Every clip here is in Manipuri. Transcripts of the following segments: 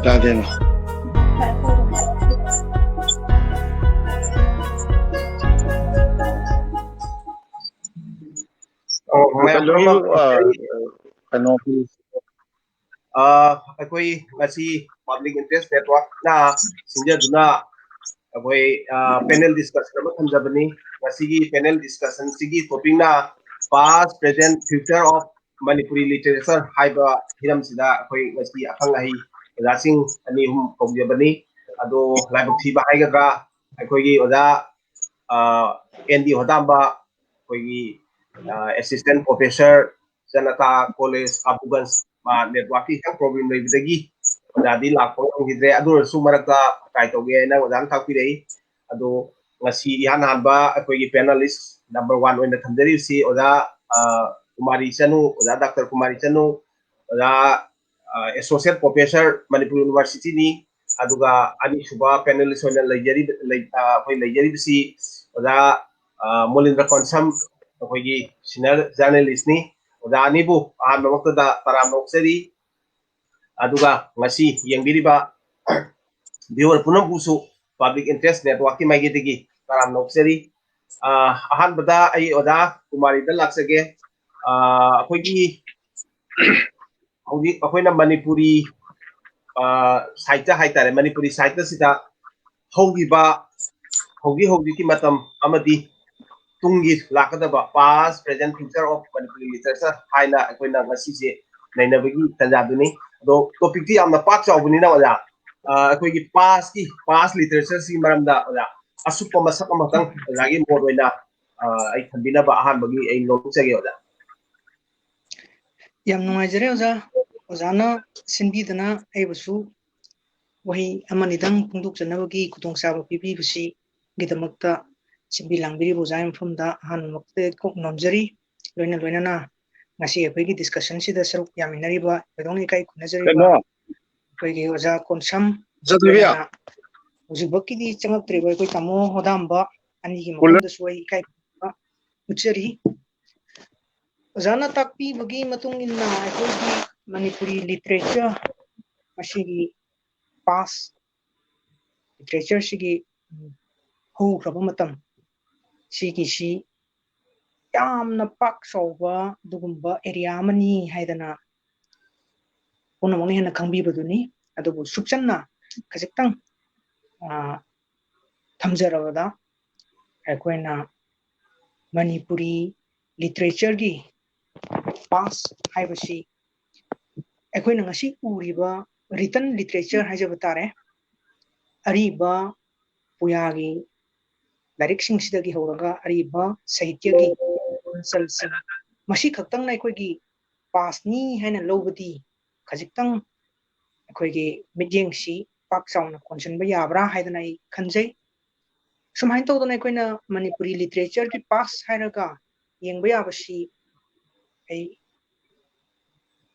Tadena. Akwai ngasi public interest network na sinjaduna akwai panel discussion ama thamjabani ngasi panel discussion sigi topic na past present future of Manipuri literature haiba hiram sida akwai ngasi akhang ahi rasing ani hum kawjabani ado laibak thiba haigadra akwai gi oda ND Hodamba akwai gi assistant professor Janata College Kabuganj networking problem leibidagi odadi lakpo ngidre adu sumaraka try toge na odan takpirei ado ngasi ihan hanba akogi panelist number 1 oina thamjari si oda Kumari Chanu oda Dr. Kumari Chanu oda associate professor Manipuri University ni aduga ani suba panelist oina leijari leijari si oda Manindra Konsam akogi senior journalist ni oda anibu ahan waktu da para nokseri aduga ngasi yengbiriba viewer punam busu public interest network ki maigitigi para nokseri ahan bada ai oda Kumari da laksage akogi akoina Manipuri site haitare Manipuri site sida hogiba hogi ki matam amadi tungi lakadaba past present future of Manipuri literature haina akoina ngasi se nainabagi tanjaduni do topic ti amna pak chawbuni na wala akoigi past literature si maramda wala asupa masak amatang lagi mo doina ay thambina ba ahan bagi ay nonchage wala yam nungaijare ozana sinbidana ay basu wahi amanidang pungduk janabagi kutong saba pipi busi gidamakta simbi langbiri bozayam fumda ahan makte kok nomjari loina na ngasi akoigi discussion sida saruk yaminariba bedong ikai kunajariba akoigi oza Konsam jadriya ujibaki di changak triba koi tamo Hodamba ani gi makonda suai ikai uchari ozana takpi bagi matung inna akoigi Manipuri literature masigi past literature sigi ho kraba matam sigi yamna pak soba dugumba area mani haidana punamoni hena khangbi baduni adubu sukchanna khajitang thamjarabada akoina Manipuri literature gi past haibasi akoina ngasi uriba written literature haijabatare ariba puyagi direct singsidagi horaga ariba sahityagi salsi mashi khaktang na akoigi past ni haina lobadi khajitang akoigi midyengsi pak chauna konsenba yabra haidana ai khanjai sumhain tawdana akoina Manipuri literature ki past hairaga yengba yabasi ai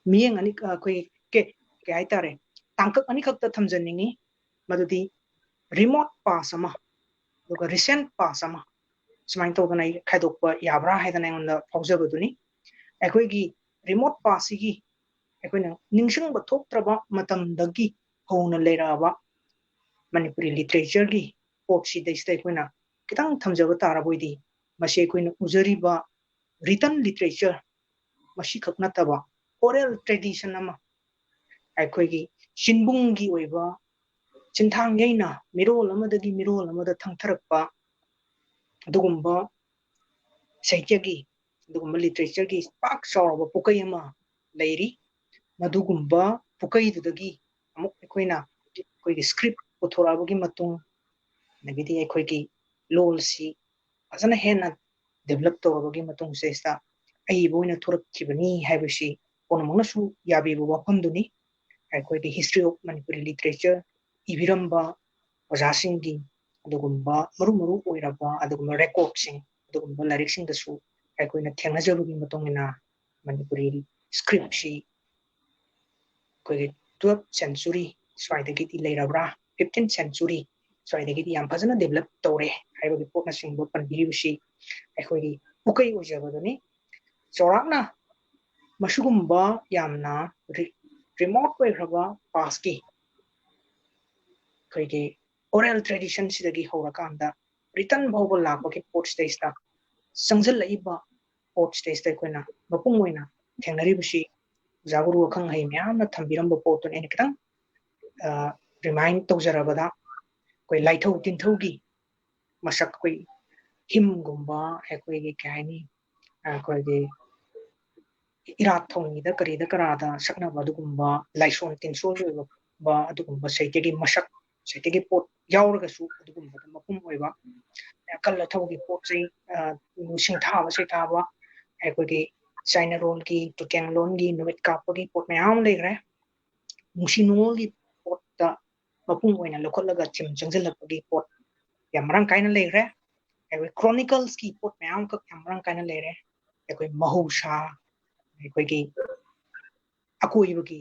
miyeng ani akoi ke haitare tangkak ani khakta thamjaningi madudi remote past ama duga recent past ama sumain tawdana ai khaidokpa yabra haidana ngonda faujabaduni akoigi remote past gi akoina ningsingba thoktraba matamdagi hona leiraba Manipuri literature gi potsi daista akoina kitang thamjaba taraboidi masi akoina ujariba written literature masi khaknataba oral tradition ama akoigi sinbungi oiba chinthang yaina mirol amadagi mirol amada thangtharakpa dugumba sahityagi dugumba literature gi pak sawaba pukai ama leiri madugumba pukai dudagi amuk akoina akoigi script puthorabagi matung nagidi akoigi lolsi azana hena develop tawabagi matung sesta ai boina thurakibani haibasi onamanasu yabibu wafamduni akoigi history of Manipuri literature ibiramba ojasingi adugumba maru oiraba adugumba recordsing adugumba lyricsing dasu akoina thengnajabagi matungina Manipuri script si akoigi 12th century swaidagidi leirabra 15th century swaidagidi yam fazana develop tawre haibagi potna singba panbiribasi akoigi pukai ojabaduni chorakna masugumba yamna remote oigraba past ki ꯑꯩꯈꯣꯏꯒꯤ oral tradition sidagi horakanda written bawba lakpaki port stage ta sangjalaiba port stage ta koina mapung oina thengnaribusi jaguru khang hai myamna thambiramba port to ne kitang remind tawjarabada koi laithau tinthau gi masak koi him gumba ekoi gi kaini koi gi irat thongi da kari da karada sakna badugumba laison tinsol ba adugumba saitegi masak saitegi pot yauragasu adugumba mapum oiba kalla thawgi pot sei sing thaba sei thaba ekoi gi China roll ki tukeng lon gi numit kapagi pot mayam legre musinol gi pot da mapum oina lokholaga chim changjalappagi pot yamrang kaina legre ekoi chronicles ki pot mayam ka yamrang kaina legre ekoi mahusha ekoi gi akoibagi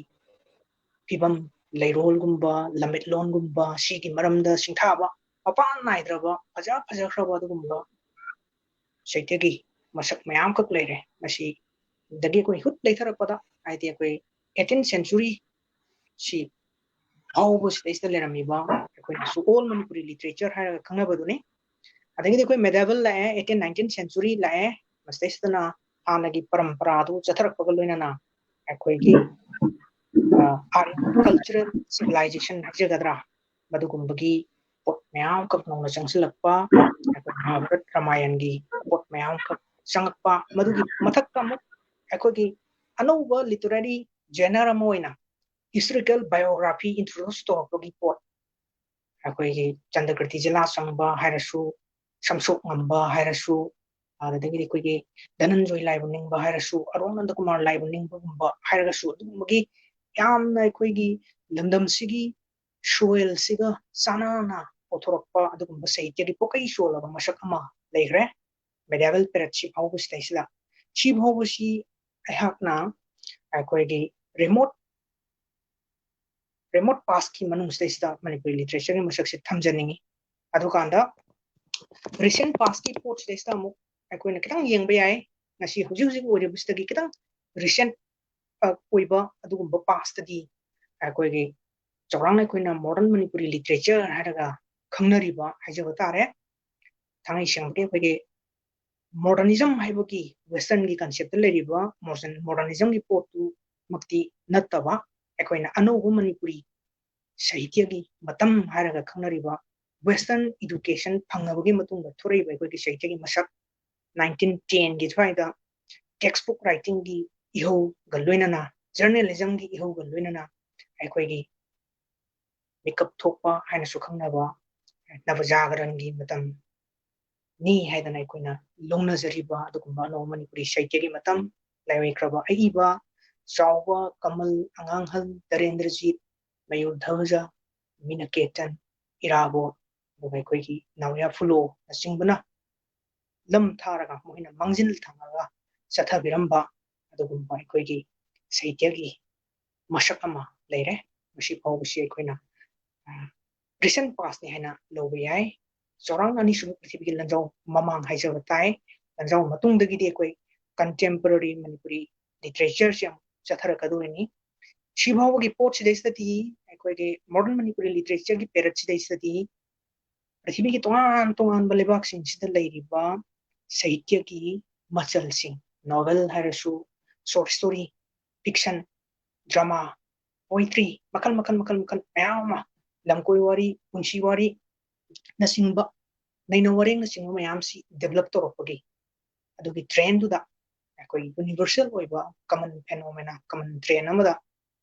fibam leirolgumba lamitlongumba sigi maramda singthaba apan naidraba faja khraba adugumba saitegi masak mayam kak leire masi dagi koi hut leitharapada aidi koi 18th century si hawbus deista leramiba koi su all Manipuri literature haraga khangnabaduni adagi koi medieval la 18th 19th century la mastestana hanagi parampara du chatharakpaga loinana koi gi cultural civilization hajagadra badugumbagi pot mayam kap nongna changsilakpa Mahabharat Ramayan gi pot mayam kap changakpa madugi mathakta amuk akogi anouba literary genre moina historical biography introduce to akogi pot akogi Chandrakriti Jila sangba hairasu samsuk ngamba hairasu adagiri kogi Dhananjoy laibuningba hairasu Arunanda Kumar laibuningba gumba hairasu adugumagi yamna akogi landam sigi soil siga sanana othorokpa adugumba sahityagi pokai solaba masak ama leigre medieval period chi phawbus taisla chi phawbusi aihakna akogi remote past ki manung staista Manipuri literature ni masak se thamjaningi adukanda recent past ki port staista mu akoina kitang yengba yai ngasi hujik oribustagi kitang recent oiba adugumba past di akoigi chawrang akoina modern Manipuri literature haraga khangnariba hajaba tare thangai sengbe akoigi modernism haibagi western gi concept leriba modernism gi portu makti nattaba akoina anobu Manipuri sahitya gi matam haraga khangnariba western education phangabagi matungda thoraiba akoigi sahitya gi masak 1910 gi thwaida textbook writing gi ihau galloinana journalism gi ihau galloinana aikoigi makeup thokpa haina su khangnaba navajagaran gi matam ni haidana aikoina longna jariba adugumba no Manipuri sahitya gi matam laiwaikraba aiba chawba kamal anganghal Darendrajit Mayur Dhavaja Minaketan Irabo aikoigi Nauya Fulo nasingbana lam tharaga moina mangjil thamaga chathabiramba adugumba aikoigi sahitya gi masak ama leire masi phawbusi aikoina recent past ni haina lobe yai chorang ani su prithvi gi lanjau mamang haijaba tai lanjau matungdagi di akoi contemporary Manipuri literature siam chathara kaduni si phawgi port sidaistati aikoigi modern Manipuri literature gi period sidaistati prithvi gi tongan balebak sing sida leiriba sahitya gi machal sing novel harasu short story fiction drama poetry makal mayama lamkoi wari punsi wari nasingba naina wareng nasingba mayam si develop torokpagi adugi trend du da akoi universal oiba common phenomena common trend amada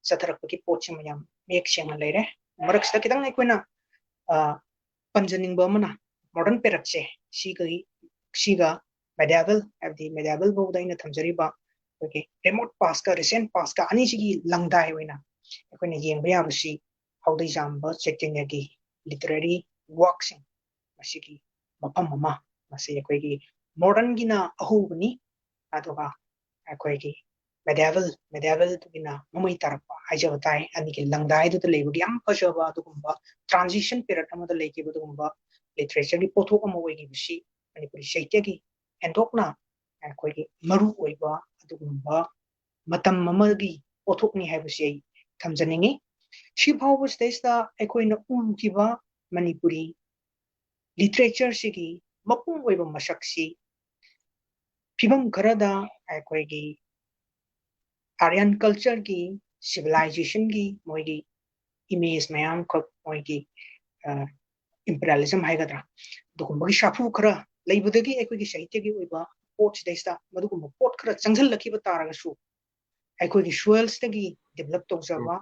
satharakpagi potchi mayam mek senga leire maraksida kitang aikoina panjaningba mana modern period che siga medieval abdi medieval bawda ina thamjariba okay remote past ka recent past ka ani sigi langdai oina aikoina yengba yabasi haudai jamba chekyagi literary works masigi mapam mama masi aikoigi modern gina ahubani adoga aikoigi medieval gina mamai tarpa haijabatai ani ki langdai du leibagi am phajaba adugumba transition period amada leiki badugumba literature gi pothok ama oigi bisi Manipuri sahitya gi endokna aikoigi maru oiba adugumba matam mamagi pothok ni haibasi ai thamjaningi ꯁꯤ ꯐꯥꯎꯕꯁꯤꯗꯩꯁꯤꯗ ꯑꯩꯈꯣꯏꯅ ꯎꯈꯤꯕ ꯃꯅꯤꯄꯨꯔꯤ ꯂꯤꯇꯔꯦꯆꯔꯁꯤꯒꯤ ꯃꯄꯨꯡ ꯑꯣꯏꯕ ꯃꯁꯛꯁꯤ ꯐꯤꯕꯝ ꯈꯔꯗ ꯑꯩꯈꯣꯏꯒꯤ आर्यन कल्चर की सिविलाइजेशन की मोगी इमेज मैम खक मोगी इंपीरियलिज्म हाइगद्रा दुकुंबगी शाफु खरा लेबदगी एकोगी साहित्य की ओइबा पोट्स देस्ता मदुकुंब पोट खरा चंगल लखिबा तारगसु एकोगी सोइल्स तगी डेवलप तौजबा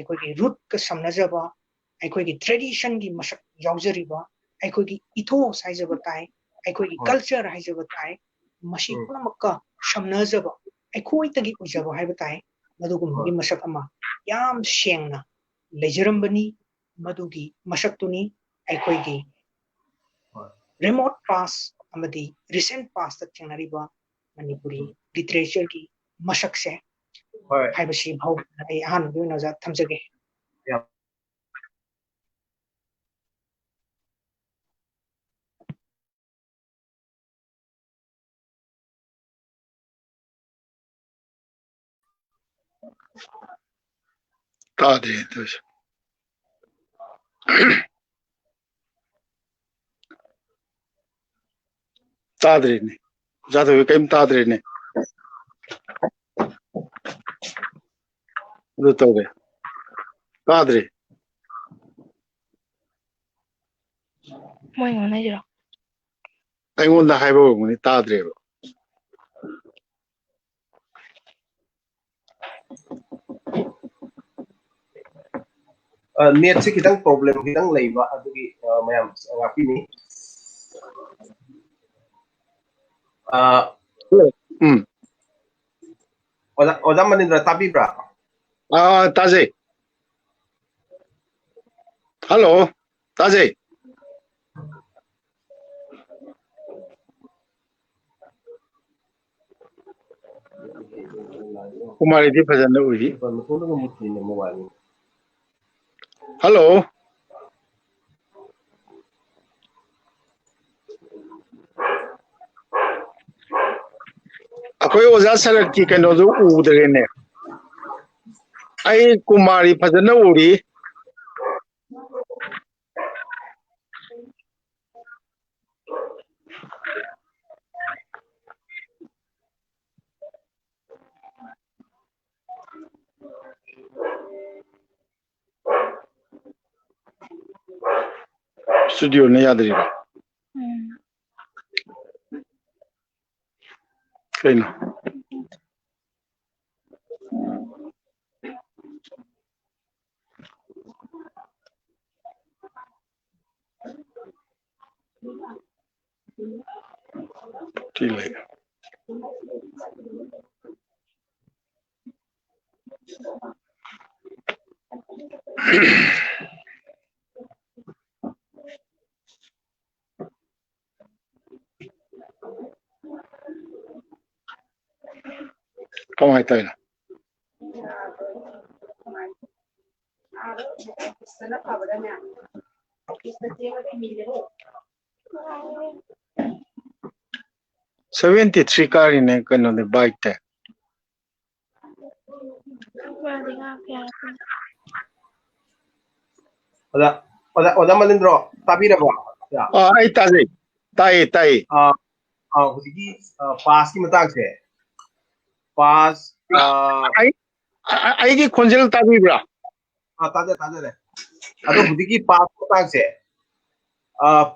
एकोगी रूट का समनजबा एकोगी ट्रेडिशन की मसक यावजरिबा एकोगी इथोस हाइजबा ताई एकोगी कल्चर हाइजबा ताई मसी पुनमक्का समनजबा एकोई तगी उजबा हाइबा ताई मदुकुंबगी मसक अमा याम सेंगना लेजरम्बनी मदुगी मसक्तुनी एकोगी remote past amadi recent past ta chenariba manipuri literature ki masak se haibashi bhau ai han du na za thamjage Tadre dus. Tadre ne. Zada we kaim tadre ne. Du toge. Tadre. Moi ngona jiro. Aingonda haibo ngoni tadre ba. net se kitang problem kitang leiba adugi mayam ngapi ni oda Manindra tapi bra Taze. Hello. Taze. Kumari di fajana uri. Hello. Akoy oza sarak ki kano du udre ne. Ai Kumari fajana uri. Studio ne yadri ba. Kaino. Tile. Kamai tayo na. $73 kari ne kano de bike te. oda Manindra tapi ra ba Ai taze. Tai. hujigi pass ki matang se pass Ai ki khonjel tabi bra. taja le ado hujigi pass matang se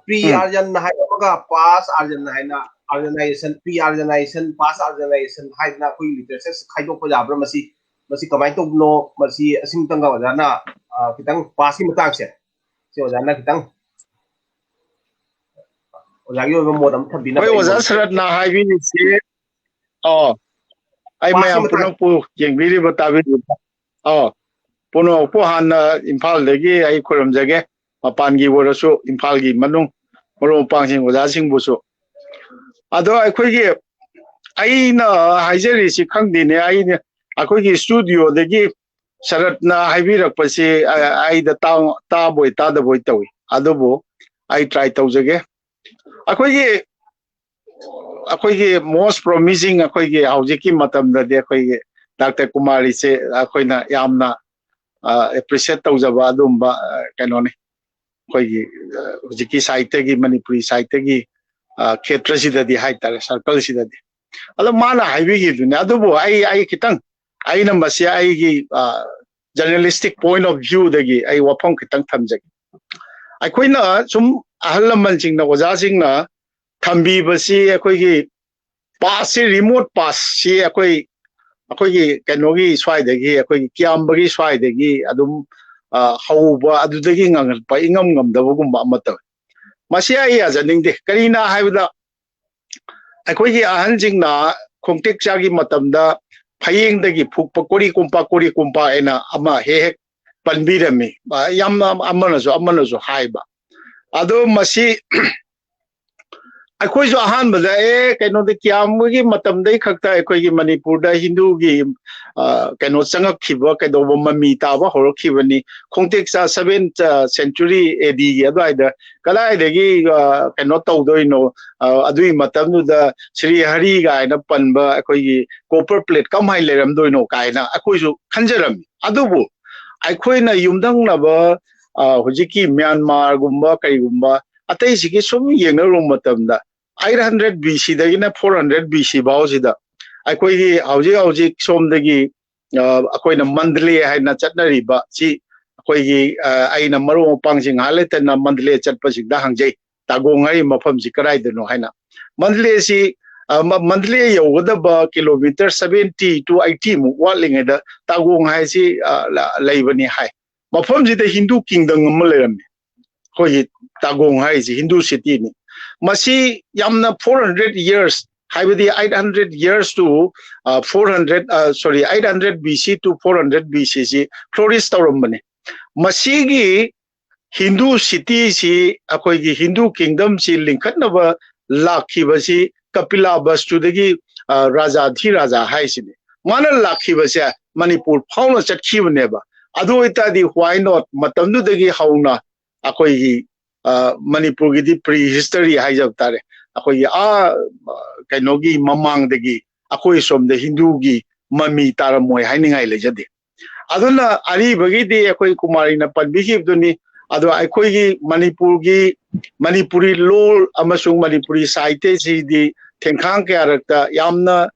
pre arjan hai ga pass arjan hai na organization pre organization pass organization hai na koi literature khaidok ko jabra masi kamai to no masi asim tanga wajana kitang pass ki matang se wajana kitang ojagi oba modam thabina Koi oza sarat na hai bi ni se. Ai mayam puno pu yengbiri ba tabi. Puno po han Imphal dagi ai khoram jage mapan gi warasu Imphal gi manung maro pang sing oza sing busu. Ado akhoi gi ai na haijari si khangdi ne ai ne akhoi gi studio dagi sarat na haibi rak pasi ai da ta boy ta da boy tawi. Ado bo ai try taujage. Akhoi gi most promising akhoi gi haujiki matam da de akhoi gi Dr. Kumari se akhoi na yamna appreciate tawjaba adumba kanone khoi hujiki site gi Manipuri site gi khetra sida di haitar circle sida di alo mana haibi gi dune adubu ai kitang ai na masia ai gi journalistic point of view dagi ai wapong kitang thamjagi ai khoina sum ahalaman jingna oja jingna thambi basi akoi gi pass remote pass si akoi gi kanogi swai dagi akoi kiambagi swai dagi adum hauba adudagi ngangal pa ingam ngamdaba gumba amata masi ai ajaning de karina haibda akoi gi ahan jingna khongtek chagi matamda phayeng dagi phukpa kori kumpa ena ama he panbirami yam amana zo haiba ado masi akoi jo ahan bada kaino de kiamgi matam dai khakta akoi gi Manipur da Hindu gi kaino changak khiba kaido mami ta ba hor khibani khongtek sa 7th century AD gi adai da kalai de gi kaino tawdoino adui matam nu da Sri Hari ga na panba akoi gi copper plate kam hai leram doino kaina akoi jo khanjaram adubu akoi na yumdang na ba hujiki Myanmar gumba kai gumba atai sigi sum yengna rum matam da 800 BC dagina 400 BC bausida akoi gi hauji som dagi akoi na mandle hai na chatnari ba si akoi gi ai na maru pangsing haleta na mandle chatpa sigda hangjai tagongai mafam si karai deno haina mandle si mandle yoda ba kilometer 70 to 80 mu walinga da tagong hai si laibani hai mafam si da Hindu kingdom ngam koi tagong hai si Hindu city ni masi yamna 400 years haibadi 800 years to 800 BC to 400 BC si flourish tawrambane masi gi Hindu city si akoi gi Hindu kingdom si linkhatnaba lakhiba si Kapila Bastu dagi raja hai si mana lakhiba se Manipur phawna chatkhiba ba adu itadi why not matamdu dagi hauna akoi gi Manipur gi prehistory haijab tare akoi kainogi mamang dagi akoi som de Hindu gi mami taramoi hainingai lejade aduna ari bagi de akoi Kumari na panbi gi duni ado akoi gi Manipuri lol amasung Manipuri site si di thengkhang kya rakta yamna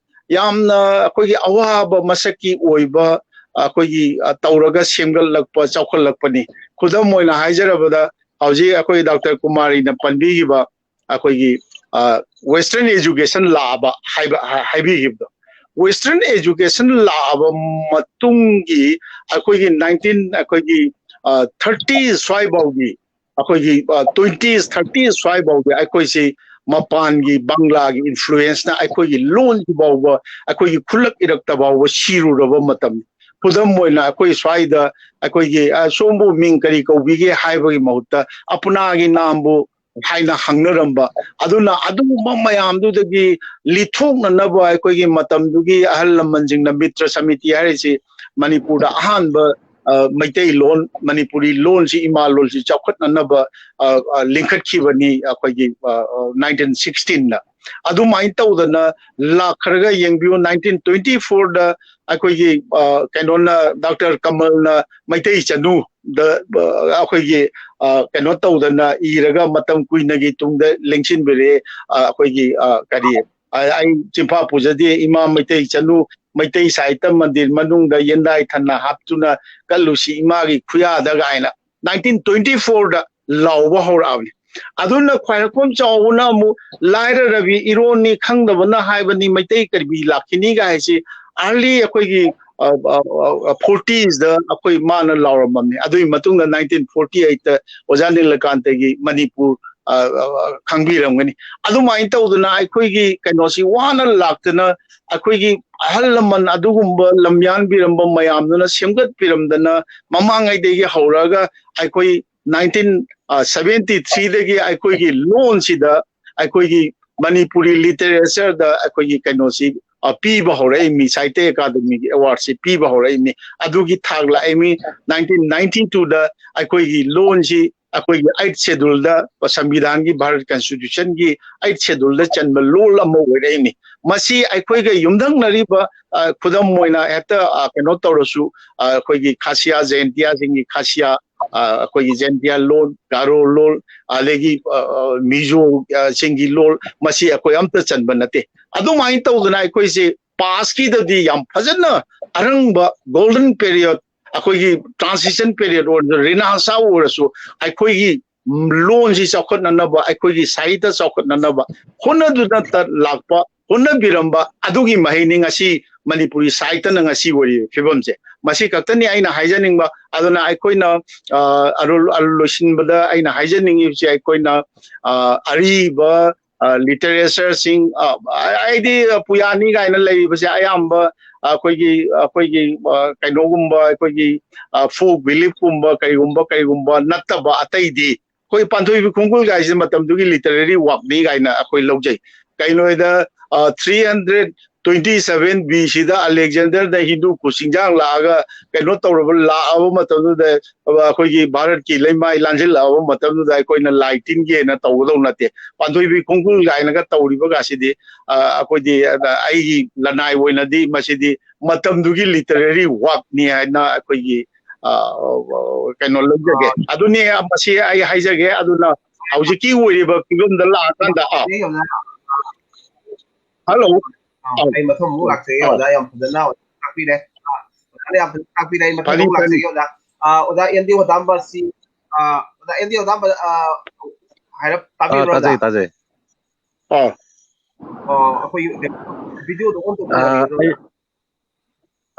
akoi gi awaba masaki oiba akoi gi tauraga semgal lakpa chaukhal lakpani khudam moina haijarabada hauji akoi Dr. Kumari na panbi gi ba akoi gi western education laba haibi gi western education laba matungi akoi gi 19 akoi gi 30s swai baugi akoi gi 20s 30s swai baugi akoi si mapan gi Bangla gi influence na akoi gi loan gi bauba akoi gi khulak irakta bauba shiru roba matam khudam moina akoi swai da akoi gi sombu ming kari ko bigi haiba gi mahutta apna gi nambu haina hangnaramba aduna adu mayam du dagi lithokna naba akoi gi matam du gi ahal lamanjing na mitra samiti harisi Manipur da ahanba Maitai loan Manipuri loan si ima loan si chawkhatna naba linkhat khibani akoi gi 1916 na adu mai tawdana lakhraga yengbiu 1924 da akoi gi kainona Dr. Kamal na Maitai Chanu da akoi gi kaino tawdana iraga matam kuina gi tungda lengsin bere akoi gi kari ai chimpa pujadi Imam Maitai Chanu Maitai Saita Mandir manungda yendai thanna haptuna kallusi imagi khuya da gaina 1924 da lawba horawni aduna khwairakom chawuna mu laira rabi ironi khangdabana haibani Maitai karbi lakhini ga haisi early akoi gi 40s da akoi mana lawramamni adui matungda 1948 da Ojani Lakante gi Manipur khangbiramgani adumai tawduna akoi gi kainosi wana laktana akoi gi ahalaman adugumba lamyan biramba mayamduna semgat piramdana mamangai degi hauraga akoi 1973 degi akoi gi loan sida akoi gi Manipuri literature da akoi gi kainosi piba horai mi Sahitya Academy award si piba horai mi adugi thagla mi 1992 da akoi gi loan si ꯑꯩꯈꯣꯏꯒꯤ 8th schedule संविधान की भारत constitution की 8th schedule चंबा लोल अमा ओइरैनि मसी अखोइगा युमधंगनरिबा खुदम मोइना हेक्ता कनो तौरसु अखोइगी खासिया जयंतिया सिंगी खासिया अखोइगी जयंतिया लोल गारो लोल अलेगी मिजो सिंगी लोल मसी अखोइ अमता चंबा नते अदुमाइन तौदना अखोइसे पास की ददी याम फजना अरंगबा गोल्डन पीरियड अखोइगी ट्रांजिशन पीरियड और रिनासा ओरसु अखोइगी लोन से चौखटननबा अखोइगी साहित्य चौखटननबा होनदुना त लाकपा होनबिरंबा अदुगी महिनी ngasi Manipuri साहित्य न ngasi वरी फिबमसे मसी कक्तनी आइना हाइजनिंगबा अदुना अखोइना अरुल लोसिनबदा आइना हाइजनिंग से अखोइना अरीबा लिटरेचर सिंग आइदी पुयानी गाइना लेबसे अयाम्बा अखोइगी कइनोगुम्बा अखोइगी फोक बिलीफ कुम्बा कइगुम्बा नत्तबा अतैदी कोई पांथोई खुंगुल गाइसे मतमदुगी लिटरेरी वर्क नी गाइना अखोइ लौजै कइनोइदा 327 BC दा अलेक्जेंडर द हिंदू कुसिंजांग लागा कइनो तौरब लाअब मतमदुदा अखोइगी भारत की लेमाई लांजिल लाअब मतमदुदा अखोइना लाइटिंग गे ना तौदौ नते पांथोई खुंगुल गाइनागा तौरिबा गासिदी अखोइदी आइगी लनाई ओइनादी मसिदी मतमदुगी literary work knee हाइना अखोइगी कइनो लौजगे अदुनी Masih I हाइजगे अदुना हौजिकी ओइरिबा फिगमदा लाकांदा hello ai mathom mu lak se oda yam phadana kapi re ale yam kapi re mathom mu lak se oda oda endi Hodamba si oda endi Hodamba harap tabi ro da taje akoi video do on to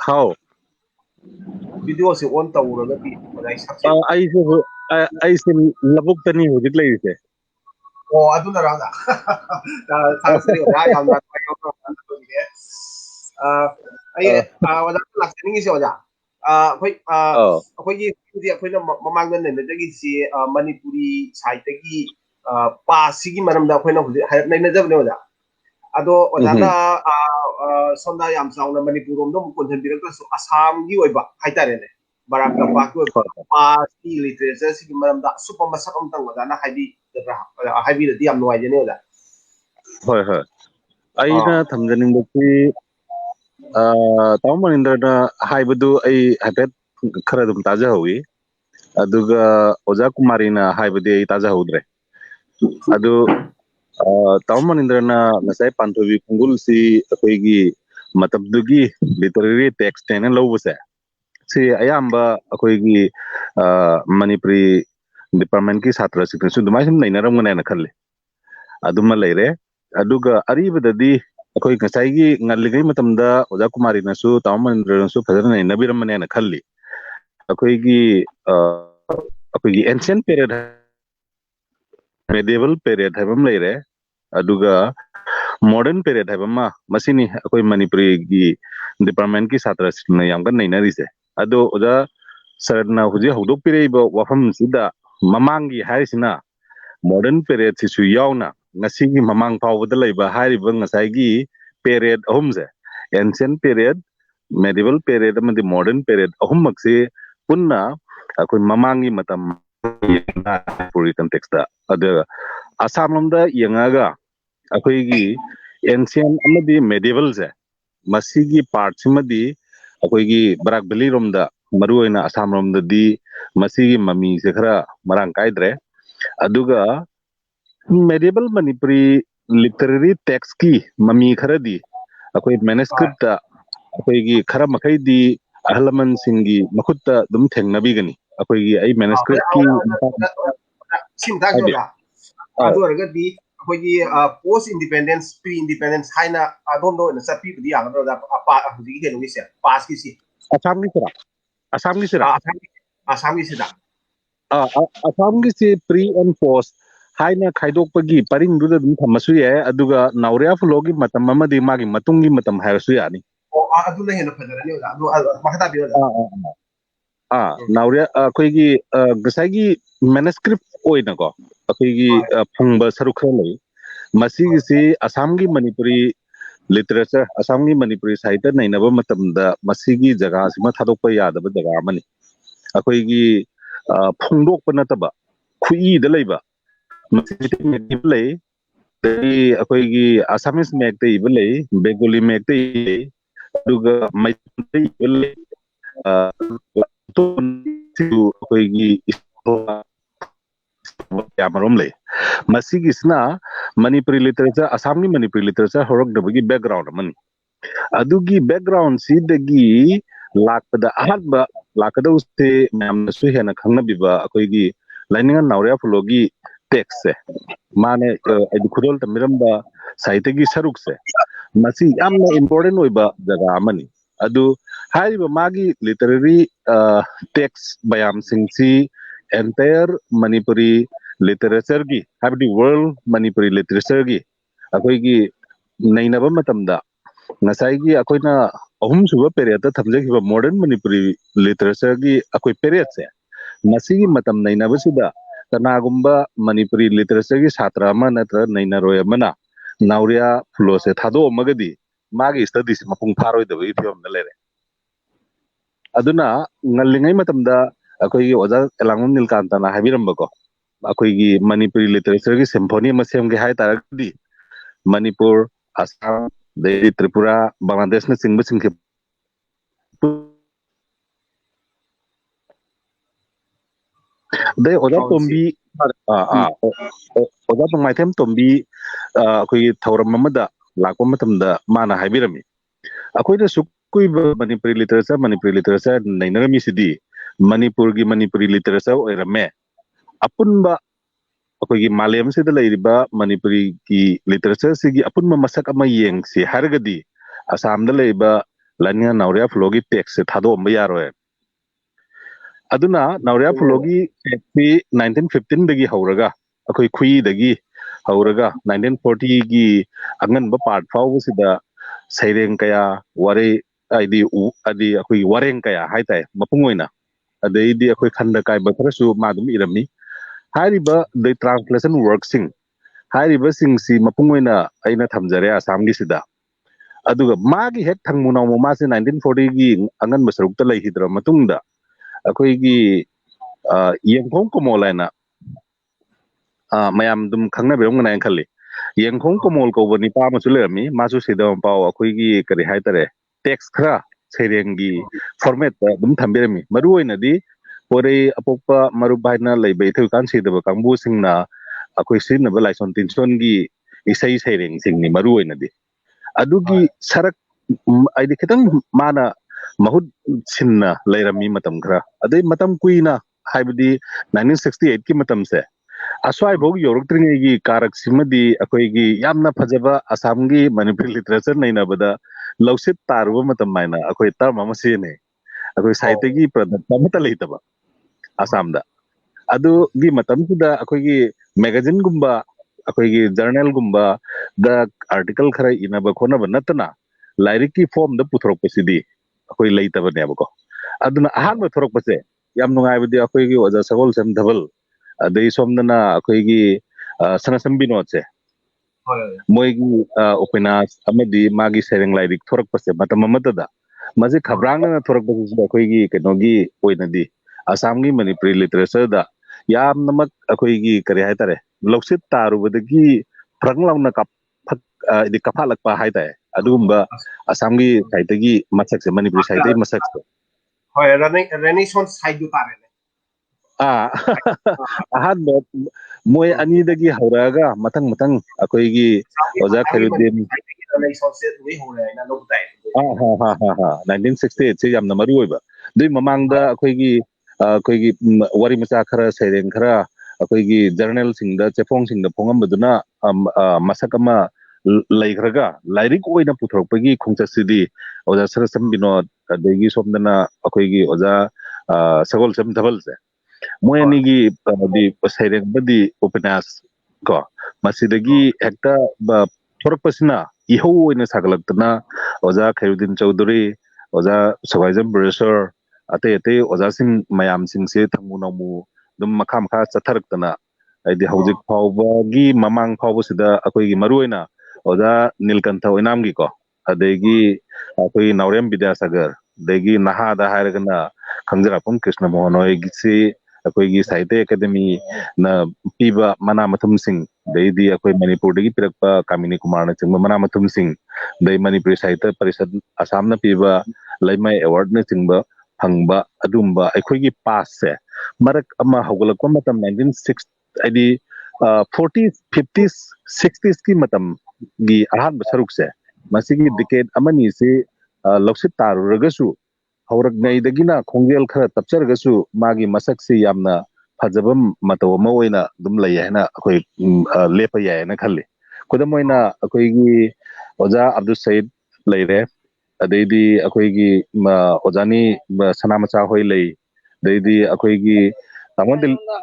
how video se on ta uro na pi oda ai se labuk tani hojik lai se aduna ra da thang se oda yam na ai oda lak se ningi se oda akoi gi akoi na mamang na ne da gi si Manipuri side gi pa sigi maram da akoi na harap nai na jab ne oda ado oda na sonda yam sauna Manipur rom dom konsen birak so Assam gi oiba haitare ne barak da pa ko pa si literature sigi maram da super masak am tang oda na haibi da haibi da yam noi ne oda hoi aina thamjaning baki taw Manindra na haibadu ai habet khara dum taja howi aduga oja Kumari na haibadi ai taja hodre adu taw Manindra na nasai panthobi kungul si akoigi matabdugi literary text ne lobuse si ayamba akoigi Manipuri department ki satra siksu dumai sim nainaram ngana na khalle aduma leire aduga aribadadi अखोई गसाई ngaligai matamda oja Kumari nasu taw Manindra nasu phadana nabiramane na khalli अखोई ancient period medieval period habam leire aduga modern period habama masini अखोई Manipuri gi department ki satra na yam kan naina rise ado oja sarna huji hodok pirei ba wafam sida mamangi haisina modern period sisu yauna ngasi gi mamang pawda leiba hariba ngasai gi period ahumse ancient period medieval period amadi modern period ahummakse punna akoi mamangi matam puri context da ada asamamda yangaga akoi gi ancient amadi medieval se masigi part simadi akoi gi barak bali romda maruina asamamda di masigi mami se khara marang kaidre aduga medieval Manipuri literary text ki mami khara di akoi manuscript ta akoi gi khara makai di ahlaman singi makhutta dum thengnabi gani akoi gi ai manuscript ki sim ta joda adu arga di akoi gi post independence pre independence haina adondo na sapi di ang da apa hudi ge ngi se pas ki si asam gi sira asam gi sida asam gi si pre and post haina khaidokpagi paring du dum thamasu ye aduga nauria flogi matam amadi magi matungi matam haisu yani adu na hena phadara ne adu mahata bi nauria akoigi gasagi manuscript oina ko akoigi phangba sarukha lei masigi si Assam gi Manipuri literature Assam gi Manipuri sahitya nainaba matamda masigi jaga sima thadokpa yadaba jaga amani akoigi phungdokpa nataba खुई द लेबा लई अखोगी असमिस मेक ते इबले बेंगोली मेक ते दुगा मैते इबले तो अखोगी यामरोम ले मसीगिसना मणिपुरी लिटरेचर असमनी मणिपुरी लिटरेचर होरक दबगी बैकग्राउंड मनी अदुगी बैकग्राउंड सी दगी लाकदा अहबा लाकदा उसे मैम सु हेना खंगनबिबा अखोगी लाइनिंग नावरिया फुलोगी टेक्स्ट से माने एदु खुदोल तमिरंबा साहित्यगी सरुक से मसी यामना इंपोर्टेंट ओइबा जगह अमनी अदु हारिबा मागी लिटरेरी टेक्स्ट बयाम सिंगसी एंटायर मणिपुरी लिटरेचर की हाबदी वर्ल्ड मणिपुरी लिटरेचर की अखोगी नैनबा मतमदा नसाइगी अखोइना अहुम सुबा पेरियड थमजेखिबा मॉडर्न मणिपुरी लिटरेचर की अखोइ पेरियड से मसीगी मतम नैनबसिदा कनागुम्बा मणिपुरी लिटरेचर की छात्र अमा नत्र नैनरोय अमना नावरिया फ्लो से थादो मगदी मागी स्टडीज मपुंग फारोइदबई फियम लेरे अदुना ngalingay matamda akoigi oja elangum nilkantana habirambako akoigi manipuri literature gi symphony masem gi hai taradi manipur assam de tripura bangladesh na singba singke de oja tombi oja tongmaitem tombi akoigi thauram mamada lakwa matamda mana habirami akoida suk Manipuri literature nainara misidi Manipuri literature oirame apunba akogi malem se da lairiba Manipuri ki literature sigi apunba masak ama yeng si hargadi asam da laiba lanya nauria flogi text se thado amba yaroe aduna nauria flogi text 1915 dagi hauraga akoi khui dagi hauraga 1940 gi angan ba part fau sida saireng kaya ware adi akoi wareng kaya haitai mapungoina adai akoi khanda kai ba kharasu madum irami hariba the translation worksing hariba singsi mapungoina aina thamjare asam gi sida aduga magi hek thangmuna mo ma se 1940 gi angan basruk ta lai hidra matungda akoi gi yengkhong komolaina mayam dum khangna berong na khalli yengkhong komol ko bani pa ma chulerami masu sidam paw akoi gi kari haitare text khra serengi format dum thambirami maru oina di pore apokpa maru baina leibai thu kan sidaba kangbu singna akoi sin na laison tinson gi isai sereng singni maru oina di adugi sarak aidi kitang mana mahut sinna leirami matam khra adai matam kuina haibdi 1968 ki matam se aswai bog yorok tringi karak simadi akoi gi yamna phajaba asam gi manipuri literature naina bada lausit taruba matam maina akoi tar mama sine akoi sahiत्य gi product amata leitaba asam da adu gi matam da akoi gi magazine gumba akoi gi journal gumba da article khara inaba khona ba natna lyric ki form da puthorok pasidi akoi leitaba ne bako aduna ahan ba thorok pase yam nungai bidi akoi gi oja sagol sam dhabal adai somdana akoi gi sanasam binod se moigi upinas amadi magi sereng lyric thorak pase matam amatada maji khabrang na thorak pase akoi gi kenogi oinadi asam gi manipuri literature da yam namak akoi gi kari haitare loksit taru badagi pranglauna kap di kapalak pa haitare adumba asam gi saitagi masak se manipuri saitai masak hoy renaissance side tare ahan moy ani dagi hauraga matang akoi gi oja kharudin renaissance we hore na log tai 1968 se yamna maru oiba dui mamangda akoi gi wari macha khara sereng khara akoi gi journal singda chepong singda phongam baduna masakama leikhraga lyric oina puthorpagi khungchasidi oja sarasam binod adegi somdana akoi gi oja sagol sam dhabal se moyani gi di sereng badi upanas ko masidagi ekta thorpasina iho oina sagalaktana oja khairudin chaudhuri oja sawajam professor ate oja sing mayam sing se thangmu namu dum makha chatharaktana aidi hojik phawba gi mamang phawba sida akoi gi maruina oja nilkantha oinam gi ko adegi akoi naurem vidyasagar degi naha da hairagana khangjara pum krishna mohan oi gi ꯑꯩꯈꯣꯏꯒꯤ ꯁꯥꯍꯤꯇ꯭ꯌ ꯑꯦꯀꯥꯗꯃꯤꯅ ꯄꯤꯕ ꯃꯅꯥ ꯃꯊꯨꯝꯁꯤꯡ ꯗꯩꯗꯤ ꯑꯩꯈꯣꯏ ꯃꯅꯤꯄꯨꯔꯗꯒꯤ ꯄꯤꯔꯛꯄ ꯀꯥꯃꯤꯅꯤ ꯀꯨꯃꯥꯔꯅ ꯆꯤꯡꯕ ꯃꯅꯥ ꯃꯊꯨꯝꯁꯤꯡ ꯗꯩ ꯃꯅꯤꯄꯨꯔꯤ ꯁꯥꯍꯤꯇ꯭ꯌ ꯄꯔꯤꯁꯠ ꯑꯁꯥꯝꯅ ꯄꯤꯕ ꯂꯩꯃꯥꯏ ꯑꯦꯋꯥꯔꯗꯅ ꯆꯤꯡꯕ ꯐꯪꯕ ꯑꯗꯨꯝꯕ ꯑꯩꯈꯣꯏꯒꯤ ꯄꯥꯁꯁꯦ ꯃꯔꯛ ꯑꯃ ꯍꯧꯒꯠꯂꯛꯄ ꯃꯇꯝ 1960 ꯍꯥꯏꯗꯤ 40s 50s 60sꯀꯤ ꯃꯇꯝꯒꯤ ꯑꯍꯥꯟꯕ ꯁꯔꯨꯛꯁꯦ ꯃꯁꯤꯒꯤ ꯗꯤꯀꯦꯠ ꯑꯃꯅꯤꯁꯤ ꯂꯧꯁꯤꯠ ꯇꯥꯔꯨꯔꯒꯁꯨ ꯍꯧꯔꯛꯉꯩꯗꯒꯤꯅ ꯈꯣꯡꯖꯦꯜ ꯈꯔ ꯇꯞꯆꯔꯒꯁꯨ ꯃꯥꯒꯤ ꯃꯁꯛꯁꯤ ꯌꯥꯝꯅ ꯐꯖꯕ ꯃꯇꯧ ꯑꯃ ꯑꯣꯏꯅ ꯑꯗꯨꯝ ꯂꯩ ꯍꯥꯏꯅ ꯑꯩꯈꯣꯏ ꯂꯦꯞꯄ ꯌꯥꯏ ꯍꯥꯏꯅ ꯈꯜꯂꯤ ꯈꯨꯗꯝ ꯑꯣꯏꯅ ꯑꯩꯈꯣꯏꯒꯤ ꯑꯣꯖꯥ ꯑꯕꯗꯨꯜ ꯁꯌꯤꯗ ꯂꯩꯔꯦ ꯑꯗꯩꯗꯤ ꯑꯩꯈꯣꯏꯒꯤ ꯑꯣꯖꯥꯅꯤ ꯁꯅꯥꯃꯆꯥ ꯍꯣꯏ ꯂꯩ ꯑꯗꯩꯗꯤ ꯑꯩꯈꯣꯏꯒꯤ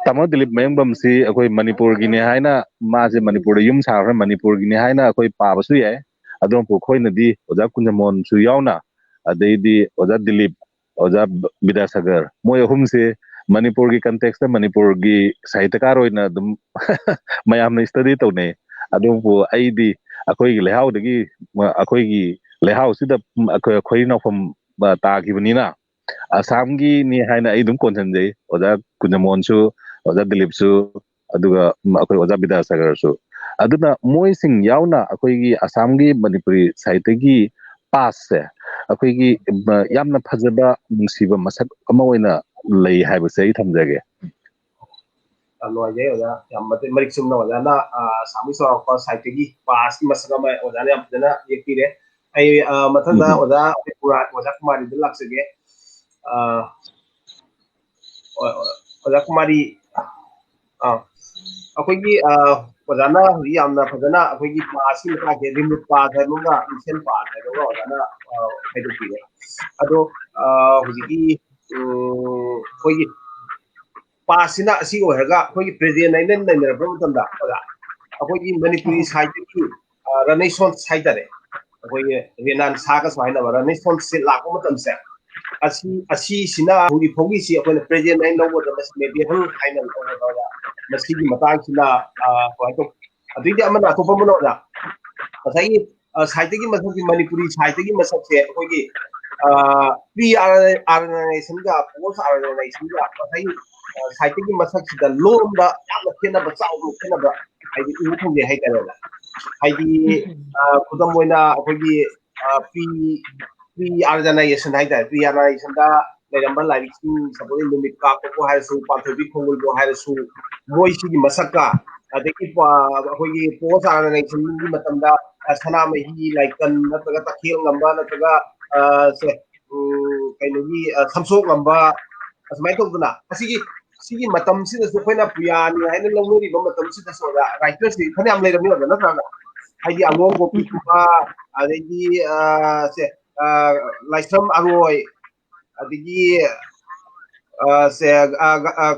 ꯇꯥꯃꯣ ꯗꯤꯂꯤꯞ ꯃꯌꯡꯕꯝꯁꯤ ꯑꯩꯈꯣꯏ ꯃꯅꯤꯄꯨꯔꯒꯤꯅꯦ ꯍꯥꯏꯅ ꯃꯥꯁꯦ ꯃꯅꯤꯄꯨꯔꯗ ꯌꯨꯝ ꯁꯥꯈ꯭ꯔꯦ ꯃꯅꯤꯄꯨꯔꯒꯤꯅꯦ ꯍꯥꯏꯅ ꯑꯩꯈꯣꯏ ꯄꯥꯕꯁꯨ ꯌꯥꯏ ꯑꯗꯣꯝꯕꯨ ꯑꯩꯈꯣꯏꯅꯗꯤ ꯑꯣꯖꯥ ꯀꯨꯟꯖꯃꯣꯟꯁꯨ ꯌꯥꯎꯅ ꯑꯗꯩꯗꯤ ꯑꯣꯖꯥ ꯗꯤꯂꯤꯞ ꯑꯣꯖꯥ ꯕꯤꯗ꯭ꯌꯥꯁꯥꯒꯔ ꯃꯣꯏ ꯑꯍꯨꯝꯁꯦ ꯃꯅꯤꯄꯨꯔꯒꯤ ꯀꯟꯇꯦꯛꯁꯇ ꯃꯅꯤꯄꯨꯔꯒꯤ ꯁꯥꯍꯤꯇ꯭ꯌꯀꯥꯔ ꯑꯣꯏꯅ ꯑꯗꯨꯝ ꯃꯌꯥꯝꯅ ꯁ꯭ꯇꯗꯤ ꯇꯧꯅꯩ ꯑꯗꯨꯕꯨ ꯑꯩꯗꯤ ꯑꯩꯈꯣꯏꯒꯤ ꯂꯩꯍꯥꯎꯗꯒꯤ ꯑꯩꯈꯣꯏꯒꯤ ꯂꯩꯍꯥꯎꯁꯤꯗ ꯑꯩꯈꯣꯏ ꯅꯥꯎꯐꯝ ꯇꯥꯈꯤꯕꯅꯤꯅ ꯑꯁꯥꯝꯒꯤꯅꯤ ꯍꯥꯏꯅ ꯑꯩ ꯑꯗꯨꯝ ꯀꯣꯟꯁꯤꯟꯖꯩ ꯑꯣꯖꯥ ꯀꯨꯟꯖꯃꯣꯟꯁꯨ ꯑꯣꯖꯥ ꯗꯤꯂꯤꯞꯁꯨ ꯑꯗꯨꯒ ꯑꯩꯈꯣই ꯑꯣꯖꯥ ꯕꯤꯗ꯭ꯌꯥꯁꯥꯒꯔꯁꯨ ꯑꯗꯨꯅ ꯃꯣꯏꯁꯤꯡ ꯌꯥꯎꯅ ꯑꯩꯈꯣꯏꯒꯤ ꯑꯁꯥꯝꯒꯤ ꯃꯅꯤꯄꯨꯔꯤ ꯁꯥꯍꯤꯇ꯭ꯌꯒꯤ ꯄꯥꯁꯁꯦ ꯑꯩꯈꯣꯏꯒꯤ ꯌꯥꯝꯅ ꯐꯖꯕ ꯅꯨꯡꯁꯤꯕ ꯃꯁꯛ ꯑꯃ ꯑꯣꯏꯅ ꯂꯩ ꯍꯥꯏꯕꯁꯦ ꯑꯩ ꯊꯝꯖꯒꯦ ꯅꯨꯡꯉꯥꯏꯖꯩ ꯑꯣꯖꯥ ꯌꯥꯝ ꯃꯔꯤꯛ ꯆꯨꯝꯅ ꯑꯣꯖꯥꯅ ꯑꯁꯥꯝꯒꯤ ꯆꯥꯎꯔꯥꯛꯄ ꯁꯥꯍꯤꯇ꯭ꯌꯒꯤ ꯄꯥꯁꯀꯤ ꯃꯁꯛ ꯑꯃ ꯑꯣꯖꯥꯅ ꯌꯥꯝ ꯐꯖꯅ ꯌꯦꯛꯄꯤꯔꯦ ꯑꯩ ꯃꯊꯪꯗ ꯑꯣꯖꯥ ꯀꯨꯃꯥꯔꯤꯗ ꯂꯥꯛꯆꯒꯦ ꯑꯣꯖꯥ ꯀꯨꯃꯥꯔꯤ ꯑꯩꯈꯣꯏꯒꯤ ꯑꯣꯖꯥꯅ ꯍꯧꯖꯤꯛ ꯌꯥꯝꯅ ꯐꯖꯅ ꯑꯩꯈꯣꯏꯒꯤ ꯄꯥꯁꯀꯤ ꯃꯇꯥꯡꯁꯦ ꯔꯤꯃꯨꯠ ꯄꯥꯁ ꯍꯥꯏꯕ ꯑꯃꯒ ꯏꯟꯁꯤꯌꯟ ꯄꯥꯁ ꯍꯥꯏꯕ ꯑꯃꯒ ꯑꯣꯖꯥꯅ ꯈꯥꯏꯗꯣꯛꯄꯤꯔꯦ ꯑꯗꯣ ꯍꯧꯖꯤꯛꯀꯤ ꯑꯩꯈꯣꯏꯒꯤ ꯄꯥꯁꯁꯤꯅ ꯑꯁꯤ ꯑꯣꯏꯔꯒ ꯑꯩꯈꯣꯏꯒꯤ ꯄ꯭ꯔꯦꯖꯦꯟ ꯍꯥꯏꯅ ꯅꯩꯅꯔꯛꯄ ꯃꯇꯝꯗ ꯑꯣꯖꯥ ꯑꯩꯈꯣꯏꯒꯤ ꯃꯅꯤꯄꯨꯔꯤ ꯁꯥꯍꯤꯇ꯭ꯌꯒꯤ ꯔꯅꯦꯁꯣꯟꯁ ꯍꯥꯏꯇꯥꯔꯦ ꯑꯩꯈꯣꯏꯒꯤ ꯔꯦꯅꯥꯟ ꯁꯥꯒꯁꯨ ꯍꯥꯏꯅꯕ ꯔꯅꯦꯁꯣꯟꯁꯁꯦ ꯂꯥꯛꯄ ꯃꯇꯝꯁꯦ ꯑꯁꯤꯁꯤꯅ ꯍꯧꯖꯤꯛ ꯐꯥꯎꯒꯤꯁꯤ ꯑꯩꯈꯣꯏꯅ ꯄ꯭ꯔꯦꯖꯦꯟ ꯍꯥꯏꯅ ꯂꯧꯕꯗ ꯃꯁꯤ ꯃꯦꯗꯤꯦꯕꯜ ꯍꯥꯏꯅ ꯂꯧꯒꯗꯧꯔ ꯃꯁꯤꯒꯤ ꯃꯇꯥꯡꯁꯤꯅ ꯀꯃꯥꯏꯅ ꯇꯧ ꯑꯗꯨꯏꯗꯤ ꯑꯃꯅ ꯑꯇꯣꯞꯄ ꯑꯃꯅ ꯑꯣꯖꯥ ꯉꯁꯥꯏꯒꯤ ꯁꯥꯍꯤꯇ꯭ꯌꯒꯤ ꯃꯁꯛꯁꯤ ꯃꯅꯤꯄꯨꯔꯤ ꯁꯥꯍꯤꯇ꯭ꯌꯒꯤ ꯃꯁꯛꯁꯦ ꯑꯩꯈꯣꯏꯒ ꯄ꯭ꯔꯤ ꯑꯥꯔꯒꯅꯥꯏꯖꯦꯁꯟꯒ ꯄꯣꯁ ꯑꯥꯔꯒꯅꯥꯏꯖꯦꯁꯟꯒ ꯉꯁꯥꯏꯒꯤ ꯁꯥꯍꯤꯇ꯭ꯌꯒꯤ ꯃꯁꯛꯁꯤꯗ ꯂꯣꯟꯗ ꯌꯥꯝꯅ ꯈꯦꯠꯅꯕ ꯆꯥꯎꯅ ꯈꯦꯠꯅꯕ ꯍꯥꯏꯗꯤ ꯎꯕ ꯐꯪꯖꯩ ꯍꯥꯏꯇꯥꯔꯦ ꯍꯥꯏꯗꯤ ꯈꯨꯗꯝ ꯑꯣꯏꯅ ꯑꯩꯈꯣꯏꯒꯤ ꯄ꯭ꯔꯤ ꯑꯥꯔꯒꯅꯥꯏꯖꯦꯁꯟ ꯍꯥꯏꯇꯥꯔꯦ ꯄ꯭ꯔꯤ ꯑꯥꯔꯒꯅꯥꯏꯖꯦꯁꯟꯗ ꯂꯩꯔꯝꯕ ꯂꯥꯏꯔꯤꯛꯁꯤꯡ ꯁꯄꯣꯁ ꯅꯨꯃꯤꯠ ꯀꯥꯞꯄꯕꯨ ꯍꯥꯏꯔꯁꯨ ꯄꯥꯟꯊꯣꯏꯕꯤ ꯈꯣꯡꯒꯨꯜꯕꯨ ꯍꯥꯏꯔꯁꯨ ꯃꯣꯏꯁꯤꯒꯤ ꯃꯁꯛꯀ ꯑꯗꯒꯤ ꯑꯩꯈꯣꯏꯒꯤ ꯄꯣꯁ ꯑꯥꯔꯒꯅꯥꯏꯖꯦꯁꯟꯒꯤ ꯃꯇꯝꯗ ꯁꯅꯥꯃꯍꯤ ꯂꯥꯏꯀꯟ ꯅꯠꯇ꯭ꯔꯒ ꯇꯈꯦꯜ ꯉꯝꯕ ꯅꯠꯇ꯭ꯔꯒ ꯀꯩꯅꯣꯒꯤ ꯁꯝꯁꯣꯛ ꯉꯝꯕ ꯑꯁꯨꯃꯥꯏꯅ ꯇꯧꯗꯅ ꯁꯤꯒꯤ ꯃꯇꯝꯁꯤꯗꯁꯨ ꯑꯩꯈꯣꯏꯅ ꯄꯨꯌꯥꯅꯤ ꯍꯥꯏꯅ ꯂꯧꯅꯔꯤꯕ ꯃꯇꯝꯁꯤꯗꯁꯨ ꯔꯥꯏꯇꯔꯁꯤ ꯐꯅꯌꯥꯝ ꯂꯩꯔꯝꯃꯤ ꯑꯣꯖꯥ ꯅꯠꯇ꯭ꯔꯒ ꯍꯥꯏꯗꯤ ꯑꯉꯣꯝ ꯒꯣꯄꯤꯒꯨꯝꯕ ꯑꯗꯒꯤ ꯂꯥꯏꯁ꯭ꯔꯝ ꯑꯔꯣꯏ ꯑꯗꯒꯤ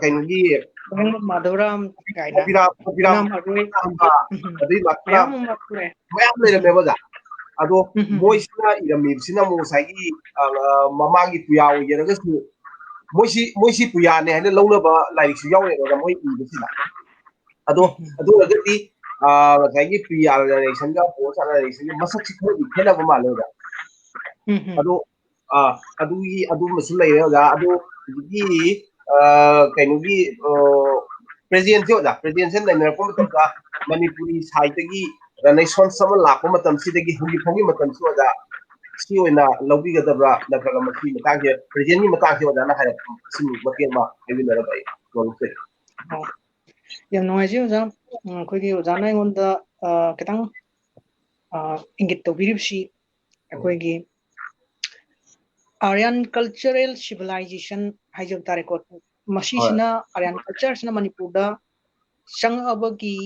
ꯀꯩꯅꯣꯒꯤ ꯃꯥꯙꯧꯔꯥꯝ ꯀꯥꯏꯅ ꯀꯣꯄꯤꯔꯥꯝ ꯑꯔꯣꯏ ꯑꯗꯩ ꯃꯌꯥꯝ ꯑꯃ ꯄꯨꯔꯦ ꯃꯌꯥꯝ ꯂꯩꯔꯝꯃꯦꯕ ꯑꯣꯖꯥ ꯑꯗꯣ ꯃꯣꯏꯁꯤꯅ ꯏꯔꯝꯃꯤꯕꯁꯤꯅ ꯑꯃꯨꯛ ꯉꯁꯥꯏꯒꯤ ꯃꯃꯥꯡꯒꯤ ꯄꯨꯌꯥ ꯑꯣꯏꯖꯔꯒꯁꯨ ꯃꯣꯏꯁꯤ ꯄꯨꯌꯥꯅꯦ ꯍꯥꯏꯅ ꯂꯧꯅꯕ ꯂꯥꯏꯔꯤꯛꯁꯨ ꯌꯥꯎꯔꯦꯕ ꯃꯣꯏ ꯏꯕꯁꯤꯗ ꯑꯗꯣ ꯑꯗꯨ ꯑꯣꯏꯔꯒꯗꯤ ꯉꯁꯥꯏꯒꯤ ꯄ꯭ꯔꯤ ꯑꯥꯔꯒꯅꯥꯏꯖꯦꯁꯟꯒ ꯄꯣꯁ ꯑꯥꯔꯒꯅꯥꯏꯖꯦꯁꯟꯒꯤ ꯃꯁꯛꯁꯤ ꯈꯔꯗꯤ ꯈꯦꯠꯅꯕ ꯃꯥꯜꯂꯦ ꯑꯣꯖꯥ ꯑꯗꯣ ꯑꯗꯨꯃꯁꯨ ꯂꯩꯔꯦ ꯑꯣꯖꯥ ꯑꯗꯣ ꯍꯧꯖꯤꯛꯀꯤ ꯀꯩꯅꯣꯒꯤ ꯄ꯭ꯔꯦꯖꯦꯟꯁꯦ ꯑꯣꯖꯥ ꯄ꯭ꯔꯦꯖꯦꯟꯁꯦ ꯅꯩꯅꯔꯛꯄ ꯃꯇꯝꯗ ꯃꯅꯤꯄꯨꯔꯤ ꯁꯥꯍꯤꯇ꯭ꯌꯒꯤ ꯔꯅꯦꯁꯣꯟꯁ ꯑꯃ ꯂꯥꯛꯄ ꯃꯇꯝꯁꯤꯗꯒꯤ ꯍꯧꯖꯤꯛ ꯐꯥꯎꯒꯤ ꯃꯇꯝꯁꯤ ꯑꯣꯖꯥ ꯁꯤ ꯑꯣꯏꯅ ꯂꯧꯕꯤꯒꯗꯕ꯭ꯔꯥ ꯅꯠꯇ꯭ꯔꯒ ꯃꯁꯤ ꯃꯇꯥꯡꯁꯦ ꯄ꯭ꯔꯦꯖꯦꯟꯒꯤ ꯃꯇꯥꯡꯁꯦ ꯑꯣꯖꯥꯅ ꯍꯥꯏꯔꯛ ꯁꯤ ꯃꯇꯦꯛ ꯑꯃ ꯍꯥꯏꯕꯤꯅꯔꯕ ꯑꯩ ꯋꯥꯔꯨꯖꯔꯤ ꯌꯥꯝ ꯅꯨꯡꯉꯥꯏꯖꯩ ꯑꯣꯖꯥ ꯑꯩꯈꯣꯏꯒꯤ ꯑꯣꯖꯥꯅ ꯑꯩꯉꯣꯟꯗ ꯈꯤꯇꯪ ꯏꯪꯒꯤꯠ ꯇꯧꯕꯤꯔꯤꯕꯁꯤ ꯑꯩꯈꯣꯏꯒꯤ आर्यन कल्चरल सिविलाइजेशन हाइजब तारेको मसीसिना आर्यन कल्चरसिना मणिपुरदा चंगअबगी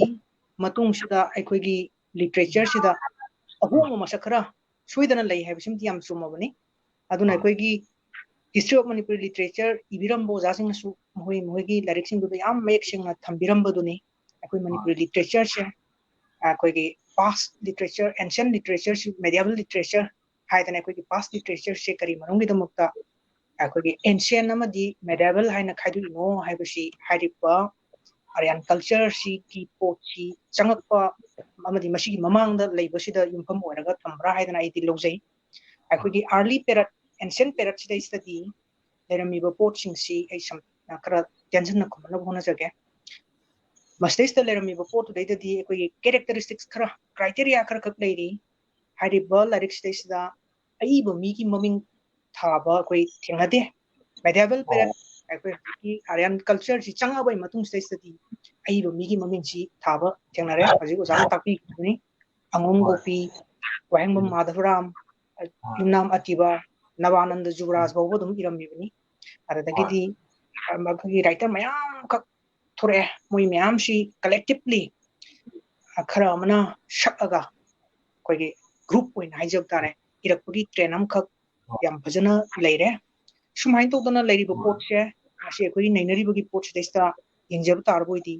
मतुंगसिदा अखोइगी लिटरेचरसिदा अहोम मसखरा सुइदना लई हाइबसिमति याम चुमबनी अदुना अखोइगी हिस्ट्री ऑफ मणिपुर लिटरेचर इबिरंबो जासिंगसु मोइगी लाइरिक्सिंगदु याम मेक्सिंगना थंबिरंबदुनी अखोइ मणिपुर लिटरेचर से अखोइगी past literature ancient literature medieval literature हाइदना अखोइगी पास्ट लिटरेचर से करी मनुंगिदमुक्ता अखोइगी एंशिएंट अमदी मेडिएवल हाइना खाइदुइनो हाइबसी हाइरिपा आर्यन कल्चर सी की पोची चंगक्पा अमदी मसीगी ममांगदा लेबसिदा युमफम ओरगा थंबरा हाइदना आइदि लौजै अखोइगी अर्ली पेरियड एंशिएंट पेरियड सिदा स्टडी लेरमिबा पोटसिंगसी ऐ सम खरा ꯇꯦꯟꯁꯟꯅ ꯈꯨꯝꯅꯕ ꯍꯣꯠꯅꯖꯒꯦ ꯃꯁꯤꯗꯩꯁꯤꯗ ꯂꯩꯔꯝꯃꯤꯕ ꯄꯣꯠꯇꯨꯗꯩꯗꯗꯤ ꯑꯩꯈꯣꯏꯒꯤ ꯀꯦꯔꯦꯛꯇꯔꯤꯁꯇꯤꯛꯁ ꯈꯔ ꯀ꯭ꯔꯥꯏꯇꯦꯔꯤꯌꯥ ꯈꯔ ꯈꯛ ꯂꯩꯔꯤ ꯍꯥꯏꯔꯤꯕ ꯂꯥꯏꯔꯤꯛꯁꯤꯗꯩꯁꯤꯗ ꯑꯏꯕ ꯃꯤꯒꯤ ꯃꯃꯤꯡ ꯊꯥꯕ ꯑꯩꯈꯣꯏ ꯊꯦꯡꯅꯗꯦ ꯃꯦꯗꯤꯑꯦꯕꯜ ꯄꯦꯔꯤꯌꯗ ꯑꯩꯈꯣꯏ ꯍꯧꯖꯤꯛꯀꯤ ꯑꯥꯔꯌꯟ ꯀꯜꯆꯔꯁꯤ ꯆꯪꯉꯕꯒꯤ ꯃꯇꯨꯡꯁꯤꯗꯩꯁꯤꯗꯗꯤ ꯑꯏꯕ ꯃꯤꯒꯤ ꯃꯃꯤꯡꯁꯤ ꯊꯥꯕ ꯊꯦꯡꯅꯔꯦ ꯍꯧꯖꯤꯛ ꯑꯣꯖꯥꯅ ꯇꯥꯛꯄꯤꯈꯤꯕꯅꯤ ꯑꯉꯣꯝ ꯒꯣꯄꯤ ꯋꯥꯍꯦꯡꯕꯝ ꯃꯥꯙꯕꯔꯥꯝ ꯌꯨꯝꯅꯥꯝ ꯑꯇꯤꯕ ꯅꯕꯥꯅꯟꯗ ꯖꯨꯕꯔꯥꯖ ꯐꯥꯎꯕ ꯑꯗꯨꯝ ꯏꯔꯝꯃꯤꯕꯅꯤ ꯑꯗꯨꯗꯒꯤꯗꯤ ꯑꯩꯈꯣꯏꯒꯤ ꯔꯥꯏꯇꯔ ꯃꯌꯥꯝꯈꯛ ꯊꯣꯔꯛꯑꯦ ꯃꯣꯏ ꯃꯌꯥꯝꯁꯤ ꯀꯂꯦꯛꯇꯤꯚꯂꯤ ꯈꯔ ꯑꯃꯅ ꯁꯛꯑꯒ ꯑꯩꯈꯣꯏꯒꯤ ꯒ꯭ꯔꯨꯞ ꯑꯣꯏꯅ ꯍꯥꯏꯖꯕ ꯇꯥꯔꯦ ꯏꯔꯛꯄꯒꯤ ꯇ꯭ꯔꯦꯟ ꯑꯃꯈꯛ ꯌꯥꯝ ꯐꯖꯅ ꯂꯩꯔꯦ ꯁꯨꯃꯥꯏꯅ ꯇꯧꯗꯅ ꯂꯩꯔꯤꯕ ꯄꯣꯠꯁꯦ ꯉꯁꯤ ꯑꯩꯈꯣꯏꯒꯤ ꯅꯩꯅꯔꯤꯕꯒꯤ ꯄꯣꯠꯁꯤꯗꯩꯁꯤꯗ ꯌꯦꯡꯖꯕ ꯇꯥꯔꯕꯣꯏꯗꯤ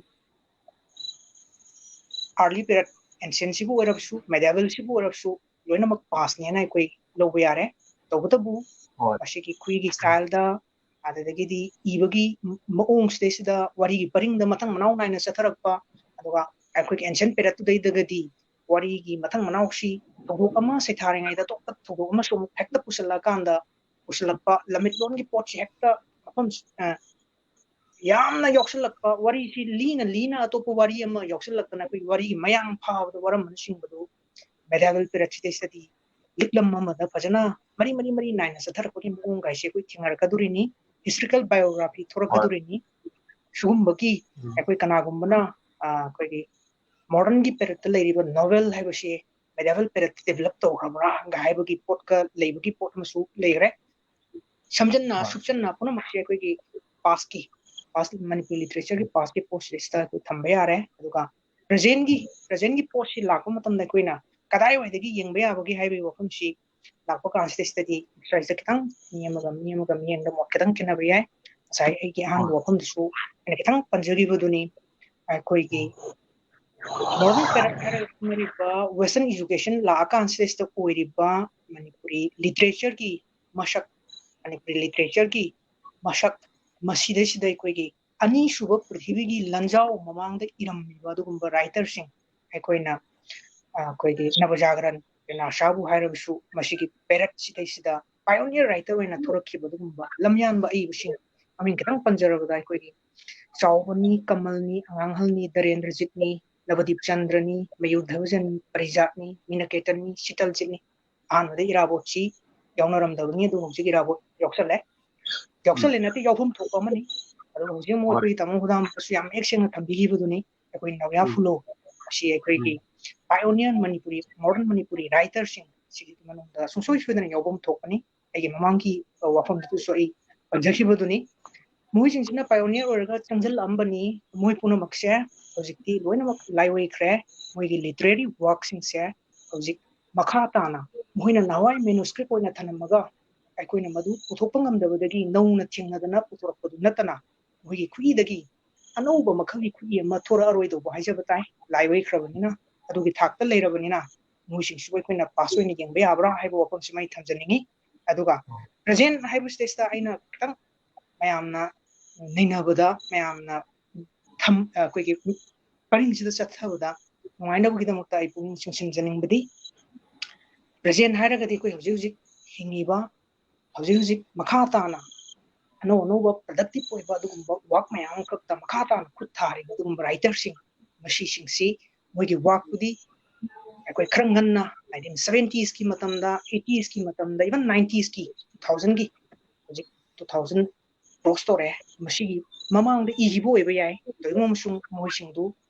ꯑꯥꯔꯂꯤ ꯄꯦꯔꯠ ꯑꯦꯟꯁꯤꯌꯟꯁꯤꯕꯨ ꯑꯣꯏꯔꯕꯁꯨ ꯃꯦꯗꯤꯑꯦꯕꯜꯁꯤꯕꯨ ꯑꯣꯏꯔꯕꯁꯨ ꯂꯣꯏꯅꯃꯛ ꯄꯥꯁꯅꯦꯅ ꯑꯩꯈꯣꯏ ꯂꯧꯕ ꯌꯥꯔꯦ ꯇꯧꯕꯇꯕꯨ ꯃꯁꯤꯒꯤ ꯈꯨꯏꯒꯤ ꯁ꯭ꯇꯥꯏꯜꯗ ꯑꯗꯨꯗꯒꯤꯗꯤ ꯏꯕꯒꯤ ꯃꯑꯣꯡꯁꯤꯗꯩꯁꯤꯗ ꯋꯥꯔꯤꯒꯤ ꯄꯔꯤꯡꯗ ꯃꯊꯪ ꯃꯅꯥꯎ ꯅꯥꯏꯅ ꯆꯠꯊꯔꯛꯄ ꯑꯗꯨꯒ ꯑꯩꯈꯣꯏꯒꯤ ꯑꯦꯟꯁꯤꯌꯟ ꯄꯦꯔꯠꯇꯨꯗꯩꯗꯒꯗꯤ ꯋꯥꯔꯤꯒꯤ ꯃꯊꯪ ꯃꯅꯥꯎꯁꯤ ꯊꯧꯗꯣꯛ ꯑꯃ ꯁꯩꯊꯥꯔꯤꯉꯩꯗ ꯑꯇꯣꯞꯄ ꯊꯧꯗꯣꯛ ꯑꯃꯁꯨ ꯑꯃꯨꯛ ꯍꯦꯛꯇ ꯄꯨꯁꯜꯂꯛꯄ ꯂꯝꯃꯤꯠꯂꯣꯟꯒꯤ ꯄꯣꯠꯁꯤ ꯍꯦꯛꯇ ꯃꯐꯝ ꯌꯥꯝꯅ ꯌꯥꯎꯁꯜꯂꯛꯄ ꯋꯥꯔꯤꯁꯤ ꯂꯤꯅ ꯑꯇꯣꯞꯄ ꯋꯥꯔꯤ ꯑꯃ ꯌꯥꯎꯁꯜꯂꯛꯇꯅ ꯑꯩꯈꯣꯏꯒꯤ ꯋꯥꯔꯤꯒꯤ ꯃꯌꯥꯡ ꯐꯥꯕꯗ ꯋꯥꯔꯝꯕꯅꯆꯤꯡꯕꯗꯨ ꯃꯦꯗꯤꯑꯦꯕꯜ ꯄꯦꯔꯠꯁꯤꯗꯩꯁꯤꯗꯗꯤ ꯂꯤꯛꯂꯝ ꯑꯃꯗ ꯐꯖꯅ ꯃꯔꯤ ꯅꯥꯏꯅ ꯆꯠꯊꯔꯛꯄꯒꯤ ꯃꯑꯣꯡꯒꯥꯏꯁꯦ ꯑꯩꯈꯣꯏ ꯊꯦꯡꯅꯔꯛꯀꯗꯣꯔꯤꯅꯤ ꯍꯤꯁꯇꯣꯔꯤꯀꯦꯜ ꯕꯥꯏꯑꯣꯒ꯭ꯔꯥꯐꯤ ꯊꯣꯔꯛꯀꯗꯣꯔꯤꯅꯤ ꯁꯤꯒꯨꯝꯕꯒꯤ ꯑꯩꯈꯣꯏ ꯀꯅꯥꯒꯨꯝꯕꯅ ꯑꯩꯈꯣꯏꯒꯤ ꯃꯣꯗꯔꯟꯒꯤ ꯄꯦꯔꯠꯇ ꯂꯩꯔꯤꯕ ꯅꯣꯚꯦꯜ ꯍꯥꯏꯕꯁꯤ ꯃꯦꯗꯤꯑꯦꯕꯜ ꯄꯦꯔꯠꯇ ꯗꯦꯚꯦꯂꯞ ꯇꯧꯈ꯭ꯔꯕ꯭ꯔꯥ ꯍꯥꯏꯕꯒꯤ ꯄꯣꯠꯀ ꯂꯩꯕꯒꯤ ꯄꯣꯠ ꯑꯃꯁꯨ ꯂꯩꯈ꯭ꯔꯦ ꯁꯝꯖꯟꯅ ꯁꯨꯞꯆꯟꯅ ꯄꯨꯝꯅꯃꯛꯁꯦ ꯑꯩꯈꯣꯏꯒꯤ ꯄꯥꯁ ꯃꯅꯤꯄꯨꯔꯤ ꯂꯤꯇꯔꯦꯆꯔꯒꯤ ꯄꯥꯁꯀꯤ ꯄꯣꯠꯁꯤꯗꯩꯁꯤꯗ ꯑꯩꯈꯣꯏ ꯊꯝꯕ ꯌꯥꯔꯦ ꯑꯗꯨꯒ ꯄ꯭ꯔꯖꯦꯟꯒꯤ ꯄꯣꯠꯁꯤ ꯂꯥꯛꯄ ꯃꯇꯝꯗ ꯑꯩꯈꯣꯏꯅ ꯀꯗꯥꯏꯋꯥꯏꯗꯒꯤ ꯌꯦꯡꯕ ꯌꯥꯕꯒꯦ ꯍꯥꯏꯕꯒꯤ ꯋꯥꯐꯝꯁꯤ ꯂꯥꯛꯄ ꯀꯥꯟꯁꯤꯗꯩꯁꯤꯗꯗꯤ ꯑꯦꯛꯁꯔꯁꯥꯏꯖꯇ ꯈꯤꯇꯪ ꯃꯤ ꯑꯃꯒ ꯃꯤꯠꯌꯦꯡꯗ ꯃꯣꯠ ꯈꯤꯇꯪ ꯈꯦꯠꯅꯕ ꯌꯥꯏ ꯉꯁꯥꯏ ꯑꯩꯒꯤ ꯑꯍꯥꯟꯕ ꯋꯥꯐꯝꯗꯨꯁꯨ ꯑꯩꯅ ꯈꯤꯇꯪ ꯄꯟꯖꯈꯤꯕꯗꯨꯅꯤ ꯑꯩꯈꯣꯏꯒꯤ ꯃꯣꯗꯔꯟ ꯄꯦꯔꯠ ꯍꯥꯏꯔꯒ ꯈꯪꯅꯔꯤꯕ ꯋꯦꯁꯇꯔꯟ ꯏꯖꯨꯀꯦꯁꯟ ꯂꯥꯛꯑꯀꯥꯟꯁꯤꯗꯩꯁꯤꯗ ꯑꯣꯏꯔꯤꯕ ꯃꯅꯤꯄꯨꯔꯤ ꯂꯤꯇꯔꯦꯆꯔꯒꯤ ꯃꯁꯛ ꯃꯅꯤꯄꯨꯔꯤ ꯂꯤꯇꯔꯦꯆꯔꯒꯤ ꯃꯁꯛ ꯃꯁꯤꯗꯩꯁꯤꯗ ꯑꯩꯈꯣꯏꯒꯤ ꯑꯅꯤꯁꯨꯕ ꯄ꯭ꯔꯤꯊꯤꯕꯤꯒꯤ ꯂꯟꯖꯥꯎ ꯃꯃꯥꯡꯗ ꯏꯔꯝꯃꯤꯕ ꯑꯗꯨꯒꯨꯝꯕ ꯔꯥꯏꯇꯔꯁꯤꯡ ꯑꯩꯈꯣꯏꯅ ꯑꯩꯈꯣꯏꯒꯤ ꯅꯕꯖꯥꯒꯔꯟ ꯅꯥꯁꯥꯕꯨ ꯍꯥꯏꯔꯕꯁꯨ ꯃꯁꯤꯒꯤ ꯄꯦꯔꯠꯁꯤꯗꯩꯁꯤꯗ ꯄꯥꯏꯑꯣꯅꯤꯌꯔ ꯔꯥꯏꯇꯔ ꯑꯣꯏꯅ ꯊꯣꯔꯛꯈꯤꯕ ꯑꯗꯨꯒꯨꯝꯕ ꯂꯝꯌꯥꯟꯕ ꯑꯏꯕꯁꯤꯡ ꯃꯃꯤꯡ ꯈꯤꯇꯪ ꯄꯟꯖꯔꯕꯗ ꯑꯩꯈꯣꯏꯒꯤ ꯆꯥꯎꯕꯅꯤ ꯀꯃꯜꯅꯤ ꯑꯉꯥꯡꯍꯜꯅꯤ ꯗꯔꯦꯟꯗ꯭ꯔꯖꯤꯠꯅꯤ ꯅꯕꯗꯤꯞ ꯆꯟꯗ꯭ꯔꯅꯤ ꯃꯌꯨꯙꯕꯖꯟꯅꯤ ꯄꯔꯤꯖꯥꯠꯅꯤ ꯃꯤꯅꯀꯦꯇꯟꯅꯤ ꯁꯤꯇꯜꯖꯤꯠꯅꯤ ꯑꯍꯥꯟꯕꯗ ꯏꯔꯥꯕꯣꯠꯁꯤ ꯌꯥꯎꯅꯔꯝꯗꯕꯅꯤ ꯑꯗꯨ ꯍꯧꯖꯤꯛ ꯏꯔꯥꯕꯣꯠ ꯌꯥꯎꯁꯜꯂꯦ ꯅꯠꯇꯦ ꯌꯥꯎꯐꯝ ꯊꯣꯛꯄ ꯑꯃꯅꯤ ꯑꯗꯨꯒ ꯍꯧꯖꯤꯛ ꯑꯃꯨꯛ ꯑꯩꯈꯣꯏꯒꯤ ꯇꯥꯃꯣ ꯍꯨꯗꯥꯝꯕꯁꯨ ꯌꯥꯝ ꯃꯌꯦꯛ ꯁꯦꯡꯅ ꯊꯝꯕꯤꯈꯤꯕꯗꯨꯅꯤ ꯑꯩꯈꯣꯏ ꯅꯥꯎꯌꯥ ꯐꯨꯂꯣ ꯑꯁꯤ ꯑꯩꯈꯣꯏꯒꯤ ꯄꯥꯏꯑꯣꯅꯤꯌꯔ ꯃꯅꯤꯄꯨꯔꯤ ꯃꯣꯗꯔꯟ ꯃꯅꯤꯄꯨꯔꯤ ꯔꯥꯏꯇꯔꯁꯤꯡ ꯁꯤꯒꯤ ꯃꯅꯨꯡꯗ ꯁꯨꯡꯁꯣꯏ ꯁꯣꯏꯗꯅ ꯌꯥꯎꯐꯝ ꯊꯣꯛꯄꯅꯤ ꯑꯩꯒꯤ ꯃꯃꯥꯡꯒꯤ ꯋꯥꯐꯝꯗꯨꯁꯨ ꯑꯩ ꯄꯟꯖꯈꯤꯕꯗꯨꯅꯤ ꯃꯣꯏꯁꯤꯡꯁꯤꯅ ꯄꯥꯏꯑꯣꯅꯤꯌꯔ ꯑꯣꯏꯔꯒ ꯆꯪꯁꯤꯜꯂꯛꯑꯝꯕꯅꯤ ꯃꯣꯏ ꯄꯨꯝꯅꯃꯛꯁꯦ ꯍꯧꯖꯤꯛꯇꯤ ꯂꯣꯏꯅꯃꯛ ꯂꯥꯏꯑꯣꯏꯈ꯭ꯔꯦ ꯃꯣꯏꯒꯤ ꯂꯤꯇꯔꯦꯔꯤ ꯋꯥꯔꯛꯁꯤꯡꯁꯦ ꯍꯧꯖꯤꯛ ꯃꯈꯥ ꯇꯥꯅ ꯃꯈꯣꯏꯅ ꯅꯍꯥꯟꯋꯥꯏ ꯃꯦꯅꯨꯁꯀ꯭ꯔꯤꯞ ꯑꯣꯏꯅ ꯊꯅꯝꯃꯒ ꯑꯩꯈꯣꯏꯅ ꯃꯗꯨ ꯄꯨꯊꯣꯛꯄ ꯉꯝꯗꯕꯗꯒꯤ ꯅꯧꯅ ꯊꯦꯡꯅꯗꯅ ꯄꯨꯊꯣꯔꯛꯄꯗꯨ ꯅꯠꯇꯅ ꯃꯈꯣꯏꯒꯤ ꯈꯨꯠꯏꯗꯒꯤ ꯑꯅꯧꯕ ꯃꯈꯜꯒꯤ ꯈꯨꯠꯏ ꯑꯃ ꯊꯣꯔꯛꯑꯔꯣꯏꯗꯧꯕ ꯍꯥꯏꯖꯕ ꯇꯥꯏ ꯂꯥꯏꯑꯣꯏꯈ꯭ꯔꯕꯅꯤꯅ ꯑꯗꯨꯒꯤ ꯊꯥꯛꯇ ꯂꯩꯔꯕꯅꯤꯅ ꯃꯣꯏꯁꯤꯡꯁꯤꯕꯨ ꯑꯩꯈꯣꯏꯅ ꯄꯥꯁ ꯑꯣꯏꯅ ꯌꯦꯡꯕ ꯌꯥꯕ꯭ꯔꯥ ꯍꯥꯏꯕ ꯋꯥꯐꯝꯁꯤꯃ ꯑꯩ ꯊꯝꯖꯅꯤꯡꯉꯤ ꯑꯗꯨꯒ ꯄ꯭ꯔꯖꯦꯟ ꯍꯥꯏꯕꯁꯤꯗꯩꯁꯤꯗ ꯑꯩꯅ ꯈꯤꯇꯪ ꯃꯌꯥꯝꯅ ꯅꯩꯅꯕꯗ ꯃꯌꯥꯝꯅ ꯑꯩꯈꯣꯏꯒꯤ ꯄꯔꯤꯡꯁꯤꯗ ꯆꯠꯊꯕꯗ ꯅꯨꯡꯉꯥꯏꯅꯕꯒꯤꯗꯃꯛꯇ ꯑꯩ ꯄꯨꯛꯅꯤꯡ ꯆꯤꯡꯁꯤꯟꯖꯅꯤꯡꯕꯗꯤ ꯄ꯭ꯔꯖꯦꯟ ꯍꯥꯏꯔꯒꯗꯤ ꯑꯩꯈꯣই ꯍꯧꯖꯤꯛ ꯍꯤꯡꯉꯤꯕ ꯍꯧꯖꯤꯛ ꯃꯈꯥ ꯇꯥꯅ ꯑꯅꯧꯕ ꯄ꯭ꯔꯗꯛꯇꯤꯞ ꯑꯣꯏꯕ ꯑꯗꯨꯒꯨꯝꯕ ꯋꯥꯛ ꯃꯌꯥꯝ ꯑꯃꯈꯛꯇ ꯃꯈꯥ ꯇꯥꯅ ꯈꯨꯠ ꯊꯥꯔꯤꯕ ꯑꯗꯨꯒꯨꯝꯕ ꯔꯥꯏꯇꯔꯁꯤꯡ ꯃꯁꯤꯁꯤꯡꯁꯤ ꯃꯣꯏꯒꯤ ꯋꯥꯛꯄꯨꯗꯤ ꯑꯩꯈꯣꯏ ꯈꯔ ꯉꯟꯅ 1970s ꯃꯇꯝꯗ 80s ꯃꯇꯝꯗ ꯏꯚꯟ 90s 2000ꯒꯤ ꯍꯧꯖꯤꯛ 2000 ꯀ꯭ꯔꯣꯁ ꯇꯧꯔꯛꯑꯦ ꯃꯁꯤꯒꯤ ꯃꯃꯥꯡꯗ ꯏꯈꯤꯕ ꯑꯣꯏꯕ ꯌꯥꯏ ꯇꯧꯏꯒꯨꯝ ꯑꯃꯁꯨꯡ ꯃꯣꯏꯁꯤꯡꯗꯨ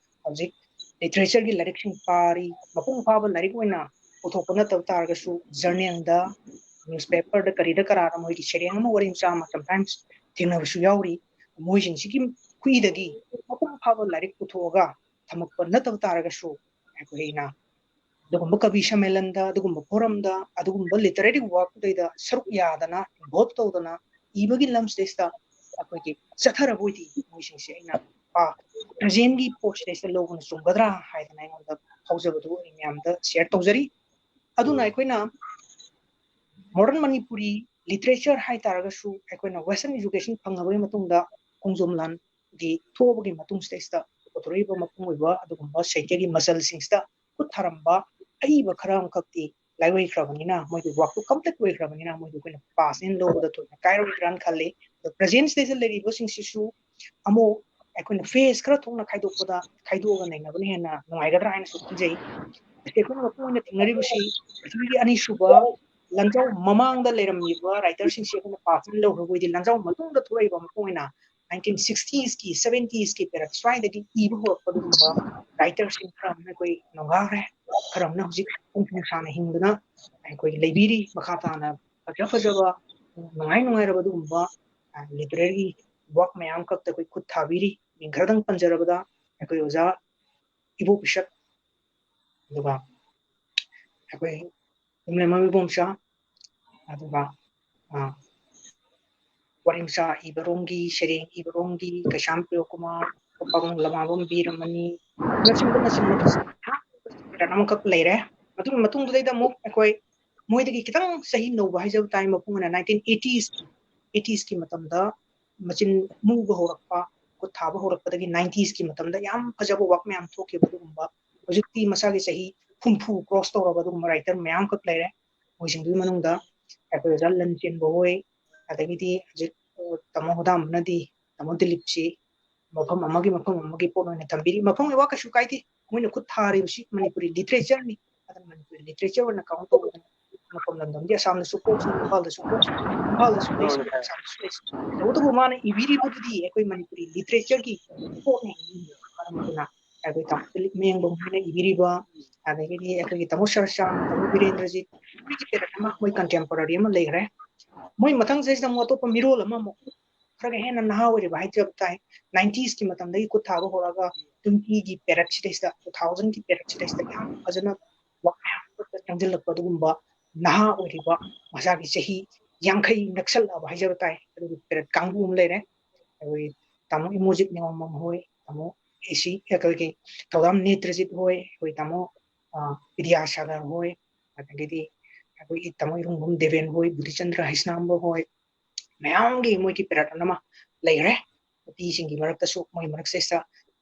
ꯍꯧꯖꯤꯛ ꯂꯤꯇꯔꯦꯆꯔꯒꯤ ꯂꯥꯏꯔꯤꯛꯁꯤꯡ ꯄꯥꯔꯤ ꯃꯄꯨꯡ ꯐꯥꯕ ꯂꯥꯏꯔꯤꯛ ꯑꯣꯏꯅ ꯄꯨꯊꯣꯛꯄ ꯅꯠꯇꯕ ꯇꯥꯔꯒꯁꯨ ꯖꯔꯅꯦꯜꯗ ꯅ꯭ꯌꯨꯁꯄꯦꯄꯔꯗ ꯀꯔꯤꯗ ꯀꯔꯥꯗ ꯃꯣꯏꯒꯤ ꯁꯩꯔꯦꯡ ꯑꯃ ꯋꯥꯔꯤ ꯃꯆꯥ ꯑꯃ ꯁꯝꯇꯥꯏꯝꯁ ꯊꯦꯡꯅꯕꯁꯨ ꯌꯥꯎꯔꯤ ꯃꯣꯏꯁꯤꯡꯁꯤꯒꯤ ꯈꯨꯏꯗꯒꯤ ꯃꯄꯨꯡ ꯐꯥꯕ ꯂꯥꯏꯔꯤꯛ ꯄꯨꯊꯣꯛꯑꯒ ꯊꯝꯃꯛꯄ ꯅꯠꯇꯕ ꯇꯥꯔꯒꯁꯨ ꯑꯩꯈꯣꯏꯅ ꯑꯗꯨꯒꯨꯝꯕ ꯀꯕꯤ ꯁꯝꯃꯦꯂꯟꯗ ꯑꯗꯨꯒꯨꯝꯕ ꯐꯣꯔꯝꯗ ꯑꯗꯨꯒꯨꯝꯕ ꯂꯤꯇꯔꯦꯔꯤ ꯋꯥꯔꯛꯇꯨꯗꯩꯗ ꯁꯔꯨꯛ ꯌꯥꯗꯅ ꯏꯟꯚꯣꯜꯕ ꯇꯧꯗꯅ ꯏꯕꯒꯤ ꯂꯝꯁꯤꯗꯩꯁꯤꯗ ꯑꯩꯈꯣꯏꯒꯤ ꯆꯠꯊꯔꯕ ꯑꯣꯏꯗꯤ ꯃꯣꯏꯁꯤꯡꯁꯦ ꯑꯩꯅ ꯄ꯭ꯔꯖꯦꯟꯒꯤ ꯄꯣꯠꯁꯤꯗꯩꯁꯤꯗ ꯂꯧꯕꯅ ꯆꯨꯝꯒꯗ꯭ꯔꯥ ꯍꯥꯏꯗꯅ ꯑꯩꯉꯣꯟꯗ ꯐꯥꯎꯖꯕꯗꯨ ꯑꯩ ꯃꯌꯥꯝꯗ ꯁꯤꯌꯔ ꯇꯧꯖꯔꯤ ꯑꯗꯨꯅ ꯑꯩꯈꯣꯏꯅ ꯃꯣꯗꯔꯟ ꯃꯅꯤꯄꯨꯔꯤ ꯂꯤꯇꯔꯦꯆꯔ ꯍꯥꯏꯇꯥꯔꯒꯁꯨ ꯑꯩꯈꯣꯏꯅ ꯋꯦꯁꯇꯔꯟ ꯏꯖꯨꯀꯦꯁꯟ ꯐꯪꯉꯕꯒꯤ ꯃꯇꯨꯡꯗ ꯈꯣꯡꯖꯣꯝ ꯂꯥꯟꯒꯤ ꯊꯣꯛꯑꯕꯒꯤ ꯃꯇꯨꯡꯁꯤꯗꯩꯁꯤꯗ ꯄꯨꯊꯣꯔꯛꯏꯕ ꯃꯄꯨꯡ ꯑꯣꯏꯕ ꯑꯗꯨꯒꯨꯝꯕ ꯁꯥꯍꯤꯇ꯭ꯌꯒꯤ ꯃꯆꯜꯁꯤꯡꯁꯤꯗ ꯈꯨꯠ ꯊꯥꯔꯝꯕ ꯑꯏꯕ ꯈꯔ ꯑꯃꯈꯛꯇꯤ ꯂꯥꯏꯑꯣꯏꯈ꯭ꯔꯕꯅꯤꯅ ꯃꯣꯏꯒꯤ ꯋꯥꯛꯇꯨ ꯀꯝꯄ꯭ꯂꯤꯠ ꯑꯣꯏꯈ꯭ꯔꯕꯅꯤꯅ ꯃꯣꯏꯗꯨ ꯑꯩꯈꯣꯏꯅ ꯄꯥꯁꯅꯦꯅ ꯂꯧꯕꯗ ꯊꯣꯏꯅ ꯀꯥꯏꯔꯣꯏꯗ꯭ꯔꯥꯅ ꯈꯜꯂꯤ ꯑꯗꯣ ꯄ꯭ꯔꯖꯦꯟꯁꯤꯗꯩꯗ ꯂꯩꯔꯤꯕꯁꯤꯡꯁꯤꯁꯨ ꯑꯃꯨꯛ ꯑꯩꯈꯣꯏꯅ ꯐꯦꯁ ꯈꯔ ꯊꯣꯛꯅ ꯈꯥꯏꯗꯣꯛꯑꯒ ꯅꯩꯅꯕꯅ ꯍꯦꯟꯅ ꯅꯨꯡꯉꯥꯏꯒꯗ꯭ꯔꯥ ꯍꯥꯏꯅꯁꯨ ꯈꯟꯖꯩ ꯑꯩꯈꯣꯏꯅ ꯃꯄꯨꯡ ꯑꯣꯏꯅ ꯊꯦꯡꯅꯔꯤꯕꯁꯤ ꯄ꯭ꯔꯤꯊꯤꯕꯤꯒꯤ ꯑꯅꯤꯁꯨꯕ ꯂꯪꯖꯥꯎ ꯃꯃꯥꯡꯗ ꯂꯩꯔꯝꯃꯤꯕ ꯔꯥꯏꯇꯔꯁꯤꯡꯁꯤ ꯑꯩꯈꯣꯏꯅ ꯄꯥꯁꯅ ꯂꯧꯈ꯭ꯔꯕꯗꯤ ꯂꯪꯖꯥꯎ ꯃꯇꯨꯡꯗ ꯊꯣꯛꯂꯛꯏꯕ ꯃꯄꯨꯡ ꯑꯣꯏꯅ 1960s ꯀꯤ 70s ꯀꯤ ꯄꯦꯔꯠ ꯁ꯭ꯋꯥꯏꯗꯒꯤ ꯏꯕ ꯍꯧꯔꯛꯄ ꯑꯗꯨꯒꯨꯝꯕ ꯔꯥꯏꯇꯔꯁꯤꯡ ꯈꯔ ꯑꯃꯅ ꯑꯩꯈꯣꯏ ꯅꯣꯡꯒꯥꯈ꯭ꯔꯦ ꯈꯔ ꯑꯃꯅ ꯍꯧꯖꯤꯛ ꯄꯨꯡ ꯁꯥꯡꯅ ꯍꯤꯡꯗꯨꯅ ꯑꯩꯈꯣꯏ ꯂꯩꯕꯤꯔꯤ ꯃꯈꯥ ꯇꯥꯅ ꯐꯖꯕ ꯅꯨꯡꯉꯥꯏꯔꯕ ꯑꯗꯨꯒꯨꯝꯕ ꯂꯤꯇꯔꯦꯔꯤ ꯋꯥꯛ ꯃꯌꯥꯝ ꯈꯛꯇ ꯑꯩꯈꯣꯏ ꯈꯨꯠ ꯊꯥꯕꯤꯔꯤ ꯃꯤꯡ ꯈꯔꯗꯪ ꯄꯟꯖꯔꯕꯗ ꯑꯩꯈꯣꯏ ꯑꯣꯖꯥ ꯏꯕꯣꯄꯤꯁꯛ ꯑꯗꯨꯒ ꯑꯩꯈꯣꯏ ꯌꯨꯝꯂꯦꯝꯕꯝ ꯏꯕꯣꯝꯆꯥ ꯑꯗꯨꯒ ꯋꯥꯔꯤꯃꯆꯥ ꯏꯕꯔꯣꯝꯒꯤ ꯁꯩꯔꯦꯡ ꯏꯕꯔꯣꯝꯒꯤ ꯀꯩꯁꯥꯝ ꯄ꯭ꯔꯤꯌꯣꯀꯨꯃꯥꯔ ꯄꯥꯕꯨꯡ ꯂꯃꯥꯕꯝ ꯕꯤꯔꯃꯅꯤ ꯅꯆꯤꯡꯕ ꯄꯦꯔꯠ ꯑꯃꯈꯛ ꯂꯩꯔꯦ ꯑꯗꯨꯒꯤ ꯃꯇꯨꯡꯗꯨꯗꯩꯗ ꯑꯃꯨꯛ ꯑꯩꯈꯣꯏ ꯃꯣꯏꯗꯒꯤ ꯈꯤꯇꯪ ꯆꯍꯤ ꯅꯧꯕ ꯍꯥꯏꯖꯕ ꯇꯥꯏ ꯃꯄꯨꯡ ꯑꯣꯏꯅ 1980s ꯀꯤ ꯃꯇꯝꯗ ꯃꯆꯤꯟ ꯃꯨꯕ ꯍꯧꯔꯛꯄ ꯈꯨꯠ ꯊꯥꯕ ꯍꯧꯔꯛꯄꯗꯒꯤ 90s ꯀꯤ ꯃꯇꯝꯗ ꯌꯥꯝ ꯐꯖꯕ ꯋꯥꯛ ꯃꯌꯥꯝ ꯊꯣꯛꯈꯤꯕ ꯑꯗꯨꯒꯨꯝꯕ ꯍꯧꯖꯤꯛꯇꯤ ꯃꯁꯥꯒꯤ ꯆꯍꯤ 40 ꯀ꯭ꯔꯣꯁ ꯇꯧꯔꯕ ꯑꯗꯨꯒꯨꯝꯕ ꯔꯥꯏꯇꯔ ꯃꯌꯥꯝ ꯈꯛ ꯂꯩꯔꯦ ꯃꯣꯏꯁꯤꯡꯗꯨꯒꯤ ꯃꯅꯨꯡꯗ ꯑꯩꯈꯣꯏ ꯑꯣꯖꯥ ꯂꯟꯆꯦꯟꯕ ꯍꯣꯏ ꯑꯗꯒꯤꯗꯤ ꯍꯧꯖꯤꯛ ꯇꯥꯃꯣ ꯍꯣꯗꯥꯝꯕꯅꯗꯤ ꯇꯥꯃꯣ ꯗꯤꯂꯤꯞꯁꯤ ꯃꯐꯝ ꯑꯃꯒꯤ ꯄꯣꯠ ꯑꯣꯏꯅ ꯊꯝꯕꯤꯔꯤ ꯃꯐꯝꯒꯤ ꯋꯥ ꯀꯩꯁꯨ ꯀꯥꯏꯗꯦ ꯃꯣꯏꯅ ꯈꯨꯠ ꯊꯥꯔꯤꯕꯁꯤ ꯃꯅꯤꯄꯨꯔꯤ ꯂꯤꯇꯔꯦꯆꯔꯅꯤ ꯑꯗꯨꯅ ꯃꯅꯤꯄꯨꯔꯤ ꯂꯤꯇꯔꯦꯆꯔ ꯑꯣꯏꯅ ꯀꯥꯎꯟ ꯇꯧꯕꯗꯅ ꯃꯐꯝ ꯂꯝꯗꯝꯒꯤ ꯑꯁꯥꯝꯗꯁꯨ ꯄꯣꯛꯁꯅꯨ ꯏꯝꯐꯥꯜꯗꯁꯨ ꯄꯣꯛꯁꯅꯨ ꯏꯝꯐꯥꯜꯗꯁꯨ ꯂꯩꯁꯅꯨ ꯑꯁꯥꯝꯗꯁꯨ ꯂꯩꯁꯅꯨ ꯇꯧꯕꯇꯕꯨ ꯃꯥꯅ ꯏꯕꯤꯔꯤꯕꯗꯨꯗꯤ ꯑꯩꯈꯣꯏ ꯃꯅꯤꯄꯨꯔꯤ ꯂꯤꯇꯔꯦꯆꯔꯒꯤ ꯄꯣꯠꯅꯤ ꯃꯔꯝ ꯑꯗꯨꯅ ꯑꯩꯈꯣꯏ ꯇꯥꯃꯣ ꯗꯤꯂꯤꯞ ꯃꯌꯦꯡꯕꯝ ꯍꯣꯏꯅ ꯏꯕꯤꯔꯤꯕ ꯑꯗꯒꯤꯗꯤ ꯑꯩꯈꯣꯏꯒꯤ ꯇꯥꯃꯣ ꯁꯔꯆꯥꯟ ꯇꯥꯃꯣ ꯕꯤꯔꯦꯟꯗ꯭ꯔꯖꯤꯠ ꯃꯣꯏꯒꯤ ꯄꯦꯔꯠ ꯑꯃ ꯃꯣꯏ ꯀꯟꯇꯦꯝꯄꯣꯔꯔꯤ ꯑꯃ ꯂꯩꯈ꯭ꯔꯦ ꯃꯣꯏ ꯃꯊꯪꯁꯤꯗ ꯑꯃꯨꯛ ꯑꯇꯣꯞꯄ ꯃꯤꯔꯣꯜ ꯑꯃꯃꯨꯛ ꯈꯔ ꯍꯦꯟꯅ ꯅꯍꯥ ꯑꯣꯏꯔꯤꯕ ꯍꯥꯏꯖꯕ ꯇꯥꯏ 90s ꯀꯤ ꯃꯇꯝꯗꯒꯤ ꯈꯨꯠ ꯊꯥꯕ ꯍꯧꯔꯒ 20ꯒꯤ ꯄꯦꯔꯠꯁꯤꯗꯩꯁꯤꯗ 2000ꯒꯤ ꯄꯦꯔꯠꯁꯤꯗꯩꯁꯤꯗ ꯌꯥꯝ ꯐꯖꯅ ꯋꯥꯛ ꯃꯌꯥꯝ ꯆꯪꯁꯤꯜꯂꯛꯄ ꯑꯗꯨꯒꯨꯝꯕ ꯅꯍꯥ ꯑꯣꯏꯔꯤꯕ ꯃꯁꯥꯒꯤ ꯆꯍꯤ 50 ꯅꯛꯁꯜꯂꯛꯑꯕ ꯍꯥꯏꯖꯕ ꯇꯥꯏ ꯑꯗꯨꯒꯤ ꯄꯦꯔꯠ ꯀꯥꯡꯕꯨ ꯑꯃ ꯂꯩꯔꯦ ꯑꯩꯈꯣꯏ ꯇꯥꯃꯣ ꯏꯃꯣꯖꯤꯠ ꯅꯤꯉꯣꯝꯕꯝ ꯍꯣꯏ ꯇꯥꯃꯣ ꯑꯦꯁꯤ ꯑꯩꯈꯣꯏꯒꯤ ꯊꯧꯗꯥꯝ ꯅꯦꯇ꯭ꯔꯖꯤꯠ ꯍꯣꯏ ꯑꯩꯈꯣꯏ ꯇꯥꯃꯣ ꯕꯤꯗ꯭ꯌꯥꯁꯥꯒꯔ ꯍꯣꯏ ꯑꯗꯒꯤꯗꯤ ꯑꯩꯈꯣꯏꯒꯤ ꯇꯥꯃꯣ ꯏꯔꯨꯡꯕꯝ ꯗꯦꯕꯦꯟ ꯍꯣꯏ ꯕꯨꯙꯤꯆꯟꯗ꯭ꯔ ꯍꯩꯁꯅꯥꯝꯕ ꯍꯣꯏ ꯃꯌꯥꯝꯒꯤ ꯃꯣꯏꯒꯤ ꯄꯦꯔꯠ ꯑꯃ ꯂꯩꯔꯦ ꯅꯨꯄꯤꯁꯤꯡꯒꯤ ꯃꯔꯛꯇꯁꯨ ꯃꯣꯏ ꯃꯔꯛꯁꯤꯗ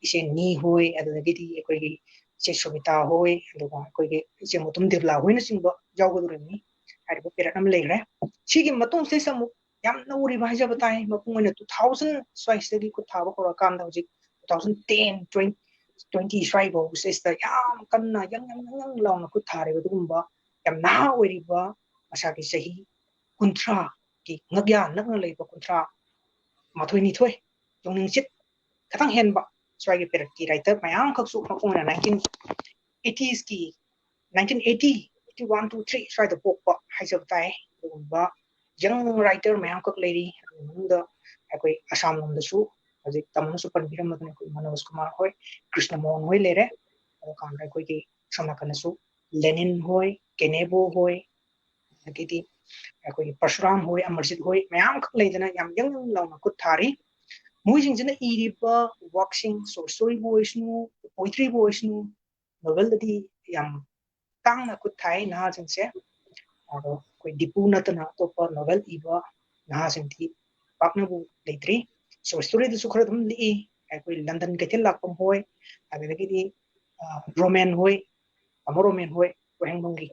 ꯏꯆꯦ ꯅꯤ ꯍꯣꯏ ꯑꯗꯨꯗꯒꯤꯗꯤ ꯑꯩꯈꯣꯏꯒꯤ ꯏꯆꯦ ꯁꯨꯃꯤꯇꯥ ꯍꯣꯏ ꯑꯗꯨꯒ ꯑꯩꯈꯣꯏꯒꯤ ꯏꯆꯦ ꯃꯨꯇꯨꯝ ꯗꯦꯕꯂꯥ ꯍꯣꯏꯅꯆꯤꯡꯕ ꯌꯥꯎꯒꯗꯧꯔꯤꯕꯅꯤ ꯍꯥꯏꯔꯤꯕ ꯄꯦꯔꯠ ꯑꯃ ꯂꯩꯈ꯭ꯔꯦ ꯁꯤꯒꯤ ꯃꯇꯨꯡꯁꯤꯗꯩꯁꯤꯗ ꯑꯃꯨꯛ ꯌꯥꯝ ꯅꯧꯔꯤꯕ ꯍꯥꯏꯖꯕ ꯇꯥꯏ ꯃꯄꯨꯡ ꯑꯣꯏꯅ 2000 ꯁ꯭ꯋꯥꯏꯁꯤꯗꯒꯤ ꯈꯨꯠ ꯊꯥꯕ ꯍꯧꯔꯛꯀꯥꯟꯗ ꯍꯧꯖꯤꯛ 2010 20 ꯁ꯭ꯋꯥꯏ ꯐꯥꯎꯕꯁꯤꯗ ꯌꯥꯝ ꯀꯟꯅ ꯌꯪ ꯂꯥꯎꯅ ꯈꯨꯠ ꯊꯥꯔꯤꯕ ꯑꯗꯨꯒꯨꯝꯕ ꯌꯥꯝ ꯅꯍꯥ ꯑꯣꯏꯔꯤꯕ ꯃꯁꯥꯒꯤ ꯆꯍꯤ 30ꯒꯤ ꯉꯛꯌꯥ ꯅꯛꯅ ꯂꯩꯕ 38 ꯌꯧꯅꯤꯡꯆꯤꯠ ꯈꯤꯇꯪ ꯍꯦꯟꯕ ꯁ꯭ꯋꯥꯏꯒꯤ ꯄꯦꯔꯠꯀꯤ ꯔꯥꯏꯇꯔ ꯃꯌꯥꯝ ꯈꯛꯁꯨ ꯃꯄꯨꯡ ꯑꯣꯏꯅ 1980s ꯀꯤ 1980 81 2 3 ꯁ꯭ꯋꯥꯏꯗ ꯄꯣꯛꯄ ꯍꯥꯏꯖꯕ ꯇꯥꯏ ꯑꯗꯨꯒꯨꯝꯕ ꯌꯪ ꯔꯥꯏꯇꯔ ꯃꯌꯥꯝ ꯈꯛ ꯂꯩꯔꯤ ꯑꯗꯨꯒꯤ ꯃꯅꯨꯡꯗ ꯑꯩꯈꯣꯏ ꯑꯁꯥꯝ ꯂꯣꯝꯗꯁꯨ ꯍꯧꯖꯤꯛ ꯇꯥꯃꯣꯅꯁꯨ ꯄꯟꯕꯤꯔꯝꯃꯗꯨꯅ ꯑꯩꯈꯣꯏ ꯃꯅꯣꯖ ꯀꯨꯃꯥꯔ ꯍꯣꯏ ꯀ꯭ꯔꯤꯁꯅ ꯃꯣꯍꯟ ꯍꯣꯏ ꯂꯩꯔꯦ ꯑꯗꯨꯀꯥꯟꯗ ꯑꯩꯈꯣꯏꯒꯤ ꯁꯣꯝ ꯅꯥꯀꯟꯗꯁꯨ ꯂꯦꯅꯤꯟ ꯍꯣꯏ ꯀꯦꯅꯦꯕꯣ ꯍꯣꯏ ꯑꯗꯒꯤꯗꯤ ꯑꯩꯈꯣꯏꯒꯤ ꯄꯔꯁꯨꯔꯥꯝ ꯍꯣꯏ ꯑꯃꯔꯖꯤꯠ ꯍꯣꯏ ꯃꯌꯥꯝ ꯈꯛ ꯂꯩꯗꯅ ꯌꯥꯝ ꯌꯪ ꯂꯥꯎꯅ ꯈꯨꯠ ꯊꯥꯔꯤ ꯃꯣꯏꯁꯤꯡꯁꯤꯅ ꯏꯔꯤꯕ ꯋꯥꯛꯁꯤꯡ ꯁꯣꯔꯠ ꯁ꯭ꯇꯣꯔꯤꯕꯨ ꯑꯣꯏꯁꯅꯨ ꯄꯣꯏꯇ꯭ꯔꯤꯕꯨ ꯑꯣꯏꯁꯅꯨ ꯅꯣꯚꯦꯜꯗꯗꯤ ꯌꯥꯝ ꯇꯥꯡꯅ ꯈꯨꯠ ꯊꯥꯏ ꯅꯍꯥꯁꯤꯡꯁꯦ ꯑꯗꯣ ꯑꯩꯈꯣꯏ ꯗꯤꯄꯨ ꯅꯠꯇꯅ ꯑꯇꯣꯞꯄ ꯅꯣꯚꯦꯜ ꯏꯕ ꯅꯍꯥꯁꯤꯡꯗꯤ ꯄꯥꯛꯅꯕꯨ ꯂꯩꯇ꯭ꯔꯤ ꯁꯣꯔꯠ ꯁ꯭ꯇꯣꯔꯤꯗꯁꯨ ꯈꯔ ꯑꯗꯨꯝ ꯂꯤꯛꯏ ꯑꯩꯈꯣꯏ ꯂꯟꯗꯟ ꯀꯩꯊꯦꯜ ꯂꯥꯛꯄꯝ ꯍꯣꯏ ꯑꯗꯨꯗꯒꯤꯗꯤ ꯔꯣꯃꯦꯟ ꯍꯣꯏ ꯑꯃ ꯔꯣꯃꯦꯟ ꯍꯣꯏ ꯋꯥꯍꯦꯡꯕꯝꯒꯤ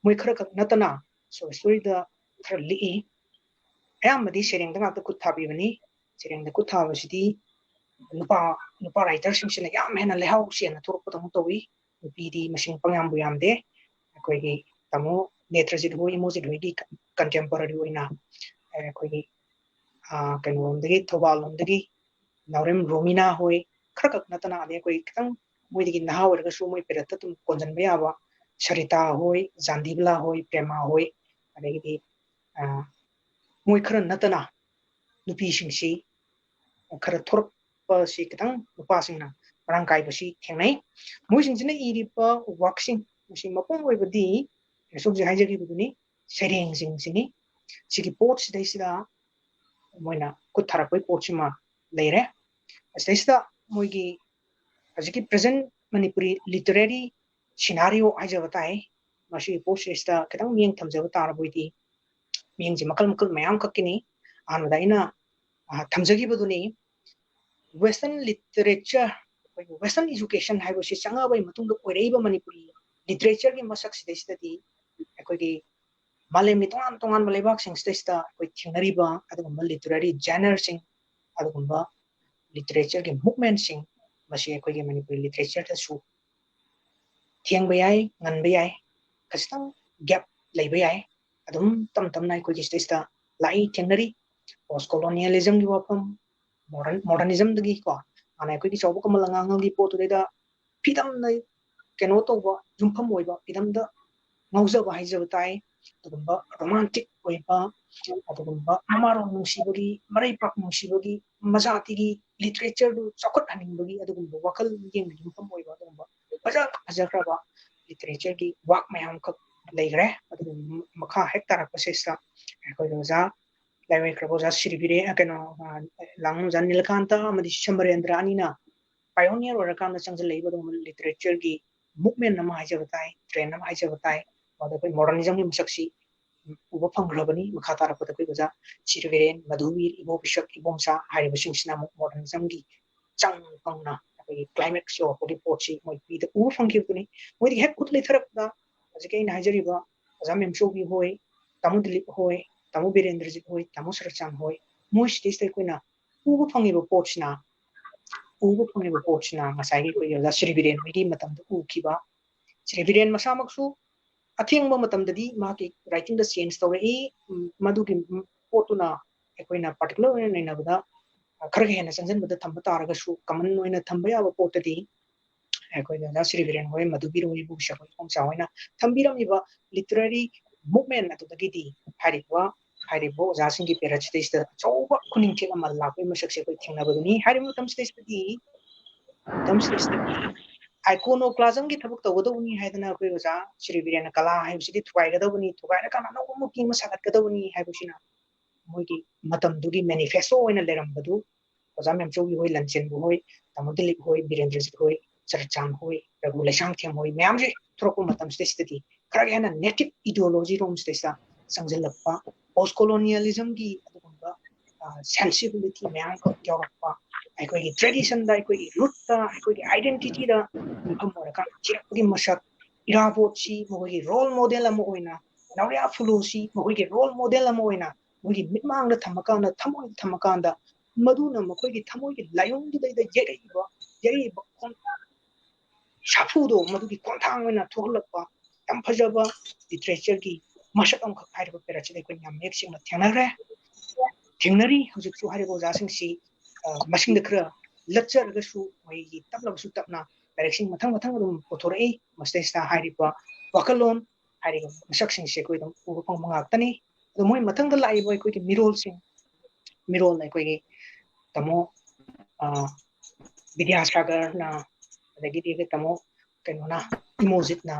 ꯃꯣꯏ ꯈꯔ ꯈꯛ ꯅꯠꯇꯅ ꯁꯣꯔꯠ ꯁ꯭ꯇꯣꯔꯤꯗ ꯈꯔ ꯂꯤꯛꯏ ꯑꯌꯥꯝꯕꯗꯤ ꯁꯩꯔꯦꯡꯗ ꯉꯥꯛꯇ ꯈꯨꯠ ꯊꯥꯕꯤꯕꯅꯤ ꯁꯩꯔꯦꯡꯗ ꯈꯨꯠ ꯊꯥꯕꯁꯤꯗꯤ ꯅꯨꯄꯥ ꯔꯥꯏꯇꯔꯁꯤꯡꯁꯤꯅ ꯌꯥꯝ ꯍꯦꯟꯅ ꯂꯩꯍꯥꯎ ꯆꯦꯟꯅ ꯊꯣꯛꯂꯛꯄꯗꯧꯅ ꯇꯧꯋꯤ ꯅꯨꯄꯤꯗꯤ ꯃꯁꯤꯡ ꯄꯪꯌꯥꯝꯕꯨ ꯌꯥꯝꯗꯦ ꯑꯩꯈꯣꯏꯒꯤ ꯇꯥꯃꯣ ꯅꯦꯇ꯭ꯔꯖꯤꯠ ꯍꯣꯏ ꯏꯃꯣꯖꯤꯠ ꯍꯣꯏꯒꯤ ꯀꯟꯇꯦꯝꯄꯣꯔꯔꯤ ꯑꯣꯏꯅ ꯑꯩꯈꯣꯏꯒꯤ ꯀꯩꯅꯣꯂꯣꯝꯗꯒꯤ ꯊꯧꯕꯥꯜ ꯂꯣꯝꯗꯒꯤ ꯅꯥꯎꯔꯦꯝ ꯔꯣꯃꯤꯅꯥ ꯍꯣꯏ ꯈꯔ ꯈꯛ ꯅꯠꯇꯅ ꯑꯗꯩ ꯑꯩꯈꯣꯏ ꯈꯤꯇꯪ ꯃꯣꯏꯗꯒꯤ ꯅꯍꯥ ꯑꯣꯏꯔꯒꯁꯨ ꯃꯣꯏ ꯄꯦꯔꯠꯇ ꯑꯗꯨꯝ ꯀꯣꯟꯁꯤꯟꯕ ꯌꯥꯕ ꯁꯔꯤꯇꯥ ꯍꯣꯏ ꯖꯥꯟꯗꯤꯕꯂꯥ ꯍꯣꯏ ꯄ꯭ꯔꯦꯃꯥ ꯍꯣꯏ ꯑꯗꯒꯤꯗꯤ ꯃꯣꯏ ꯈꯔ ꯅꯠꯇꯅ ꯅꯨꯄꯤꯁꯤꯡꯁꯤ ꯈꯔ ꯊꯣꯔꯛꯄꯁꯤ ꯈꯤꯇꯪ ꯅꯨꯄꯥꯁꯤꯡꯅ ꯃꯔꯥꯡ ꯀꯥꯏꯕꯁꯤ ꯊꯦꯡꯅꯩ ꯃꯣꯏꯁꯤꯡꯁꯤꯅ ꯏꯔꯤꯕ ꯋꯥꯛꯁꯤꯡ ꯃꯁꯤ ꯃꯄꯨꯡ ꯑꯣꯏꯕꯗꯤ ꯍꯧꯖꯤꯛ ꯍꯥꯏꯖꯈꯤꯕꯗꯨꯅꯤ ꯁꯩꯔꯦꯡꯁꯤꯡꯁꯤꯅꯤ ꯁꯤꯒꯤ ꯄꯣꯠꯁꯤꯗꯩꯁꯤꯗ ꯃꯣꯏꯅ ꯈꯨꯠ ꯊꯥꯔꯛꯄꯒꯤ ꯄꯣꯠꯁꯤꯃ ꯂꯩꯔꯦ ꯑꯁꯤꯗꯩꯁꯤꯗ ꯃꯣꯏꯒꯤ ꯍꯧꯖꯤꯛꯀꯤ ꯄ꯭ꯔꯦꯖꯦꯟ ꯃꯅꯤꯄꯨꯔꯤ ꯂꯤꯇꯔꯦꯔꯤ ꯁꯤꯅꯥꯔꯤꯑꯣ ꯍꯥꯏꯖꯕ ꯇꯥꯏ ꯃꯁꯤꯒꯤ ꯄꯣꯠꯁꯤꯗꯩꯁꯤꯗ ꯈꯤꯇꯪ ꯃꯤꯠꯌꯦꯡ ꯊꯝꯖꯕ ꯇꯥꯔꯕꯗꯤ ꯃꯤꯠꯌꯦꯡꯁꯦ ꯃꯈꯜ ꯃꯌꯥꯝ ꯈꯛꯀꯤꯅꯤ ꯑꯍꯥꯟꯕꯗ ꯑꯩꯅ ꯊꯝꯖꯈꯤꯕꯗꯨꯅꯤ ꯋꯦꯁꯇꯔꯟ ꯂꯤꯇꯔꯦꯆꯔ ꯑꯩꯈꯣꯏꯒꯤ ꯋꯦꯁꯇꯔꯟ ꯏꯖꯨꯀꯦꯁꯟ ꯍꯥꯏꯕꯁꯤ ꯆꯪꯉꯛꯑꯕꯒꯤ ꯃꯇꯨꯡꯗ ꯑꯣꯏꯔꯛꯏꯕ ꯃꯅꯤꯄꯨꯔꯤ ꯂꯤꯇꯔꯦꯆꯔꯒꯤ ꯃꯁꯛꯁꯤꯗꯩꯁꯤꯗꯗꯤ ꯑꯩꯈꯣꯏꯒꯤ ꯃꯥꯂꯦꯝꯒꯤ ꯇꯣꯉꯥꯟ ꯇꯣꯉꯥꯟꯕ ꯂꯩꯕꯥꯛꯁꯤꯡꯁꯤꯗꯩꯁꯤꯗ ꯑꯩꯈꯣꯏ ꯊꯦꯡꯅꯔꯤꯕ ꯑꯗꯨꯒꯨꯝꯕ ꯂꯤꯇꯔꯦꯔꯤ ꯖꯦꯅꯔꯁꯤꯡ ꯑꯗꯨꯒꯨꯝꯕ literature ki movement sing masi ko gi Manipuri literature ta su thiang ba yai ngan ba yai kasang gap lay ba yai adum tam nai ko gi stage ta lai thiangnari post colonialism gi wapam modernism gi ko ana ko gi chobu kamal ngang gi po to da pidam nai keno to ba jumpham oi ba pidam da ngauza ba haija tai adumba romantic oi ba adumba amaro nungsibagi marai pak nungsibagi mazati gi literature du chakot haning bagi adumba wakal yeng jumpham oi ba adumba aja kraba literature gi wak mayam ka leigre adum makha hektar pasesa ko doza laiwai krabo za siribire keno lang jan nilkanta amadi shambarendra anina pioneer orakan changja leiba dum literature gi movement nama haija batai trend nama haija batai wada koi modernism gi masaksi uba phangrabani makha tara ko koi baza sirviren madhuvir ibo bishak ibomsa hari basing sina modernism gi chang pangna koi climate show ko report si moi pi da uba phangki kuni moi hek kut le tharak da ajike ina hajari ba azam show gi hoy tamu dilip hoy tamu birendrajit hoy tamu sarchan hoy moi stage koi na uba phangi ba ports na uba phangi ba ports na masai koi ya sirviren mi matam da u kiba sirviren masamaksu atheng ba matam dadi ma ki writing the change to e madu ki potuna ekoina particular ne na bada khar ge na sanjan bada thamba taraga su common oina thamba ya ba potadi ekoina da sri viren hoy madu biro bu sha ko kom sa oina thambiram iba literary movement atu dagi di haribo jasing ki perach te sta choba kuning che ma la ko masak se ko thengna baduni harimu tam stage di iconoclasm ki thabuk tawdawni haidana koi oja Sri Virena kala haibsidi thuaigadawni thuaira kana no ki ma sagatgadawni haibusina moigi matam dugi manifesto oina lerambadu oja mem chogi hoi lanchen bu hoi tamudilip hoi Birendrajit hoi Charchan hoi regulation them hoi memji throku matam stesti kragena native ideology rom stesa sangjalappa post colonialism gi adugumba sensibility mem ko kyawappa aikoi tradition da aikoi root da aikoi identity da mafam oraka chirapgi masak irabotsi mogi role model ama oina nawya fulusi mogi role model ama oina mogi mitmang da thamakana thamakanda maduna mogi thamogi layong du da yeriba kon shafudo madugi konthang oina thoglakpa yam phajaba literature gi masak am khaiba perachi ko nyam mek sing thanare thingnari hujik su haribo jasing si masing da khra lecture ga su mai tapla su tapna direction mathang dum pothorei mastesta hariba wakalon hariba masak sing se ko dum ubu pang mangak tani do moi mathang da lai boy ko ki mirol nai ko gi tamo vidyasagar na adagi di tamo keno na emojit na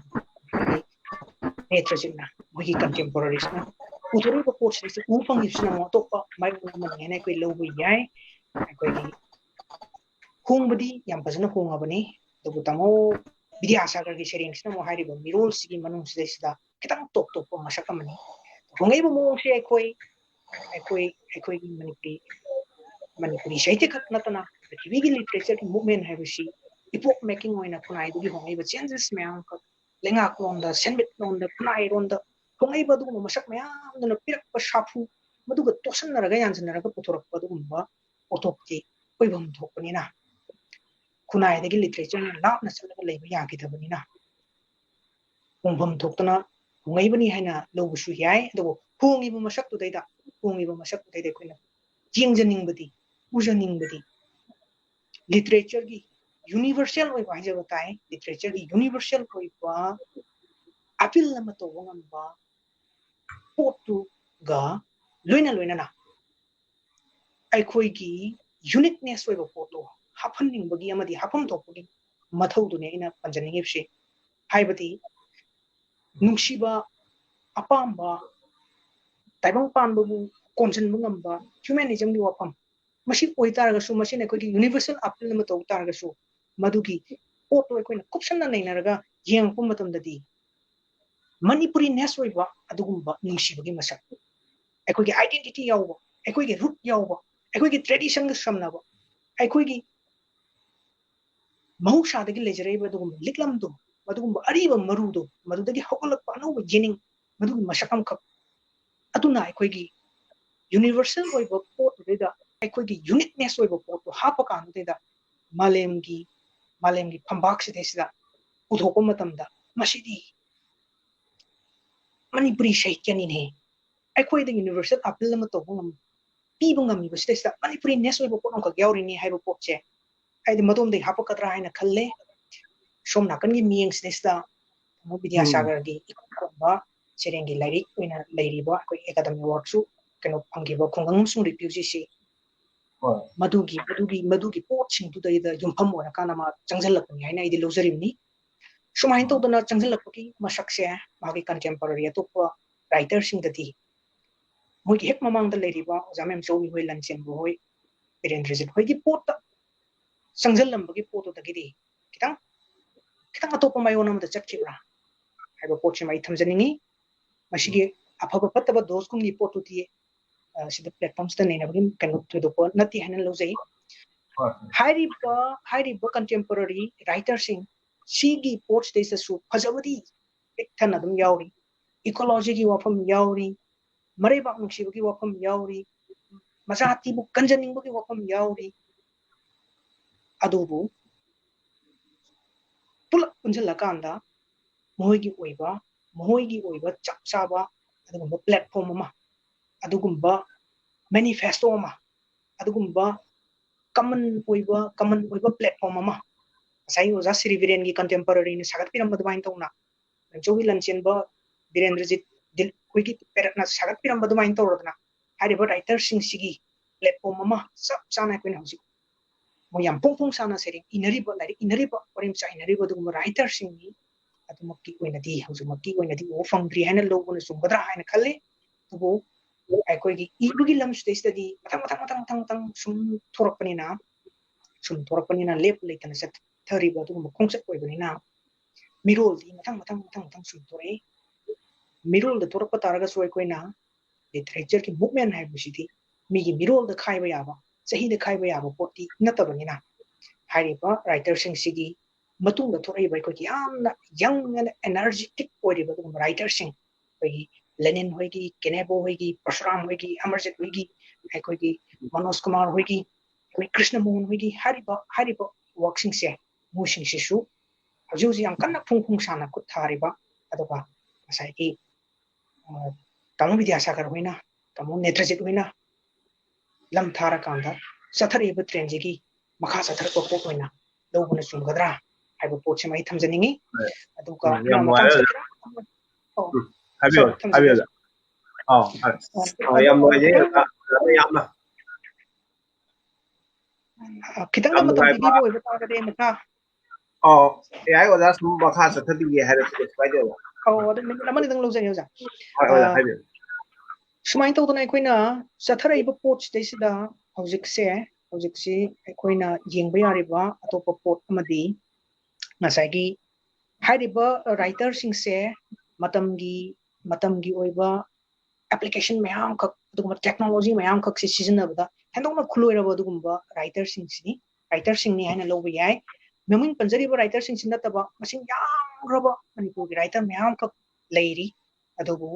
netrajit na moi contemporaries na uthori ko post se u pang yusna mo to pa mai man ne ko lo bu yai ko gi khongbadi yam pajana khongabani do tamo vidyasagar gi sharing sina mo hariba mirol sigi manung sida kitang top masakamani khongai bu mo se ekoi Manipuri saite khat natana prithivi gi literature ki movement haibusi epoch making oina kunai du gi hongai ba changes myam ka lenga klonda senbit londa kunai ronda hongai ba du masak myam na pirak pa shafu madu ga tosan naraga yansan naraga putorak pa du ba otopti oibam thokani na kunai da gi literature na lap na salaga leiba ya ki thabani na hongbam thoktana hongai bani haina lobusu yai adu hongi bu masak tu daida koina jingjaningbadi ujaningbadi literature gi universal oi ba haja batai literature gi universal koi ba apil lama to wangam ba potu ga loina na ai khoi gi uniqueness oi ba photo haphanning bagi amadi hapam thokgi mathau dune ina panjaningi bse haibati nungsiba apamba taibang panbu konsen bungamba humanism gi wapam masi oi taraga su masi ne ko universal appeal ma to taraga su madugi photo ko na kupsan na nei naraga yeng pum matam dadi Manipuri nes oi ba adugumba nungsi bagi masak ko gi identity yawa ko gi root yawa ko gi tradition ga samna ba ko gi mahusha dagi lejere ba dugum liklam do madugumba ariba marudo madudagi hokolak pa no jening madugi masakam khap aduna ko gi universal oi ba photo da ꯑꯩꯈꯣꯏꯒꯤ ꯌꯨꯅꯤꯛꯅꯦꯁ ꯑꯣꯏꯕ ꯄꯣꯠꯇꯣ ꯍꯥꯞꯄ ꯀꯥꯟꯗꯨꯗ ꯃꯥꯂꯦꯝꯒꯤ ꯐꯝꯕꯥꯛꯁꯤꯗꯩꯁꯤꯗ ꯄꯨꯊꯣꯛꯄ ꯃꯇꯝꯗ ꯃꯁꯤꯗꯤ ꯃꯅꯤꯄꯨꯔꯤ ꯁꯥꯍꯤꯇ꯭ꯌꯅꯤꯅꯦ ꯑꯩꯈꯣꯏꯗ ꯌꯨꯅꯤꯚꯔꯁꯦꯜ ꯑꯄꯤꯜ ꯑꯃ ꯇꯧꯕ ꯄꯤꯕ ꯉꯝꯃꯤꯕꯁꯤꯗꯩꯁꯤꯗ ꯃꯅꯤꯄꯨꯔꯤ ꯅꯦꯁ ꯑꯣꯏꯕ ꯄꯣꯠ ꯑꯃꯈꯛ ꯌꯥꯎꯔꯤꯅꯤ ꯍꯥꯏꯕ ꯄꯣꯠꯁꯦ ꯍꯥꯏꯗꯤ ꯃꯇꯣꯝꯗꯒꯤ ꯍꯥꯞꯄꯛꯀꯗ꯭ꯔꯥ ꯍꯥꯏꯅ ꯈꯜꯂꯦ ꯁꯣꯝ ꯅꯥꯀꯟꯒꯤ ꯃꯤꯠꯌꯦꯡꯁꯤꯗꯩꯁꯤꯗ ꯕꯤꯗ꯭ꯌꯥꯁꯥꯒꯔꯒꯤ ꯏꯀꯣꯟꯕ ꯁꯩꯔꯦꯡꯒꯤ ꯂꯥꯏꯔꯤꯛ ꯑꯣꯏꯅ ꯂꯩꯔꯤꯕ ꯑꯩꯈꯣꯏ ꯑꯦꯀꯥꯗꯃꯤ ꯑꯦꯋꯥꯔꯗꯁꯨ ꯀꯩꯅꯣ ꯐꯪꯈꯤꯕ ꯈꯨꯡꯒꯪ ꯑꯃꯁꯨꯡ ꯔꯤꯐ꯭ꯌꯨꯖꯤꯁꯤ ꯃꯗꯨꯒꯤ ꯄꯣꯠꯁꯤꯡꯗꯨꯗꯩꯗ ꯌꯨꯝꯐꯝ ꯑꯣꯏꯔꯀꯥꯟꯗ ꯃꯥ ꯆꯪꯁꯤꯜꯂꯛꯄꯅꯤ ꯍꯥꯏꯅ ꯑꯩꯗꯤ ꯂꯧꯖꯔꯤꯕꯅꯤ ꯁꯨꯃꯥꯏꯅ ꯇꯧꯗꯅ ꯆꯪꯁꯤꯜꯂꯛꯄꯒꯤ ꯃꯁꯛꯁꯦ ꯃꯥꯒꯤ ꯀꯟꯇꯦꯝꯄꯔꯔꯤ ꯑꯇꯣꯞꯄ ꯔꯥꯏꯇꯔꯁꯤꯡꯗꯗꯤ ꯃꯣꯏꯒꯤ ꯍꯦꯛ ꯃꯃꯥꯡꯗ ꯂꯩꯔꯤꯕ ꯑꯣꯖꯥ ꯃꯦꯝꯆꯧꯕꯤ ꯍꯣꯏ ꯂꯟꯆꯦꯟꯕ ꯍꯣꯏ ꯕꯤꯔꯦꯟꯗ꯭ꯔꯖꯤꯠ ꯍꯣꯏꯒꯤ ꯄꯣꯠꯇ ꯆꯪꯁꯤꯜꯂꯝꯕꯒꯤ ꯄꯣꯠꯇꯨꯗꯒꯤꯗꯤ ꯈꯤꯇꯪ ꯑꯇꯣꯞꯄ ꯃꯥꯏꯌꯣꯟ ꯑꯃꯗ ꯆꯠꯈꯤꯕ꯭ꯔꯥ ꯍꯥꯏꯕ ꯄꯣꯠꯁꯤꯃ ꯑꯩ ꯊꯝꯖꯅꯤꯡꯉꯤ ꯃꯁꯤꯒꯤ ꯑꯐꯕ ꯐꯠꯇꯕ ꯗꯣꯁꯀꯨꯝꯕꯒꯤ ꯄꯣꯠꯇꯨꯗꯤ ꯁꯤꯗ ꯄ꯭ꯂꯦꯠꯐꯣꯝꯁꯤꯗ ꯅꯩꯅꯕꯒꯤ ꯀꯩꯅꯣ ꯊꯣꯏꯗꯣꯛꯄ ꯅꯠꯇꯦ ꯍꯥꯏꯅ ꯂꯧꯖꯩ ꯍꯥꯏꯔꯤꯕ ꯀꯟꯇꯦꯝꯄꯔꯔꯤ ꯔꯥꯏꯇꯔꯁꯤꯡ ꯁꯤꯒꯤ ꯄꯣꯠꯁꯤꯗꯩꯁꯤꯗꯁꯨ ꯐꯖꯕꯗꯤ ꯄꯤꯛ ꯊꯟꯅ ꯑꯗꯨꯝ ꯌꯥꯎꯔꯤ ꯏꯀꯣꯂꯣꯖꯤꯒꯤ ꯋꯥꯐꯝ ꯌꯥꯎꯔꯤ ꯃꯔꯩꯕꯥꯛ ꯅꯨꯡꯁꯤꯕꯒꯤ ꯋꯥꯐꯝ ꯌꯥꯎꯔꯤ ꯃꯆꯥꯇꯤꯕꯨ ꯀꯟꯖꯅꯤꯡꯕꯒꯤ ꯋꯥꯐꯝ ꯌꯥꯎꯔꯤ ꯑꯗꯨꯕꯨ ꯄꯨꯂꯞ ꯄꯨꯟꯁꯤꯜꯂꯀꯥꯟꯗ ꯃꯈꯣꯏꯒꯤ ꯑꯣꯏꯕ ꯆꯞ ꯆꯥꯕ ꯑꯗꯨꯒꯨꯝꯕ ꯄ꯭ꯂꯦꯠꯐꯣꯝ ꯑꯃ ꯑꯗꯨꯒꯨꯝꯕ ꯃꯦꯅꯤꯐꯦꯁꯇꯣ ꯑꯃ ꯑꯗꯨꯒꯨꯝꯕ कमन प्लेटफॉर्म अमा साई ओजा श्री वीरेन की कंटेम्पररी ने सागत पिरम बदमाइन तौना जोगी लंचेन ब वीरेंद्रजीत दिल कोई पेरना सागत पिरम बदमाइन तौरदना हारिबो राइटर सिंह सिगी प्लेटफॉर्म अमा सब चाना कोइन हौजी मो याम पोंग साना सेरिंग इनरिबो ओरिम चा इनरिबो दुगुम राइटर सिंह नि अदुमक्की कोइनदी हौजुमक्की कोइनदी ओ फंग्री हैन लोगुन सुगदरा हैन खल्ले तबो ꯑꯩꯈꯣꯏꯒꯤ ꯏꯕꯒꯤ ꯂꯝꯁꯤꯗꯩꯁꯤꯗꯗꯤ ꯃꯊꯪ ꯁꯨꯝ ꯊꯣꯔꯛꯄꯅꯤꯅ ꯂꯦꯞꯄ ꯂꯩꯇꯅ ꯆꯠꯊꯔꯤꯕ ꯑꯗꯨꯒꯨꯝꯕ ꯈꯣꯡꯆꯠ ꯑꯣꯏꯕꯅꯤꯅ ꯃꯤꯔꯣꯜꯗꯤ ꯃꯊꯪ ꯁꯨꯝ ꯊꯣꯔꯛꯏ ꯃꯤꯔꯣꯜꯗ ꯊꯣꯔꯛꯄ ꯇꯥꯔꯒꯁꯨ ꯑꯩꯈꯣꯏꯅ ꯂꯤꯇꯔꯦꯆꯔꯒꯤ ꯃꯨꯚꯃꯦꯟ ꯍꯥꯏꯕꯁꯤꯗꯤ ꯃꯤꯒꯤ ꯃꯤꯔꯣꯜꯗ ꯈꯥꯏꯕ ꯌꯥꯕ ꯆꯍꯤꯗ ꯈꯥꯏꯕ ꯌꯥꯕ ꯄꯣꯠꯇꯤ ꯅꯠꯇꯕꯅꯤꯅ ꯍꯥꯏꯔꯤꯕ ꯔꯥꯏꯇꯔꯁꯤꯡꯁꯤꯒꯤ ꯃꯇꯨꯡꯗ ꯊꯣꯔꯛꯏꯕ ꯑꯩꯈꯣꯏꯒꯤ ꯌꯥꯝꯅ ꯌꯪ ꯑꯦꯟ ꯑꯦꯅꯔꯖꯦꯇꯤꯛ ꯑꯣꯏꯔꯤꯕ ꯑꯗꯨꯒꯨꯝꯕ ꯔꯥꯏꯇꯔꯁꯤꯡ ꯑꯩꯈꯣꯏꯒꯤ लेनिन होगी केनेबो होगी परशुराम होगी अमरजीत होगी अखोगी मनोज कुमार होगी कोई कृष्ण मोहन होगी हरिबा वर्किंग से मोसिंग सिसु हजूजी याम कन्ना फुंग साना खुद थारिबा अदुगा मसाइकी तमो विद्यासागर होइना तमो नेत्रजित होइना लम थारा कांदा सथरिबा ट्रेंजिगी मखा सथर को होइना लौबुना सुंगदरा हाइबो पोचे मै थमजनिंगी अदुगा मतां सथरा Habio. Yang mau aja yang खितंग मतम पीबीबो ओइबा तागदे मका AI ओजा सुम मखा सथदिगे हाइरसु स्पाइडर अदु मिनिट अमनि दंग लौजै ओजा हाइबो सुमाइन तौदना अखोइना सथरइबा पोट्सदैसिदा हौजिकसे अखोइना येंबा यारिबा अतोपा पोट अमदि ngasagi हाइरिबा राइटर सिंगसे मतमगी ओइबा application mayam khak dugum technology mayam khak si sizinabda hendongna khuloi dugumba writer sing ni haina lobi yai meming panjari ba writer sing sinataba masing yang raba manipur gi writer mayam khak leiri adubu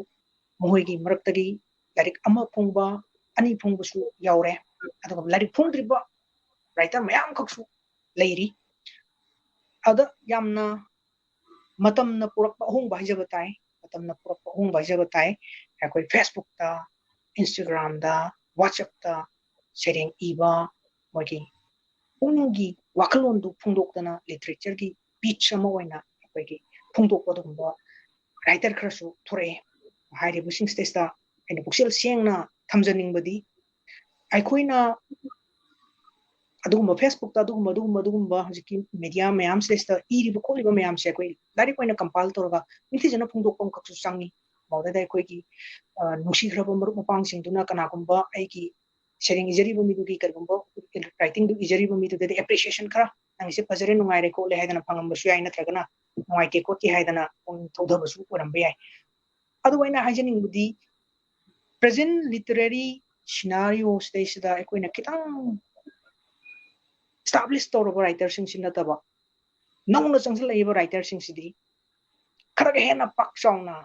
mohoigi maraktagi larik ama phongba ani phongba su yaure aduga larik phongdriba writer mayam khak su leiri ada yamna matamna purakpa hongba hijabatai matamna purakpa hongba hijabatai अखोई फेसबुक ता इंस्टाग्राम दा व्हाट्सएप ता शेयरिंग इबा मोगी उंगी वाखलोन दु फुंदोक्तना लिटरेचर की पिच अमा ओइना अखोई फुंदोक्पा दुगुंबा राइटर खरसु थोरे हाइरे बुसिंग स्टेस्टा एंड बुक्सेल सेंगना थमजनिंगबदी अखोइना अदुगुंबा फेसबुक ता अदुगुंबा हजिकी मीडिया मयाम स्टेस्टा इरिबा खोलिबा मयाम से अखोई लारिक ओइना कंपाइल तोरगा निथिजना फुंदोक्पम खक्सु सांगी मौददा अखोइगी नुसिग्रब मरुप मपांगसिंगदुना कनागुंबा आइगी शेरिंग इजरिबा मिदुगी करगुंबा राइटिंग दु इजरिबा मिदुदे एप्रिसिएशन खरा नंगिसे फजरे नुंगाइरे को ले हाइदना फंगमबसु याइ नत्रगना नुंगाइते को कि हाइदना थौदबसु ओरंबे याइ अदु वाइना हाइजनिंगबुदी प्रेजेंट लिटरेरी सिनारियो स्टेसदा अखोइना कितां एस्टैब्लिश तौरबा राइटर सिंग सिनतबा नौना चंगसलैबा राइटर सिंग सिदी खरग हेना पाक चाउना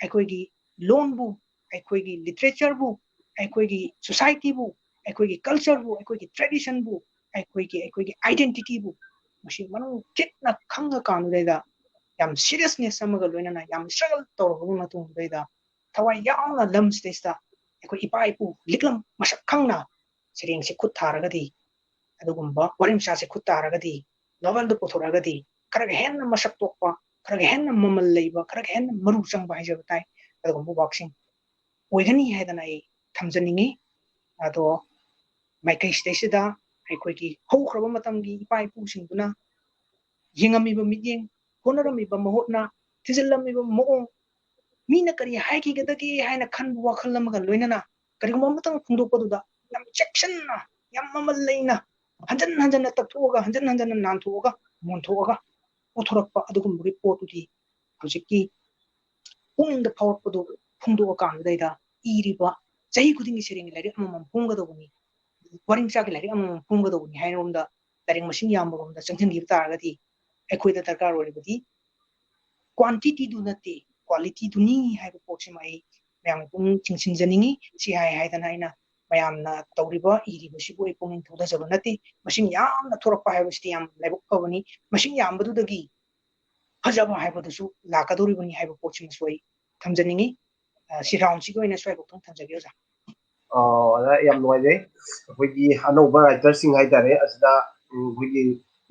अखोइगी लोन बु अखोइगी लिटरेचर बु अखोइगी सोसाइटी बु ꯑꯩꯈꯣꯏꯒꯤ ꯀꯜꯆꯔꯕꯨ ꯑꯩꯈꯣꯏꯒꯤ ꯇ꯭ꯔꯦꯗꯤꯁꯟꯕꯨ ꯑꯩꯈꯣꯏꯒꯤ ꯑꯥꯏꯗꯦꯟꯇꯤꯇꯤꯕꯨ ꯃꯁꯤ ꯃꯅꯨꯡ ꯆꯦꯠꯅ ꯈꯪꯉ ꯀꯥꯟꯗꯨꯗꯩꯗ ꯌꯥꯝ ꯁꯤꯔꯤꯌꯁꯅꯦꯁ ꯑꯃꯒ ꯂꯣꯏꯅꯅ ꯌꯥꯝ ꯁ꯭ꯇ꯭ꯔꯒꯜ ꯇꯧꯔꯕ ꯃꯇꯨꯡꯗꯩꯗ ꯊꯋꯥꯏ ꯌꯥꯎꯅ ꯂꯝꯁꯤꯗꯩꯁꯤꯗ ꯑꯩꯈꯣꯏ ꯏꯄꯥ ꯏꯄꯨ ꯂꯤꯛꯂꯝ ꯃꯁꯛ ꯈꯪꯅ ꯁꯩꯔꯦꯡꯁꯦ ꯈꯨꯠ ꯊꯥꯔꯒꯗꯤ ꯑꯗꯨꯒꯨꯝꯕ ꯋꯥꯔꯤꯃꯆꯥꯁꯦ ꯈꯨꯠ ꯊꯥꯔꯒꯗꯤ ꯅꯣꯚꯦꯜꯗ ꯄꯨꯊꯣꯔꯛꯑꯒꯗꯤ ꯈꯔꯒ ꯍꯦꯟꯅ ꯃꯁꯛ ꯊꯣꯛꯄ ꯈꯔꯒ ꯍꯦꯟꯅ ꯃꯃꯜ ꯂꯩꯕ ꯈꯔꯒ ꯍꯦꯟꯅ ꯃꯔꯨ ꯆꯪꯕ ꯍꯥꯏꯖꯕ ꯇꯥꯏ ꯑꯗꯨꯒꯨꯝꯕ ꯋꯥꯛꯁꯤꯡ ꯑꯣꯏꯒꯅꯤ ꯍꯥꯏꯗꯅ ꯑꯩ ꯊꯝꯖꯅꯤꯡꯉꯤ ꯑꯗꯣ ꯃꯥꯏꯀꯩꯁꯤꯗꯩꯁꯤꯗ ꯑꯩꯈꯣꯏꯒꯤ ꯍꯧꯈ꯭ꯔꯕ ꯃꯇꯝꯒꯤ ꯏꯄꯥ ꯏꯄꯨꯁꯤꯡꯗꯨꯅ ꯌꯦꯡꯉꯝꯃꯤꯕ ꯃꯤꯠꯌꯦꯡ ꯍꯣꯠꯅꯔꯝꯃꯤꯕ ꯃꯍꯨꯠꯅ ꯊꯤꯖꯤꯜꯂꯝꯃꯤꯕ ꯃꯑꯣꯡ ꯃꯤꯅ ꯀꯔꯤ ꯍꯥꯏꯈꯤꯒꯗꯒꯦ ꯍꯥꯏꯅ ꯈꯟꯕ ꯋꯥꯈꯜ ꯑꯃꯒ ꯂꯣꯏꯅꯅ ꯀꯔꯤꯒꯨꯝꯕ ꯑꯃꯇꯪ ꯐꯣꯡꯗꯣꯛꯄꯗꯨꯗ ꯌꯥꯝ ꯆꯦꯛꯁꯤꯟꯅ ꯌꯥꯝ ꯃꯃꯜ ꯂꯩꯅ ꯍꯟꯖꯟ ꯍꯟꯖꯟꯅ ꯇꯛꯊꯣꯛꯑꯒ ꯍꯟꯖꯟ ꯍꯟꯖꯟꯅ ꯅꯥꯟꯊꯣꯛꯑꯒ ꯃꯣꯟꯊꯣꯛꯑꯒ ꯄꯨꯊꯣꯔꯛꯄ ꯑꯗꯨꯒꯨꯝꯕꯒꯤ ꯄꯣꯠꯇꯨꯗꯤ ꯍꯧꯖꯤꯛꯀꯤ ꯄꯨꯛꯅꯤꯡꯗ ꯐꯥꯎꯔꯛꯄꯗꯨ ꯐꯣꯡꯗꯣꯛꯑꯀꯥꯟꯗꯨꯗꯩꯗ ꯏꯔꯤꯕ ꯆꯍꯤ ꯈꯨꯗꯤꯡꯒꯤ ꯁꯩꯔꯦꯡꯒꯤ ꯂꯥꯏꯔꯤꯛ ꯑꯃꯃꯝ ꯐꯣꯡꯒꯗꯧꯕꯅꯤ ꯋꯥꯔꯤꯃꯆꯥꯒꯤ ꯂꯥꯏꯔꯤꯛ ꯑꯃꯃꯝ ꯐꯣꯡꯒꯗꯧꯕꯅꯤ ꯍꯥꯏꯔꯣꯝꯗ ꯂꯥꯏꯔꯤꯛ ꯃꯁꯤꯡ ꯌꯥꯝꯕꯔꯣꯝꯗ ꯆꯪꯁꯤꯟꯈꯤꯕ ꯇꯥꯔꯒꯗꯤ ꯑꯩꯈꯣꯏꯗ ꯗꯔꯀꯥꯔ ꯑꯣꯏꯔꯤꯕꯗꯤ ꯀ꯭ꯋꯥꯟꯇꯤꯇꯤꯗꯨ ꯅꯠꯇꯦ ꯀ꯭ꯋꯥꯂꯤꯇꯤꯗꯨꯅꯤ ꯍꯥꯏꯕ ꯄꯣꯠꯁꯤꯃ ꯑꯩ ꯃꯌꯥꯝꯒꯤ ꯄꯨꯛꯅꯤꯡ ꯆꯤꯡꯁꯤꯟꯖꯅꯤꯡꯉꯤ ꯁꯤ ꯍꯥꯏꯗꯅ ꯑꯩꯅ ꯃꯌꯥꯝꯅ ꯇꯧꯔꯤꯕ ꯏꯔꯤꯕꯁꯤꯕꯨ ꯑꯩ ꯄꯨꯛꯅꯤꯡ ꯊꯧꯊꯖꯕ ꯅꯠꯇꯦ ꯃꯁꯤꯡ ꯌꯥꯝꯅ ꯊꯣꯔꯛꯄ ꯍꯥꯏꯕꯁꯤꯗꯤ ꯌꯥꯝ ꯂꯥꯏꯕꯛ ꯐꯕꯅꯤ ꯃꯁꯤꯡ ꯌꯥꯝꯕꯗꯨꯗꯒꯤ ꯐꯖꯕ ꯍꯥꯏꯕꯗꯨꯁꯨ ꯂꯥꯛꯀꯗꯧꯔꯤꯕꯅꯤ ꯍꯥꯏꯕ ꯄꯣꯠꯁꯤꯃꯁꯨ ꯑꯩ ꯊꯝꯖꯅꯤꯡꯉꯤ ꯁꯤ ꯔꯥꯎꯟꯁꯤꯒꯤ ꯑꯣꯏꯅ ꯁ꯭ꯋꯥꯏꯐꯥꯎꯇꯪ ꯊꯝꯖꯒꯦ ꯑꯣꯖꯥ ꯑꯣꯖꯥ ꯌꯥꯝ ꯅꯨꯡꯉꯥꯏꯖꯩ ꯑꯩꯈꯣꯏꯒꯤ ꯑꯅꯧꯕ ꯔꯥꯏꯇꯔꯁꯤꯡ ꯍꯥꯏꯇꯥꯔꯦ ꯑꯁꯤꯗ ꯑꯩꯈꯣꯏꯒꯤ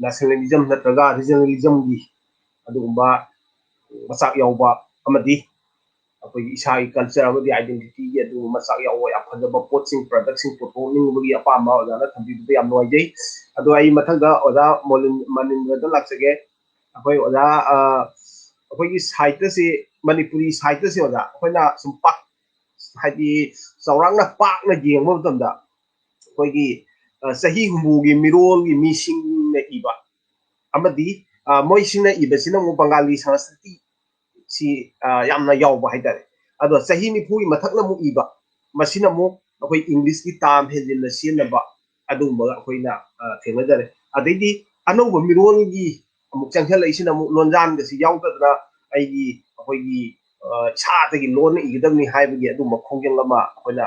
ꯅꯦꯁꯅꯦꯂꯤꯖꯝ ꯅꯠꯇ꯭ꯔꯒ ꯔꯤꯖꯅꯦꯂꯤꯖꯝꯒꯤ ꯑꯗꯨꯒꯨꯝꯕ ꯃꯆꯥꯛ ꯌꯥꯎꯕ ꯑꯃꯗꯤ ꯑꯩꯈꯣꯏꯒꯤ ꯏꯁꯥꯒꯤ ꯀꯜꯆꯔ ꯑꯃꯗꯤ ꯑꯥꯏꯗꯦꯟꯇꯤꯇꯤꯒꯤ ꯑꯗꯨꯒꯨꯝꯕ ꯃꯆꯥꯛ ꯌꯥꯎꯕ ꯌꯥꯝ ꯐꯖꯕ ꯄꯣꯠꯁꯤꯡ ꯄ꯭ꯔꯗꯛꯁꯤꯡ ꯄꯨꯊꯣꯛꯅꯤꯡꯕꯒꯤ ꯑꯄꯥꯝꯕ ꯑꯣꯖꯥꯅ ꯊꯝꯕꯤꯕꯗ ꯌꯥꯝ ꯅꯨꯡꯉꯥꯏꯖꯩ ꯑꯗꯣ ꯑꯩ ꯃꯊꯪꯗ ꯑꯣꯖꯥ ꯃꯅꯤꯟꯗ꯭ꯔꯗ ꯂꯥꯛꯆꯒꯦ ꯑꯩꯈꯣꯏ ꯑꯣꯖꯥ ꯑꯩꯈꯣꯏꯒꯤ ꯁꯥꯍꯤꯇ꯭ꯌꯁꯤ ꯃꯅꯤꯄꯨꯔꯤ ꯁꯥꯍꯤꯇ꯭ꯌꯁꯤ ꯑꯣꯖꯥ ꯑꯩꯈꯣꯏꯅ ꯁꯨꯝ ꯍꯥꯏꯗꯤ ꯆꯥꯎꯔꯥꯛꯅ ꯄꯥꯛꯅ ꯌꯦꯡꯕ ꯃꯇꯝꯗ ꯑꯩꯈꯣꯏꯒꯤ ꯆꯍꯤ ꯍꯨꯝꯐꯨꯒꯤ ꯃꯤꯔꯣꯜꯒꯤ ꯃꯤꯁꯤꯡꯅ ꯏꯕ ꯑꯃꯗꯤ ꯃꯣꯏꯁꯤꯡꯅ ꯏꯕꯁꯤꯅ ꯑꯃꯨꯛ ꯕꯪꯒꯥꯂꯤ ꯁꯪꯁꯀ꯭ꯔꯤꯇꯤ ꯁꯤ ꯌꯥꯝꯅ ꯌꯥꯎꯕ ꯍꯥꯏꯇꯥꯔꯦ ꯑꯗꯣ ꯆꯍꯤ ꯅꯤꯐꯨꯒꯤ ꯃꯊꯛꯅ ꯑꯃꯨꯛ ꯏꯕ ꯃꯁꯤꯅ ꯑꯃꯨꯛ ꯑꯩꯈꯣই ꯏꯪꯂꯤꯁꯀꯤ ꯇꯥꯝ ꯍꯦꯟꯖꯤꯟꯅ ꯁꯤꯖꯤꯟꯅꯕ ꯑꯗꯨꯒꯨꯝꯕ ꯑꯩꯈꯣꯏꯅ ꯊꯦꯡꯅꯖꯔꯦ ꯑꯗꯩꯗꯤ ꯑꯅꯧꯕ ꯃꯤꯔꯣꯜꯒꯤ ꯑꯃꯨꯛ ꯆꯪꯁꯤꯜꯂꯛꯏꯁꯤꯅ ꯑꯃꯨꯛ ꯂꯣꯟꯖꯥꯟꯒꯁꯤ ꯌꯥꯎꯗꯗꯅ ꯑꯩꯈꯣꯏꯒꯤ ꯏꯁꯥꯗꯒꯤ ꯂꯣꯟꯅ ꯏꯒꯗꯕꯅꯤ ꯍꯥꯏꯕꯒꯤ ꯑꯗꯨꯒꯨꯝꯕ ꯈꯣꯡꯖꯪ ꯑꯃ ꯑꯩꯈꯣꯏꯅ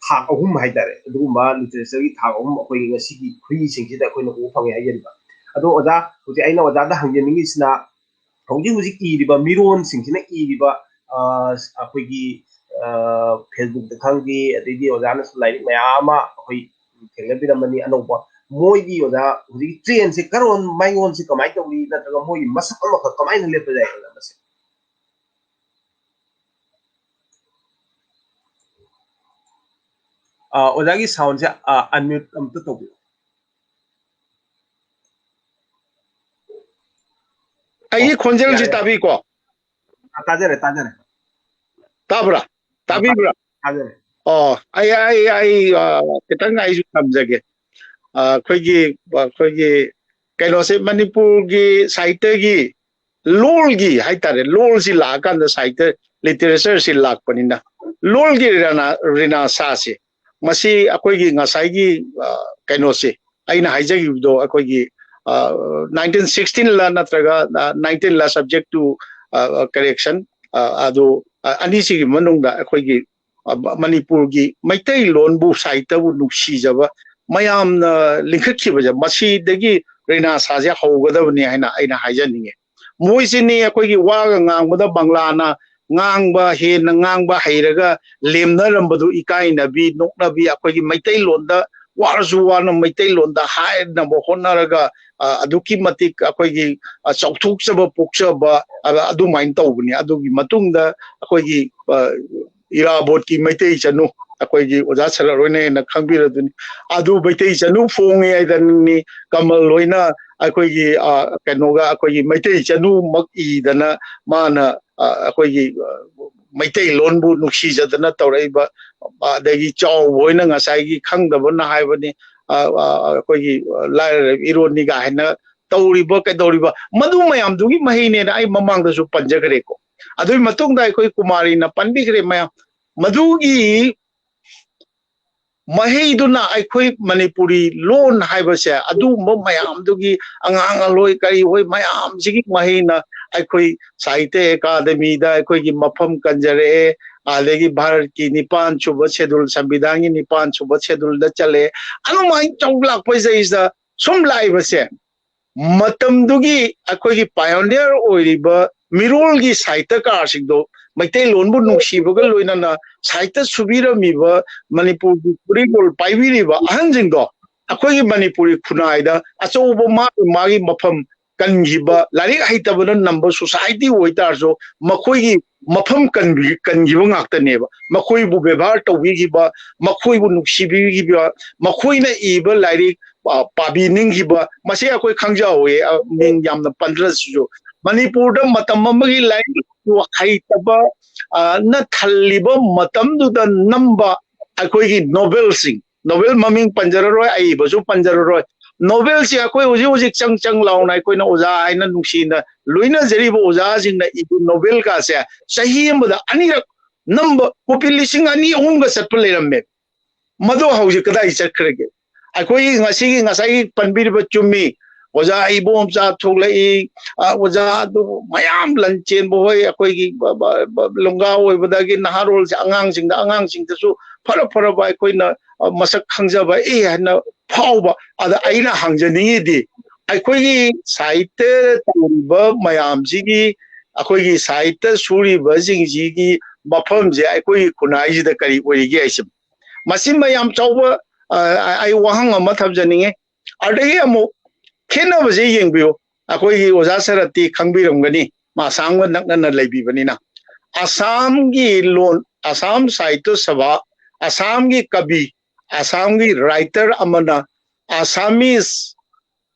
ꯊꯥꯛ ꯑꯍꯨꯝ ꯍꯥꯏꯇꯥꯔꯦ ꯑꯗꯨꯒꯨꯝꯕ ꯂꯤꯇꯔꯦꯆꯔꯒꯤ ꯊꯥꯛ ꯑꯍꯨꯝ ꯑꯩꯈꯣꯏꯒꯤ ꯉꯁꯤꯒꯤ ꯈꯨꯠꯏꯁꯤꯡꯁꯤꯗ ꯑꯩꯈꯣꯏꯅ ꯎꯕ ꯐꯪꯉꯦ ꯍꯥꯏꯖꯔꯤꯕ ꯑꯗꯣ ꯑꯣꯖꯥ ꯍꯧꯖꯤꯛ ꯑꯩꯅ ꯑꯣꯖꯥꯗ ꯍꯪꯖꯅꯤꯡꯉꯤꯁꯤꯅ ꯍꯧꯖꯤꯛ ꯍꯧꯖꯤꯛ ꯏꯔꯤꯕ ꯃꯤꯔꯣꯟꯁꯤꯡꯁꯤꯅ ꯏꯔꯤꯕ ꯑꯩꯈꯣꯏꯒꯤ ꯐꯦꯁꯕꯨꯛꯇ ꯈꯪꯗꯦ ꯑꯗꯩꯗꯤ ꯑꯣꯖꯥꯅꯁꯨ ꯂꯥꯏꯔꯤꯛ ꯃꯌꯥꯝ ꯑꯃ ꯑꯩꯈꯣꯏ ꯊꯦꯡꯅꯕꯤꯔꯝꯃꯅꯤ ꯑꯅꯧꯕ ꯃꯣꯏꯒꯤ ꯑꯣꯖꯥ ꯍꯧꯖꯤꯛ ꯇ꯭ꯔꯦꯟꯁꯦ ꯀꯔꯣꯝ ꯃꯥꯏꯌꯣꯟꯁꯦ ꯀꯃꯥꯏꯅ ꯇꯧꯔꯤ ꯅꯠꯇ꯭ꯔꯒ ꯃꯣꯏꯒꯤ ꯃꯁꯛ ꯑꯃꯈꯛ ꯀꯃꯥꯏꯅ ꯂꯦꯞꯄ ꯌꯥꯏ ꯑꯣꯖꯥ ꯃꯁꯦ ꯑꯣꯖꯥꯒꯤ ꯁꯥꯎꯟꯁꯦ ꯑꯟꯃ꯭ꯌꯨꯠ ꯑꯝꯇ ꯇꯧꯕꯤꯌꯨ ꯑꯩꯒꯤ ꯈꯣꯟꯖꯦꯜꯁꯤ ꯇꯥꯕꯤꯀꯣ ꯇꯥꯖꯔꯦ ꯇꯥꯕ꯭ꯔꯥ ꯇꯥꯕꯤꯕ꯭ꯔꯥ ꯇꯥꯖꯔꯦ ꯑꯩ ꯈꯤꯇꯪ ꯑꯩꯁꯨ ꯊꯝꯖꯒꯦ ꯑꯩꯈꯣꯏꯒꯤ ꯀꯩꯅꯣꯁꯦ ꯃꯅꯤꯄꯨꯔꯒꯤ ꯁꯥꯍꯤꯇ꯭ꯌꯒꯤ ꯂꯣꯜꯒꯤ ꯍꯥꯏꯇꯥꯔꯦ ꯂꯣꯜꯁꯤ ꯂꯥꯛꯑꯀꯥꯟꯗ ꯁꯥꯍꯤꯇ꯭ಯ ꯂꯤꯇꯔꯦꯆꯔꯁꯤ ꯂꯥꯛꯄꯅꯤꯅ ꯂꯣꯜꯒꯤ ꯔꯤꯅꯥꯁꯥꯁꯤ ꯃꯁꯤ ꯑꯩꯈꯣꯏꯒꯤ ꯉꯁꯥꯏꯒꯤ ꯀꯩꯅꯣꯁꯤ ꯑꯩꯅ ꯍꯥꯏꯖꯈꯤꯕꯗꯣ ꯑꯩꯈꯣꯏꯒꯤ 1916ला नत्रगा 19ला सब्जेक्ट टू करेक्शन अदो अनिसिगी मनुंगदा अखोइगी मणिपुरगी मैतै लोनबु साहित्यबु नुक्सीजबा मयामना लिंखखिबजे मसीदगी रेना साजे हौगदबनी हाइना आइना हाइजनिंगे मोइसिनी अखोइगी वागा ngangbदा बांग्लाना ngangbा हेना ngangbा हैरगा लेमनरंबदु इकाइनबी नोकनबी अखोइगी मैतै लोनदा वारसु वाना मैतै लोनदा हाइना होनरगा अदुकी मतिक अखोइगी चौथुकचब पोक्चबा अदुमाइन तौबनी अदुगी मतुंगदा अखोइगी इराबोट की मैतै चनु अखोइगी ओजा सलरोइने न खंबिरदुनी अदु मैतै चनु फोंगे आइदनी कमल लोइना अखोइगी कनोगा अखोइगी मैतै चनु मक इदना माना अखोइगी मैतै लोनबु नुक्सीजदना तौरैबा अदगी चाव होइना ngसाइगी खंगदबना हाइबनी अखोइगी लाइर इरोनिगा हैना तौरिबा कैदौरिबा मदु मयामदुगी महीनेना आई ममांगदसु पंजगरेको अदुई मतुंगदा अखोइ कुमारीना पनबिगरे मयाम मदुगी महीदुना अखोइ मणिपुरी लोन हाइबसे अदु मयामदुगी अंगांग लोय करी होय मयामसिगी महीना अखोइ साहित्य अकादमी दा अखोइगी मफम कंजरे आलेगी भारत की निपान सुबह शेड्यूल संविधान की निपान सुबह शेड्यूल द चले अनुमाइन चौलाक पैसे इस सुम लाइव से मतमदुगी अखोगी पायोनियर ओइरिबा मिरोलगी साहित्य कारसिंगदो मैते लोनबु नुसीबगा लोइनाना साहित्य सुबिरमिबा मणिपुरी पुरिगोल पाइबिरिबा अहंजिंगदो अखोगी मणिपुरी खुनाइदा अचौबो मागी मफम कनगिबा लारिक हाइतबना नंबर सोसाइटी होइतारजो मखोगी मफम कनगिबा ngaktaनेबा मखोइबु व्यवहार तौबिगिबा मखोइबु नुसीबिगिबा मखोइना इबा लारिक पाबी निंगिबा मसे अखोइ खंगजाओए मिंग यामना पंद्रसजो मणिपुर मतम अमगी लाइक हाइतबा न थल्लिबा मतमदुदा नंबा अखोइगी नोवेल सिंग नोवेल ममिंग पंजररोय आइबसु पंजररोय नोवेल से अखोइ हुजि हुजि चंग चंग लाउना अखोइना ओजा आइना नुसीना लोइना जरिबो ओजा सिंगना इबु नोवेल का से सही अमदा अनिरक नंबर कॉपी लिसिंग अनि अहुमगा सटप लेरम्मे मदो हौजि कदाइ चखरगे अखोइ ngasi ngasai panbirba chummi oja ibom cha thoklai oja du mayam lanchen bo hoi akoi gi longa oi badagi naharol angang sing da su phara ba akoi na masak khangja ba hana phauba ada aina hangjani di akoi gi sahitya tawriba mayam ji gi akoi gi sahitya suri ba jing ji gi mafam je akoi kunai ji da kari oi gi aisim masim mayam chawba ai wahang ama thamjaninge adagi amu khena base yengbiyo akoi gi oja sarati khangbiramgani ma sangwa nakna leibibanina asam gi lon asam sahitya sabha asam gi kabi asam gi writer amana assamese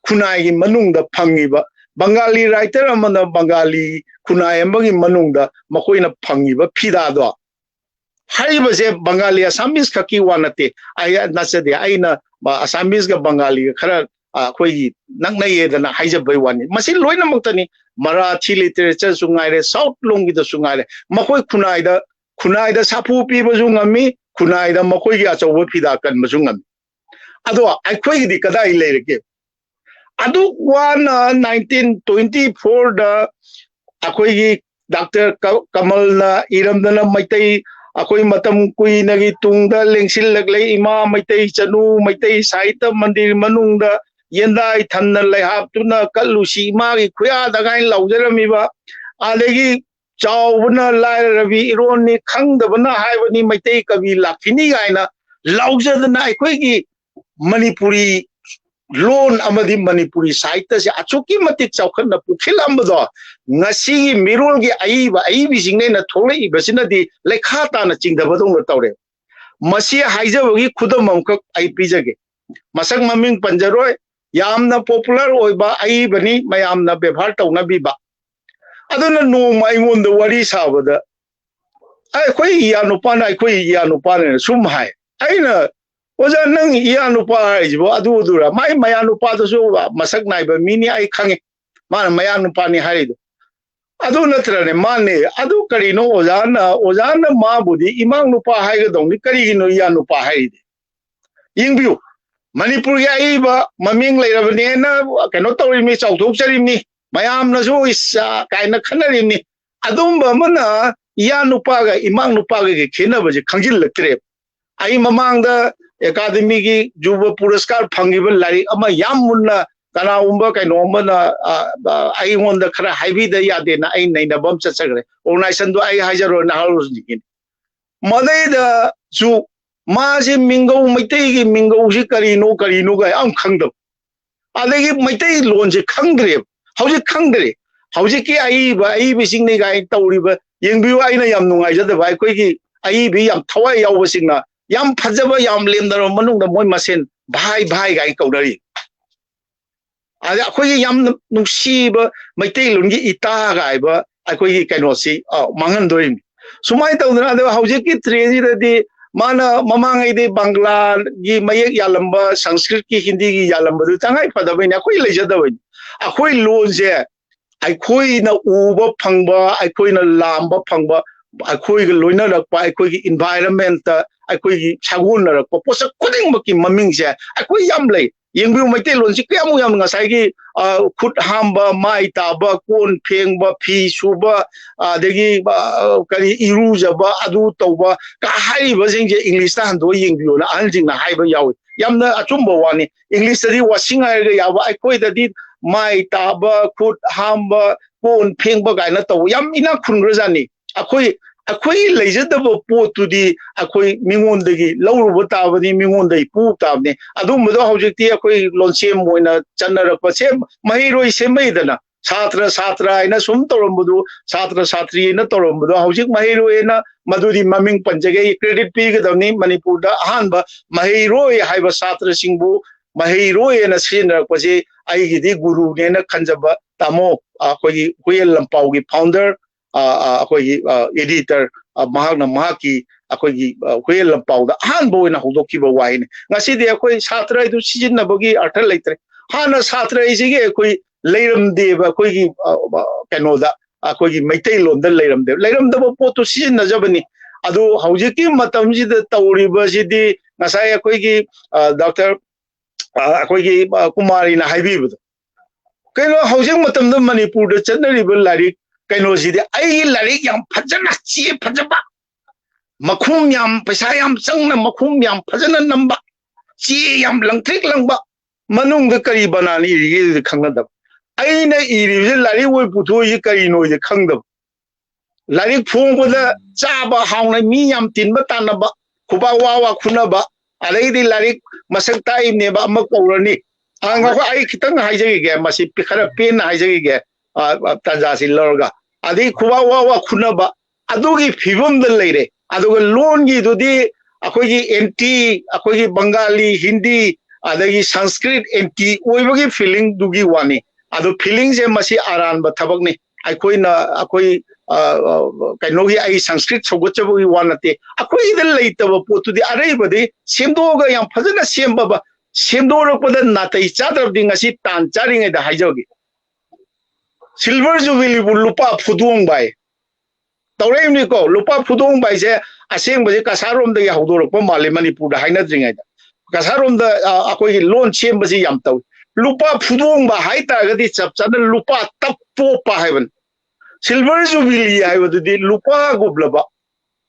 khunai gi manungda phangiba bengali writer amana bengali khunai amagi manungda makoina phangiba phida do हाइबसे बंगाली असमीज खकी वानते आय नसदे आइना असमीज ग बंगाली खरा अखोई नंगनयेदना हाइजबै वानी मसि लोइना मक्तनी मराठी लिटरेचर सुंगाइरे साउथ लोंगी द सुंगाइरे मखोई खुनाइदा साफु पीबजु ngami खुनाइदा मखोई gi achौबो फिदा कन मजु ngami अदो अखोई दि कदाइ लेरके अदु वन 1924 दा अखोई गी डॉक्टर कमल ना इरमदना मैतै अखोई मतम कुइनगी तुंगदा लेंसिल लगले इमा मैतै चनु मैतै साहित्य मंदिर मनुंगदा येंदाई थन्न लेहाबतुना कल्लुसी मागी खुया दगाई लौजरमिबा आलेगी चावबना लाय रवि इरोनी खंगदबना हाइबनी मैतै कवि लाखिनी गायना लौजदना अखोईगी मणिपुरी लोन अमदी मणिपुरी साहित्य से अचुकी मतिक चौखन पुखिलंबदो ngasi mirol gi aibi jingne na thole ibasina di lekha ta na chingdabadong tawre masi haijabagi khudamam ka ai pijage masak maming panjaroi yamna popular oiba aibani mayamna bevhar tawna biba aduna no mai ngon da wari sabada ai khoi ya no pa na khoi ya no pa na sum hai aina oja nang ya no pa ai jibo adu dura mai maya no pa da so masak nai ba mini ai khange mana maya no pa ni harido अदु नत्रने माने अदु करिनो ओजाना माबुदी इमांग नुपा हाइगदोंनि करिगिनो या नुपा हाइदे यिंबिउ मणिपुर गी आइबा ममिंग लेरबने ना कनो तौरिमि चौथोकचरिमि मयामनसु इसा काइना खनरिमि अदुंबा मना या नुपागा इमांग नुपागा गे खेनबजे खंजिल लक्तरे आई ममांगदा एकाडेमी गी जुब पुरस्कार फंगिबा लारि अमा याम मुन्ना कना उम्बा कनो मना आई होंदा खरा हाइबीदा यादे ना आई नैना बम चचगरे ऑर्गेनाइजेशन दो आई हाइजरो ना हाउस निकिन मदैदा सु मासे मिंगौ मैतै गी मिंगौ सि करिनो गा आम खंगदब आलेगी मैतै लोन से खंगद्रे हौजे खंगद्रे हौजे की आई बिसिंग ने गाय तौरिबा यंगबिउ आइना याम नुंगाइजदबा अखोइगी आई बि याम थवाय यावबसिंगना याम फजबा याम लेमदरो मनुंगदा मोय मसेन भाई गाय कौनरी आदे अखोई याम नुसीबा मैतै लोनगी इता गायबा अखोई कैनोसी मांगन दोरिम सुमाय तौदना अदे हौजेकी ट्रेजिदि माना ममांगैदि बांग्ला गी मयेक यालंबा संस्कृत की हिंदी की यालंबदु तंगाई फदबैने अखोई लेजदबैन अखोई लोनजे अखोई न उबा फंगबा अखोई न लांबा फंगबा अखोई ग लोइना रखपा अखोई की एनवायरनमेंट अखोई की छागुन रखपा पोसक खुदिंग मकी ममिंग से अखोई याम लै yengbiu maite lon si kyamu yam ngasai gi khut hamba mai taba kon phengba phi suba adegi kari iru jaba adu toba ka hai ba jing je english ta hando yengbiu na an jing na hai ba yawi yamna achumba wani english tadi washing ai ga yawa ai koi dadi mai taba khut hamba kon phengba ga na to yam ina khungrajani akoi leijadaba potudi akoi mingondagi lawruba tabani mingondai pu tabni adumado hojikti akoi lonsem moina channarakpa se mahiroi semaidana satra aina sum torombudu satra satri na torombudu hojik mahiroi na madudi maming panjage credit pi gadamni manipur da hanba mahiroi haiba satra singbu mahiroi na sinarakpa se aigidi guru ne na khanjaba tamo akoi huel lampau gi founder akoi editor mahakna mahaki akoi huel lampau da hanbo na hodokiba waine ngasidi akoi satra du sijinna bagi artha leitre hana satra isige akoi leiramde ba akoi gi kanoda akoi gi maitai londa leiramda ba potu sijinna jabani adu haujiki matamji da tawriba sidi ngasai akoi gi doctor akoi gi kumari na haibibu kaino haujik matamda manipur da channariba larik kaino sidi ai larik yam phajana chi phajaba makhum yam paisa yam changna makhum yam phajana namba chi yam langthik langba manung da kari banani iri khangnadab aina iri larik woi putho yi kari no yi khangdab larik phongboda chaba hauna mi yam tinba tanaba khuba wawa khunaba alaidi larik masak tai neba amak paurani anga ko ai kitang haijagi ge masi pikhara pen haijagi ge tanjasi lorga adi khuba wawa khunaba adugi phibum da leire aduga loan gi dudi akoi anti akoi bengali hindi adagi sanskrit anti oibagi feeling dugi wani adu feeling je masi aran ba thabak ni akoi kainogi ai sanskrit sogochabugi wanate akoi da leitaba potudi areibadi semdoga yam phajana sembaba semdorakpada natai chadrabdi ngasi tan charingai da haijogi silver jubilee bu lupa phudong bai tawrei ko lupa phudong bai je aseng baje kasarom da yahudorakpa male manipur da haina dringai da kasarom da akoi loan sem baje yam taw lupa phudong ba hai ta gadi chap chana lupa tappo pa haiban silver jubilee haibadi lupa gublaba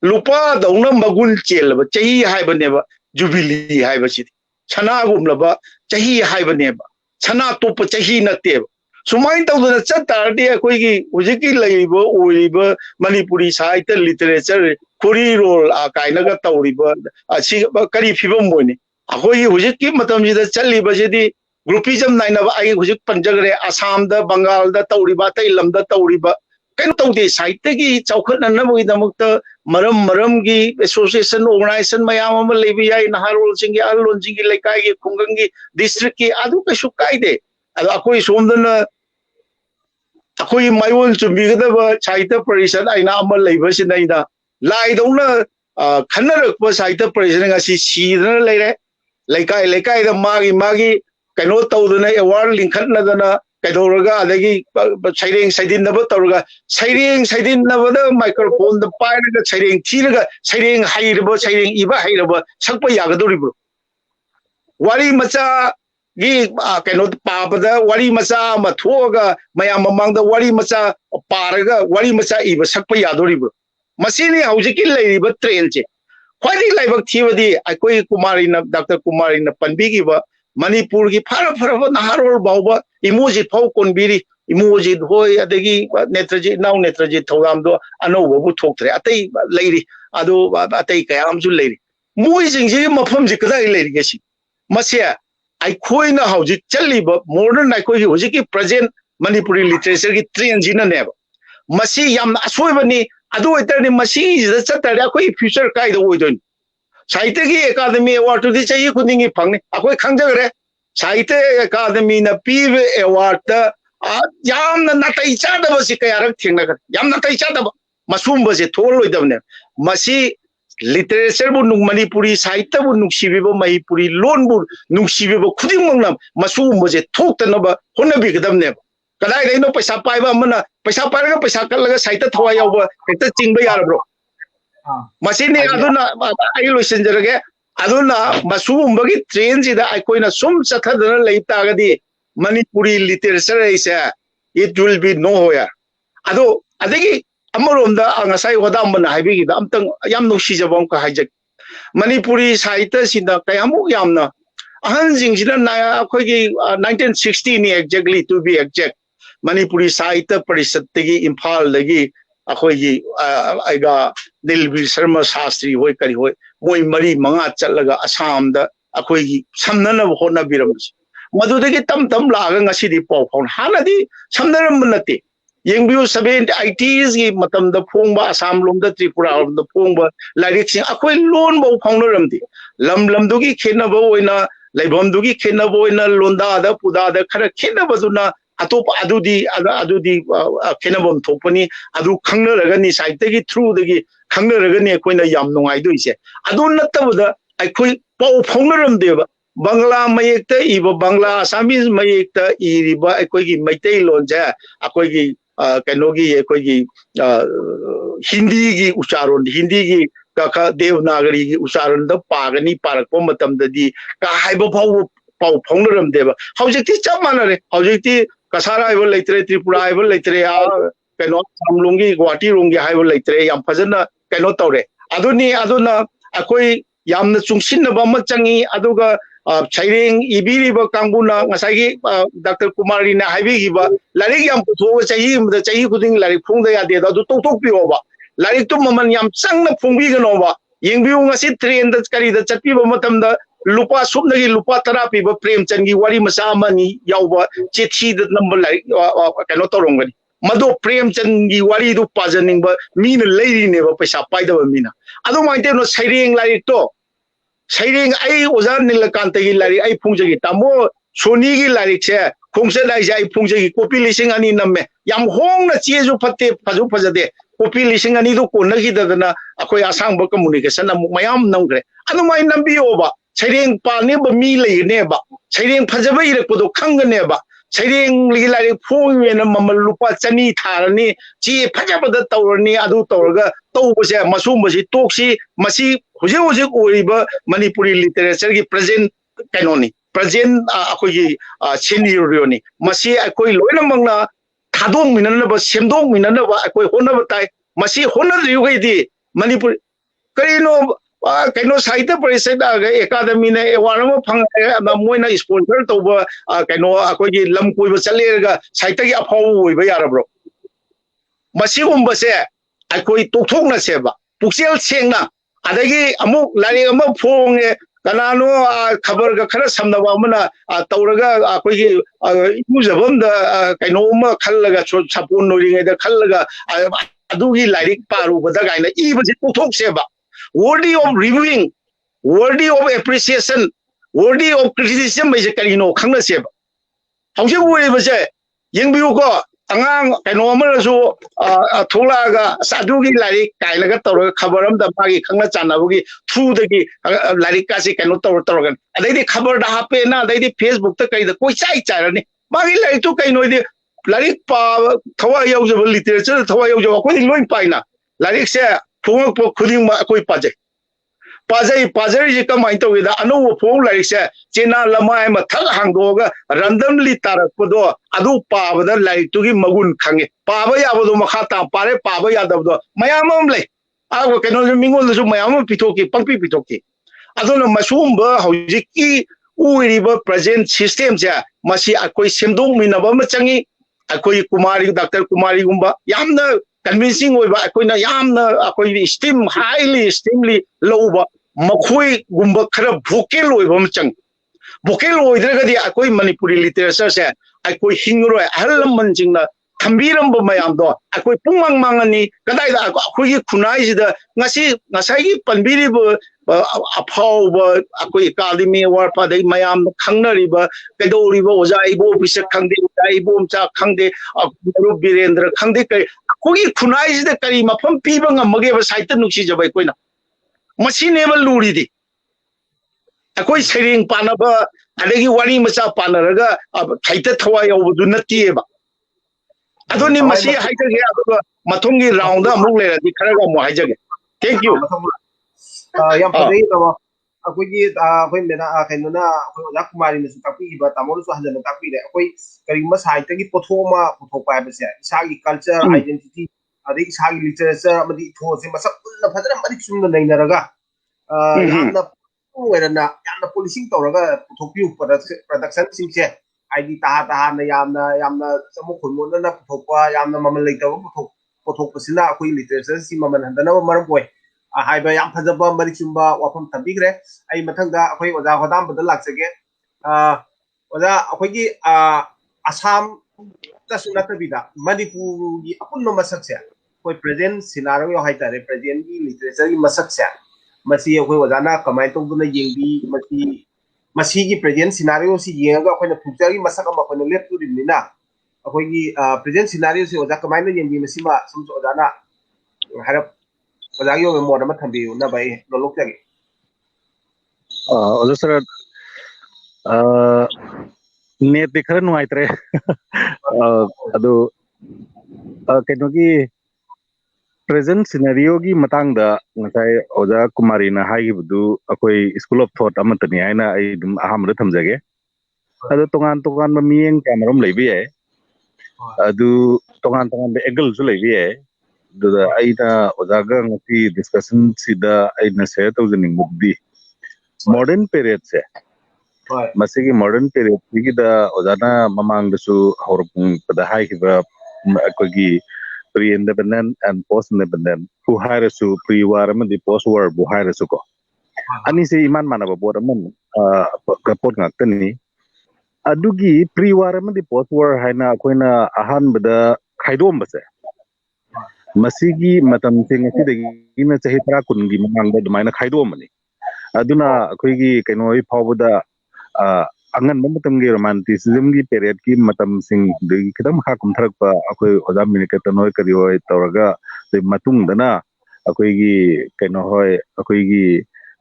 lupa dauna magun chelba chahi haibaneba jubilee haibasi chana gumlaba chahi haibaneba chana topa chahi nateba sumain tawdana chatardi akoi gi hujiki leiba oiba manipuri sahitya literature khuri role kaina ga tawriba asi kari phibam moini akoi gi hujiki matam jida chaliba jedi groupism naina ba ai hujik panjagre assam da bengal da tawriba tai lamda tawriba kaino tawde sahitya gi chaukhana na moi damakta maram gi association organization mayam ama lebi yai naharol singi alon singi lekai gi khungang gi district ki adu ka sukai adu akoi somdana akoi mayol chumbigadaba sahitya parishad aina ama leiba sinaida laidona khannarakpa sahitya parishad ngasi sidana leire lekai da magi kaino tawdana award linkhatnadana kaidorga adagi saireng saidinaba tawrga saidinaba da microphone da pairaga saireng thiraga saireng hairaba saireng iba hairaba sakpa yagadoribro wari macha gi kaino pabada wari macha mathoga mayam mamangda wari macha paraga wari macha iba sakpa yadoribro masini haujiki leiriba train che khwadi laibak thibadi akoi kumari na dr kumari na panbigiba manipur gi phara naharol bauba emoji phau konbiri emoji hoi adagi netraji thawam do anoba bu thoktre atai leiri adu atai kayam ju leiri moi jingji mafam ji kadai leiri gesi masya ai khoina hauji chaliba modern ai khoi hoji ki present manipuri literature gi trend jina neba masi yam asoibani adu eterni masi ji chatare khoi future kai do oidon sahitya gi academy award to di chahi khudingi phangni akoi khangjagre sahitya academy na pive award ta yamna natai chadaba si kayarak thengna ka yamna natai chadaba masumba se tholoidabne masi literature bu nung manipuri sahitya bu nuksibiba manipuri loan bu nuksibiba khudingmangna masumba se thoktanaba honabi gadamne kadai dai no paisa paiba amana paisa pairaga paisa kallaga sahitya thawai yauba hekta chingba yarabro masini aduna ai loisenjarage aduna masugumba train sida aikoina sum chathadana leitagadi Manipuri literature is it will be nowhere. Ado adegi amaronda angasai Hodamba na haibigi da amtang yam no shijabam ka hajak Manipuri sahitya sida kayamu yamna ahanjing sida na akoigi 1960 ni exactly to be exact Manipuri sahitya parishat tegi Imphal lagi akoigi aiga Dilbir Sharma Shastri hoi kari hoi moi mari manga chatlaga Assam da akoigi samnana hona biramus madudagi tam laga ngasi di pau phone hanadi samnaram nati yengbiu 80s gi matam da phongba Assam lom da Tripura lom da phongba lairik sing akoi lon bo phongnaramdi lam dugi khena bo oina laibam dugi khena bo oina londa da puda da khara khena baduna atop adudi khena bom thopani adu khangna ragani site gi through dagi khangna ragani koina yam nongai doise adu natabda akoi pau phongnaramdeba Bangla mayekta iba Bangla Assamese mayekta iriba akoigi maitai lonja akoigi kanogi akoigi Hindi gi ucharon Hindi gi ka Devanagari gi ucharon da pagani parakpo matamdadi ka haiba pau phongnaram deba haujikti chamanare haujikti kasara iba leitre Tripura iba leitre kano samlungi Guwahati rungi haiba leitre yam phajana kano tawre aduna akoi yamna chungsinnaba ma changi aduga Chairing Ibiriba Kanguna, Masagi, Dr. Kumari na Habiba, Larik Yam Puto, Chahim, the Chahi Pudding, Larik Punga, the Tokyo, Larik to Maman Yam Sang Pungiganova, Yingbu sit train that's carried the Chapiba Matam, the Lupa Subnagi Lupa Tarapi, but Prem Changi, Wari Masamani, Yawa, Chichi, the number like Kanotorongani. Mado Prem Changi, Wari do Pazaning, but mean a lady never Pesha Paida Mina. I don't mind them not saying like to. Saying I was on Nilakantagi Larry, I Punjagi, Tamo, Sonigi Larikse, Kongsa Punjagi, population and in a me, Yam Hong, the Chesu Pate, Pazupazade, population and Ido Konagi Dana, Akoya Samba communication, Mayam Nungre. I don't mind them be over. Saying Pa neighbor Mili neighbor, saying Pazavai Kudo Kanga neighbor, saying Lilari Pung and Mamalupa Chani Tarani, Chi Pajabada Taurani, Adu Torga, Tobase, Masumasi, Toxi, Masi. Hujik Uriba Manipuri literature ki present canoni present akogi senioroni masi akoi loina mangna thadong minanaba semdong minanaba akoi honaba tai masi honna riugai di Manipur karino kaino sahitya parishad academy na award phang moina sponsor toba kaino akogi lam koiba chalerga sahitya ki aphau oiba yarabro masi gumbase akoi tokthokna seba puksel sengna adagi amuk lari amuk phong kanano khabar ga khara samnaba amana tawraga akoi usabam da kaino ma khallaga sapon noringa da khallaga adugi lari paru bada gaina ibasi puthok seba worthy of reviewing worthy of appreciation worthy of criticism bai karino khangna seba hausi wuri base yengbiu ko angang kaino amarasu tholaga sadugi lari kailaga tawra khabaram da magi khangna chanabugi through dagi lari kasi kaino tawra adai khabar da hape na adai Facebook ta kai da koi chai charani magi lari to kaino de lari pa thawa yaujaba literature thawa yaujaba ko loi paina lari se phong po khuding ma koi Pazai ji kamai to with anu phong like se chena lamai ma thak hangdoga randomly tarakpodo adu pabada like to gi magun khange paba yabado makhata pare paba yadabdo mayamam le ago keno mingol su mayam pitoki pangpi pitoki adona masumba hojiki uiriba present system ja masi akoi semdong minaba ma changi akoi Kumari Dr. Kumari gumba yamna convincing oiba akoina yamna akoi steam highly extremely low ba makhoi gumba khara vocal oiba machang vocal oidragadi akoi Manipuri literature se akoi hingroi ahalman jingna thambiram ba mayam do akoi pungmang mangani kadai da akoi khunai sida ngasai gi panbiri ba aphau ba akoi academy award pa dai mayam khangnari ba kedori ba oja ibo bisak khangde oja ibo mcha khangde Guru Birendra khangde kai akoi khunai sida kari mafam piba ngamage ba saita nuksi jabai koina machine ba luri di akoi sering panaba adagi wari macha panaraga saita thawai obudu nati ba adoni masi haita ge aduga mathongi round amuk le di kharaga mo haijage thank you yam padai tawa ꯑꯩꯈꯣꯏꯒꯤ ꯑꯩꯈꯣꯏ ꯃꯦꯗꯥ ꯀꯩꯅꯣꯅ ꯑꯩꯈꯣꯏ ꯑꯣꯖꯥ ꯀꯨꯃꯥꯔꯤꯅꯁꯨ ꯇꯥꯛꯄꯤꯈꯤꯕ ꯇꯥꯃꯣꯅꯁꯨ ꯍꯟꯖꯟꯅ ꯇꯥꯛꯄꯤꯔꯦ ꯑꯩꯈꯣꯏ ꯀꯔꯤꯒꯨꯝꯕ ꯁꯥꯍꯤꯇ꯭ꯌꯒꯤ ꯄꯣꯠꯊꯣꯛ ꯑꯃ ꯄꯨꯊꯣꯛꯄ ꯍꯥꯏꯕꯁꯦ ꯏꯁꯥꯒꯤ ꯀꯜꯆꯔ ꯑꯥꯏꯗꯦꯟꯇꯤꯇꯤ ꯑꯗꯩ ꯏꯁꯥꯒꯤ ꯂꯤꯇꯔꯦꯆꯔ ꯑꯃꯗꯤ ꯏꯊꯣꯜꯁꯦ ꯃꯁꯛ ꯄꯨꯟꯅ ꯐꯖꯅ ꯃꯔꯤꯛ ꯆꯨꯝꯅ ꯅꯩꯅꯔꯒ ꯌꯥꯝꯅ ꯑꯣꯏꯔꯅ ꯌꯥꯝꯅ ꯄꯣꯂꯤꯁꯤꯡ ꯇꯧꯔꯒ ꯄꯨꯊꯣꯛꯄꯤꯌꯨ ꯄ꯭ꯔꯗꯛꯁꯟꯁꯤꯡꯁꯦ ꯍꯥꯏꯗꯤ ꯇꯍꯥ ꯌꯥꯝꯅ ꯆꯃꯣꯠ ꯈꯣꯏꯃꯣꯠꯅꯅ ꯄꯨꯊꯣꯛꯄ ꯌꯥꯝꯅ ꯃꯃꯜ ꯂꯩꯇꯕ ꯄꯨꯊꯣꯛꯄꯁꯤꯅ ꯑꯩꯈꯣꯏ ꯂꯤꯇꯔꯦꯆꯔꯁꯤ ꯃꯃꯜ ꯍꯟꯊꯅꯕ ꯃꯔꯝ ꯑꯣꯏ ꯍꯥꯏꯕ ꯌꯥꯝ ꯐꯖꯕ ꯃꯔꯤꯛ ꯆꯨꯝꯕ ꯋꯥꯐꯝ ꯊꯝꯕꯤꯈ꯭ꯔꯦ ꯑꯩ ꯃꯊꯪꯗ ꯑꯩꯈꯣꯏ ꯑꯣꯖꯥ ꯍꯣꯗꯥꯝꯕꯗ ꯂꯥꯛꯆꯒꯦ ꯑꯣꯖꯥ ꯑꯩꯈꯣꯏꯒꯤ ꯑꯁꯥꯝꯇꯁꯨ ꯅꯠꯇꯕꯤꯗ ꯃꯅꯤꯄꯨꯔꯒꯤ ꯑꯄꯨꯟꯕ ꯃꯁꯛꯁꯦ ꯑꯩꯈꯣꯏ ꯄ꯭ꯔꯦꯖꯦꯟ ꯁꯤꯅꯥꯔꯤꯑꯣ ꯍꯥꯏꯇꯥꯔꯦ ꯄ꯭ꯔꯦꯖꯦꯟꯒꯤ ꯂꯤꯇꯔꯦꯆꯔꯒꯤ ꯃꯁꯛꯁꯦ ꯃꯁꯤ ꯑꯩꯈꯣꯏ ꯑꯣꯖꯥꯅ ꯀꯃꯥꯏꯅ ꯇꯧꯗꯨꯅ ꯌꯦꯡꯕꯤ ꯃꯁꯤꯒꯤ ꯄ꯭ꯔꯦꯖꯦꯟ ꯁꯤꯅꯥꯔꯤꯑꯣꯁꯤ ꯌꯦꯡꯉꯒ ꯑꯩꯈꯣꯏꯅ ꯐ꯭ꯌꯨꯆꯔꯒꯤ ꯃꯁꯛ ꯑꯃ ꯑꯩꯈꯣꯏꯅ ꯂꯦꯞꯇꯣꯔꯤꯕꯅꯤꯅ ꯑꯩꯈꯣꯏꯒꯤ ꯄ꯭ꯔꯦꯖꯦꯟ ꯁꯤꯅꯥꯔꯤꯑꯣꯁꯤ ꯑꯣꯖꯥ ꯀꯃꯥꯏꯅ ꯌꯦꯡꯕꯤ ꯃꯁꯤꯃ ꯁꯨꯝ ꯑꯣꯖꯥꯅ ꯍꯥꯏꯔꯞ ꯑꯣꯖꯥꯒꯤ ꯑꯣꯏꯕ ꯃꯣꯠ ꯑꯃ ꯊꯝꯕꯤꯌꯨꯅꯕ ꯑꯩ ꯂꯣꯜꯂꯣꯛꯆꯒꯦ ꯑꯣꯖꯥ ꯁꯔ ꯅꯦꯠꯇꯤ ꯈꯔ ꯅꯨꯡꯉꯥꯏꯇ꯭ꯔꯦ ꯑꯗꯨ ꯀꯩꯅꯣꯒꯤ ꯄ꯭ꯔꯦꯖꯦꯟ ꯁꯤꯅꯔꯤꯑꯣꯒꯤ ꯃꯇꯥꯡꯗ ꯉꯁꯥꯏ ꯑꯣꯖꯥ ꯀꯨꯃꯥꯔꯤꯅ ꯍꯥꯏꯈꯤꯕꯗꯨ ꯑꯩꯈꯣꯏ ꯁ꯭ꯀꯨꯜ ꯑꯣꯐ ꯊꯣꯠ ꯑꯃꯠꯇꯅꯤ ꯍꯥꯏꯅ ꯑꯩ ꯑꯗꯨꯝ ꯑꯍꯥꯟꯕꯗ ꯊꯝꯖꯒꯦ ꯑꯗꯣ ꯇꯣꯉꯥꯟ ꯇꯣꯉꯥꯟꯕ ꯃꯤꯠꯌꯦꯡ ꯀꯌꯥꯃꯔꯣꯝ ꯂꯩꯕ ꯌꯥꯏ ꯑꯗꯨ ꯇꯣꯉꯥꯟ ꯇꯣꯉꯥꯟꯕ ꯑꯦꯡꯒꯜꯁꯨ ꯂꯩꯕ ꯌꯥꯏ ꯑꯗꯨꯗ ꯑꯩꯅ ꯑꯣꯖꯥꯒ ꯉꯁꯤ ꯗꯤꯁꯀꯁꯟꯁꯤꯗ ꯑꯩꯅ ꯁꯦꯌꯔ ꯇꯧꯖꯅꯤꯡꯕꯗꯤ ꯃꯣꯗꯔꯟ ꯄꯦꯔꯤꯌꯠꯁꯦ ꯃꯁꯤꯒꯤ ꯃꯣꯗꯔꯟ ꯄꯦꯔꯤꯌꯠꯁꯤꯒꯤꯗ ꯑꯣꯖꯥꯅ ꯃꯃꯥꯡꯗꯁꯨ ꯍꯧꯔꯛꯄꯗ ꯍꯥꯏꯈꯤꯕ ꯑꯩꯈꯣꯏꯒꯤ pre independence and post independence ꯕꯨ ꯍꯥꯏꯔꯁꯨ ꯄ꯭ꯔꯤ ꯋꯥꯔ ꯑꯃꯗꯤ ꯄꯣꯁ ꯋꯥꯔꯕꯨ ꯍꯥꯏꯔꯁꯨꯀꯣ ꯑꯅꯤꯁꯤ ꯏꯃꯥꯟ ꯃꯥꯟꯅꯕ ꯄꯣꯠ ꯑꯃꯅꯤ ꯄꯣꯠ ꯉꯥꯛꯇꯅꯤ ꯑꯗꯨꯒꯤ ꯄ꯭ꯔꯤ ꯋꯥꯔ ꯑꯃꯗꯤ ꯄꯣꯁ ꯋꯥꯔ ꯍꯥꯏꯅ ꯑꯩꯈꯣꯏꯅ ꯑꯍꯥꯟꯕꯗ ꯈꯥꯏꯗꯣꯛꯑꯝꯕꯁꯦ ꯃꯁꯤꯒꯤ ꯃꯇꯝꯁꯦ ꯉꯁꯤꯗꯒꯤꯅ ꯆꯍꯤ 10-20ꯒꯤ ꯃꯃꯥꯡꯗ ꯑꯗꯨꯃꯥꯏꯅ ꯈꯥꯏꯗꯣꯛꯑꯝꯕꯅꯤ ꯑꯗꯨꯅ ꯑꯩꯈꯣꯏꯒꯤ ꯀꯩꯅꯣ ꯐꯥꯎꯕꯗ ꯑꯉꯟꯕ ꯃꯇꯝꯒꯤ ꯔꯣꯃꯥꯟꯇꯤꯁꯤꯖꯝꯒꯤ ꯄꯦꯔꯤꯌꯠꯀꯤ ꯃꯇꯝꯁꯤꯡꯗꯒꯤ ꯈꯤꯇꯪ ꯃꯈꯥ ꯀꯨꯝꯊꯔꯛꯄ ꯑꯩꯈꯣꯏ ꯑꯣꯖꯥ ꯃꯤꯅꯤꯀꯦꯇꯟ ꯍꯣꯏ ꯀꯔꯤ ꯍꯣꯏ ꯇꯧꯔꯒ ꯃꯇꯨꯡꯗꯅ ꯑꯩꯈꯣꯏꯒꯤ ꯀꯩꯅꯣ ꯍꯣꯏ ꯑꯩꯈꯣꯏꯒꯤ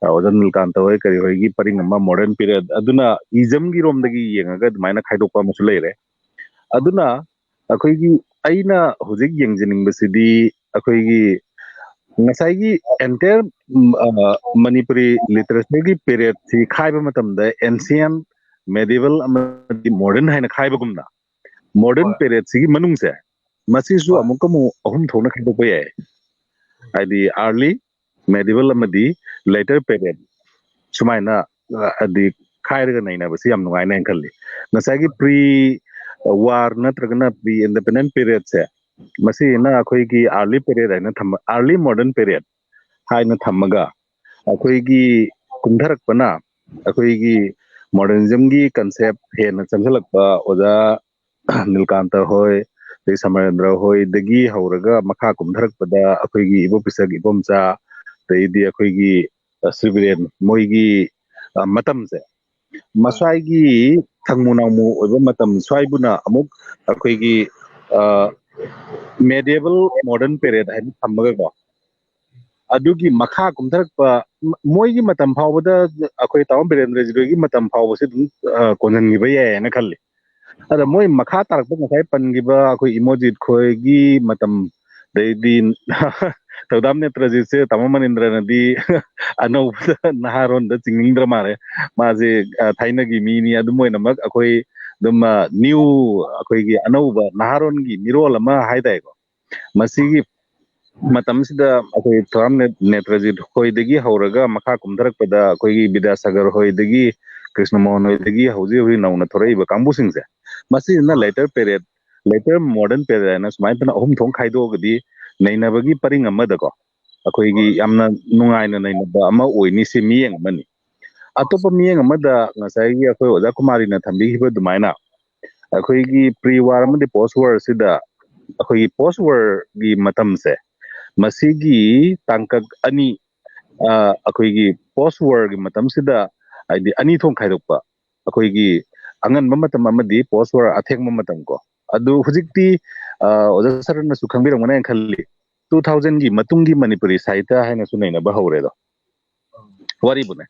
ꯑꯣꯖꯥ ꯅꯤꯜꯀꯥꯟꯇ ꯍꯣꯏ ꯀꯔꯤ ꯍꯣꯏꯒꯤ ꯄꯔꯤꯡ ꯑꯃ ꯃꯣꯗꯔꯟ ꯄꯤꯔꯤꯌꯠ ꯑꯗꯨꯅ ꯏꯖꯝꯒꯤꯔꯣꯝꯗꯒꯤ ꯌꯦꯡꯉꯒ ꯑꯗꯨꯃꯥꯏꯅ ꯈꯥꯏꯗꯣꯛꯄ ꯑꯃꯁꯨ ꯂꯩꯔꯦ ꯑꯗꯨꯅ ꯑꯩꯈꯣꯏꯒꯤ ꯑꯩꯅ ꯍꯧꯖꯤꯛ ꯌꯦꯡꯖꯅꯤꯡꯕꯁꯤꯗꯤ ꯑꯩꯈꯣꯏꯒꯤ ꯉꯁꯥꯏꯒꯤ ꯑꯦꯟꯇꯌꯔ ꯃꯅꯤꯄꯨꯔꯤ ꯂꯤꯇꯔꯦꯆꯔꯒꯤ ꯄꯦꯔꯤꯌꯠꯁꯤ ꯈꯥꯏꯕ ꯃꯇꯝꯗ ꯑꯦꯟꯁꯤꯌꯟ ꯃꯦꯗꯤꯕꯜ ꯑꯃꯗꯤ ꯃꯣꯗꯔꯟ ꯍꯥꯏꯅ ꯈꯥꯏꯕꯒꯨꯝꯅ ꯃꯣꯗꯔꯟ ꯄꯦꯔꯤꯌꯠꯁꯤꯒꯤ ꯃꯅꯨꯡꯁꯦ ꯃꯁꯤꯁꯨ ꯑꯃꯨꯛꯀ ꯑꯍꯨꯝ ꯊꯣꯛꯅ ꯈꯥꯏꯗꯣꯛꯄ ꯌꯥꯏ ꯍꯥꯏꯗꯤ ꯑꯥꯔꯂꯤ ꯃꯦꯗꯤꯕꯜ ꯑꯃꯗꯤ ꯂꯦꯇꯔ ꯄꯦꯔꯤꯌꯠ ꯁꯨꯃꯥꯏꯅ ꯍꯥꯏꯗꯤ ꯈꯥꯏꯔꯒ ꯅꯩꯅꯕꯁꯤ ꯌꯥꯝ ꯅꯨꯡꯉꯥꯏꯅ ꯑꯩꯅ ꯈꯜꯂꯤ ꯉꯁꯥꯏꯒꯤ ꯄ꯭ꯔꯤ ꯋꯥꯔ ꯅꯠꯇ꯭ꯔꯒꯅ ꯄ꯭ꯔꯤ ꯏꯟꯗꯤꯄꯦꯟꯗꯦꯟ ꯄꯦꯔꯤꯌꯠꯁꯦ ꯃꯁꯤꯅ ꯑꯩꯈꯣꯏꯒꯤ ꯑꯥꯔꯂꯤ ꯄꯦꯔꯤꯌꯠ ꯍꯥꯏꯅ ꯑꯥꯔꯂꯤ ꯃꯣꯗꯔꯟ ꯄꯦꯔꯤꯌꯠ ꯍꯥꯏꯅ ꯊꯝꯃꯒ ꯑꯩꯈꯣꯏꯒꯤ ꯀꯨꯝꯊꯔꯛꯄꯅ ꯑꯩꯈꯣꯏꯒꯤ ꯃꯣꯗꯔꯅꯤꯖꯝꯒꯤ ꯀꯟꯁꯦꯞ ꯍꯦꯟꯅ ꯆꯪꯁꯤꯜꯂꯛꯄ ꯑꯣꯖꯥ ꯅꯤꯜꯀꯥꯟꯇ ꯍꯣꯏ ꯑꯗꯩ ꯁꯃꯔꯦꯟꯗ꯭ꯔ ꯍꯣꯏꯗꯒꯤ ꯍꯧꯔꯒ ꯃꯈꯥ ꯀꯨꯝꯊꯔꯛꯄꯗ ꯑꯩꯈꯣꯏꯒꯤ ꯏꯕꯣꯄꯤꯁꯛ ꯏꯕꯣꯝꯆꯥ ꯑꯗꯩꯗꯤ ꯑꯩꯈꯣꯏꯒꯤ ꯁ꯭ꯔꯤꯕꯤꯔꯦꯟ ꯃꯣꯏꯒꯤ ꯃꯇꯝꯁꯦ ꯃꯁ꯭ꯋꯥꯏꯒꯤ ꯊꯪꯃꯨ ꯅꯥꯎꯃꯨ ꯑꯣꯏꯕ ꯃꯇꯝ ꯁ꯭ꯋꯥꯏꯕꯨꯅ ꯑꯃꯨꯛ ꯑꯩꯈꯣꯏꯒꯤ ꯃꯦꯗꯤꯌꯦꯕꯜ ꯃꯣꯗꯔꯟ ꯄꯦꯔꯤꯌꯠ ꯍꯥꯏꯅ ꯊꯝꯃꯒꯀꯣ ꯑꯗꯨꯒꯤ ꯃꯈꯥ ꯀꯨꯝꯊꯔꯛꯄ ꯃꯣꯏꯒꯤ ꯃꯇꯝ ꯐꯥꯎꯕꯗ ꯑꯩꯈꯣই ꯇꯥꯃꯣ ꯕꯤꯔꯦꯟꯗ꯭ꯔꯖꯤꯒꯤ ꯃꯇꯝ ꯐꯥꯎꯕꯁꯤ ꯑꯗꯨꯝ ꯀꯣꯟꯍꯟꯈꯤꯕ ꯌꯥꯏ ꯍꯥꯏꯅ ꯈꯜꯂꯤ ꯑꯗ ꯃꯣꯏ ꯃꯈꯥ ꯇꯥꯔꯛꯄ ꯉꯁꯥꯏ ꯄꯟꯈꯤꯕ ꯑꯩꯈꯣꯏ ꯏꯃꯣꯖꯤꯠ ꯈꯣꯏꯒꯤ ꯃꯇꯝ ꯑꯗꯩꯗꯤ ꯊꯧꯗꯥꯝ ꯅꯦꯇ꯭ꯔꯖꯤꯠꯁꯦ ꯇꯥꯃꯣ ꯃꯅꯤꯟꯗ꯭ꯔꯅꯗꯤ ꯑꯅꯧꯕꯗ ꯅꯍꯥꯔꯣꯟꯗ ꯆꯤꯡꯅꯤꯡꯗ꯭ꯔ ꯃꯥꯜꯂꯦ ꯃꯥꯁꯦ ꯊꯥꯏꯅꯒꯤ ꯃꯤꯅꯤ ꯑꯗꯨꯝ ꯑꯣꯏꯅꯃꯛ ꯑꯩꯈꯣꯏ ꯑꯗꯨꯝ ꯅ꯭ꯌꯨ ꯑꯩꯈꯣꯏꯒꯤ ꯑꯅꯧꯕ ꯅꯍꯥꯔꯣꯟꯒꯤ ꯃꯤꯔꯣꯜ ꯑꯃ ꯍꯥꯏꯇꯥꯔꯦꯀꯣ ꯃꯁꯤꯒꯤ ꯃꯇꯝꯁꯤꯗ ꯑꯩꯈꯣꯏ ꯊꯧꯔꯥꯝ ꯅꯦꯇ꯭ꯔꯖꯤꯠ ꯍꯣꯏꯗꯒꯤ ꯍꯧꯔꯒ ꯃꯈꯥ ꯀꯨꯝꯊꯔꯛꯄꯗ ꯑꯩꯈꯣꯏꯒꯤ ꯕꯤꯗ꯭ꯌꯥꯁꯥꯒꯔ ꯍꯣꯏꯗꯒꯤ ꯀ꯭ꯔꯤꯁꯅ ꯃꯣꯍꯟ ꯍꯣꯏꯗꯒꯤ ꯍꯧꯖꯤꯛ ꯅꯧꯅ ꯊꯣꯔꯛꯏꯕ ꯀꯥꯡꯕꯨꯁꯤꯡꯁꯦ ꯃꯁꯤꯁꯤꯅ letter period letter modern period ꯍꯥꯏꯅ ꯁꯨꯃꯥꯏꯅ ꯇꯧꯅ ꯑꯍꯨꯝ ꯊꯣꯛꯅ ꯈꯥꯏꯗꯣꯛꯑꯒꯗꯤ ꯅꯩꯅꯕꯒꯤ ꯄꯔꯤꯡ ꯑꯃꯗꯀꯣ ꯑꯩꯈꯣꯏꯒꯤ ꯌꯥꯝꯅ ꯅꯨꯡꯉꯥꯏꯅ ꯅꯩꯅꯕ ꯑꯃ ꯑꯣꯏꯅꯤ ꯁꯤ ꯃꯤꯠꯌꯦꯡ ꯑꯃꯅꯤ ꯑꯇꯣꯞꯄ ꯃꯤꯠꯌꯦꯡ ꯑꯃꯗ ꯉꯁꯥꯏꯒꯤ ꯑꯩꯈꯣꯏ ꯑꯣꯖꯥ ꯀꯨꯃꯥꯔꯤꯅ ꯊꯝꯕꯤꯈꯤꯕ ꯑꯗꯨꯃꯥꯏꯅ ꯑꯩꯈꯣꯏꯒꯤ ꯄ꯭ꯔꯤ ꯋꯥꯔ ꯑꯃꯗꯤ ꯄꯣꯁ ꯋꯥꯔꯁꯤꯗ ꯑꯩꯈꯣꯏꯒꯤ ꯄꯣꯁ ꯋꯥꯔꯒꯤ ꯃꯇꯝꯁꯦ ꯃꯁꯤꯒꯤ ꯇꯥꯡꯀꯛ ꯑꯅꯤ ꯑꯩꯈꯣꯏꯒꯤ ꯄꯣꯁ ꯋꯥꯔꯒꯤ ꯃꯇꯝꯁꯤꯗ ꯍꯥꯏꯗꯤ ꯑꯅꯤ ꯊꯣꯛꯅ ꯈꯥꯏꯗꯣꯛꯄ ꯑꯩꯈꯣꯏꯒꯤ ꯑꯉꯟꯕ ꯃꯇꯝ ꯑꯃꯗꯤ ꯄꯣꯁ ꯋꯥꯔ ꯑꯊꯦꯡꯕ ꯃꯇꯝ ꯀꯣ ꯑꯗꯨ ꯍꯧꯖꯤꯛꯇꯤ ꯑꯣꯖꯥ ꯁꯔꯅꯁꯨ ꯈꯪꯕꯤꯔꯝꯒꯅꯤ ꯍꯥꯏꯅ ꯈꯜꯂꯤ 2000ꯒꯤ ꯃꯇꯨꯡꯒꯤ ꯃꯅꯤꯄꯨꯔꯤ ꯁꯥꯍꯤꯇ꯭ꯌ ꯍꯥꯏꯅꯁꯨ ꯅꯩꯅꯕ ꯍꯧꯔꯦꯗꯣ ꯋꯥꯔꯤꯕꯨꯅꯦ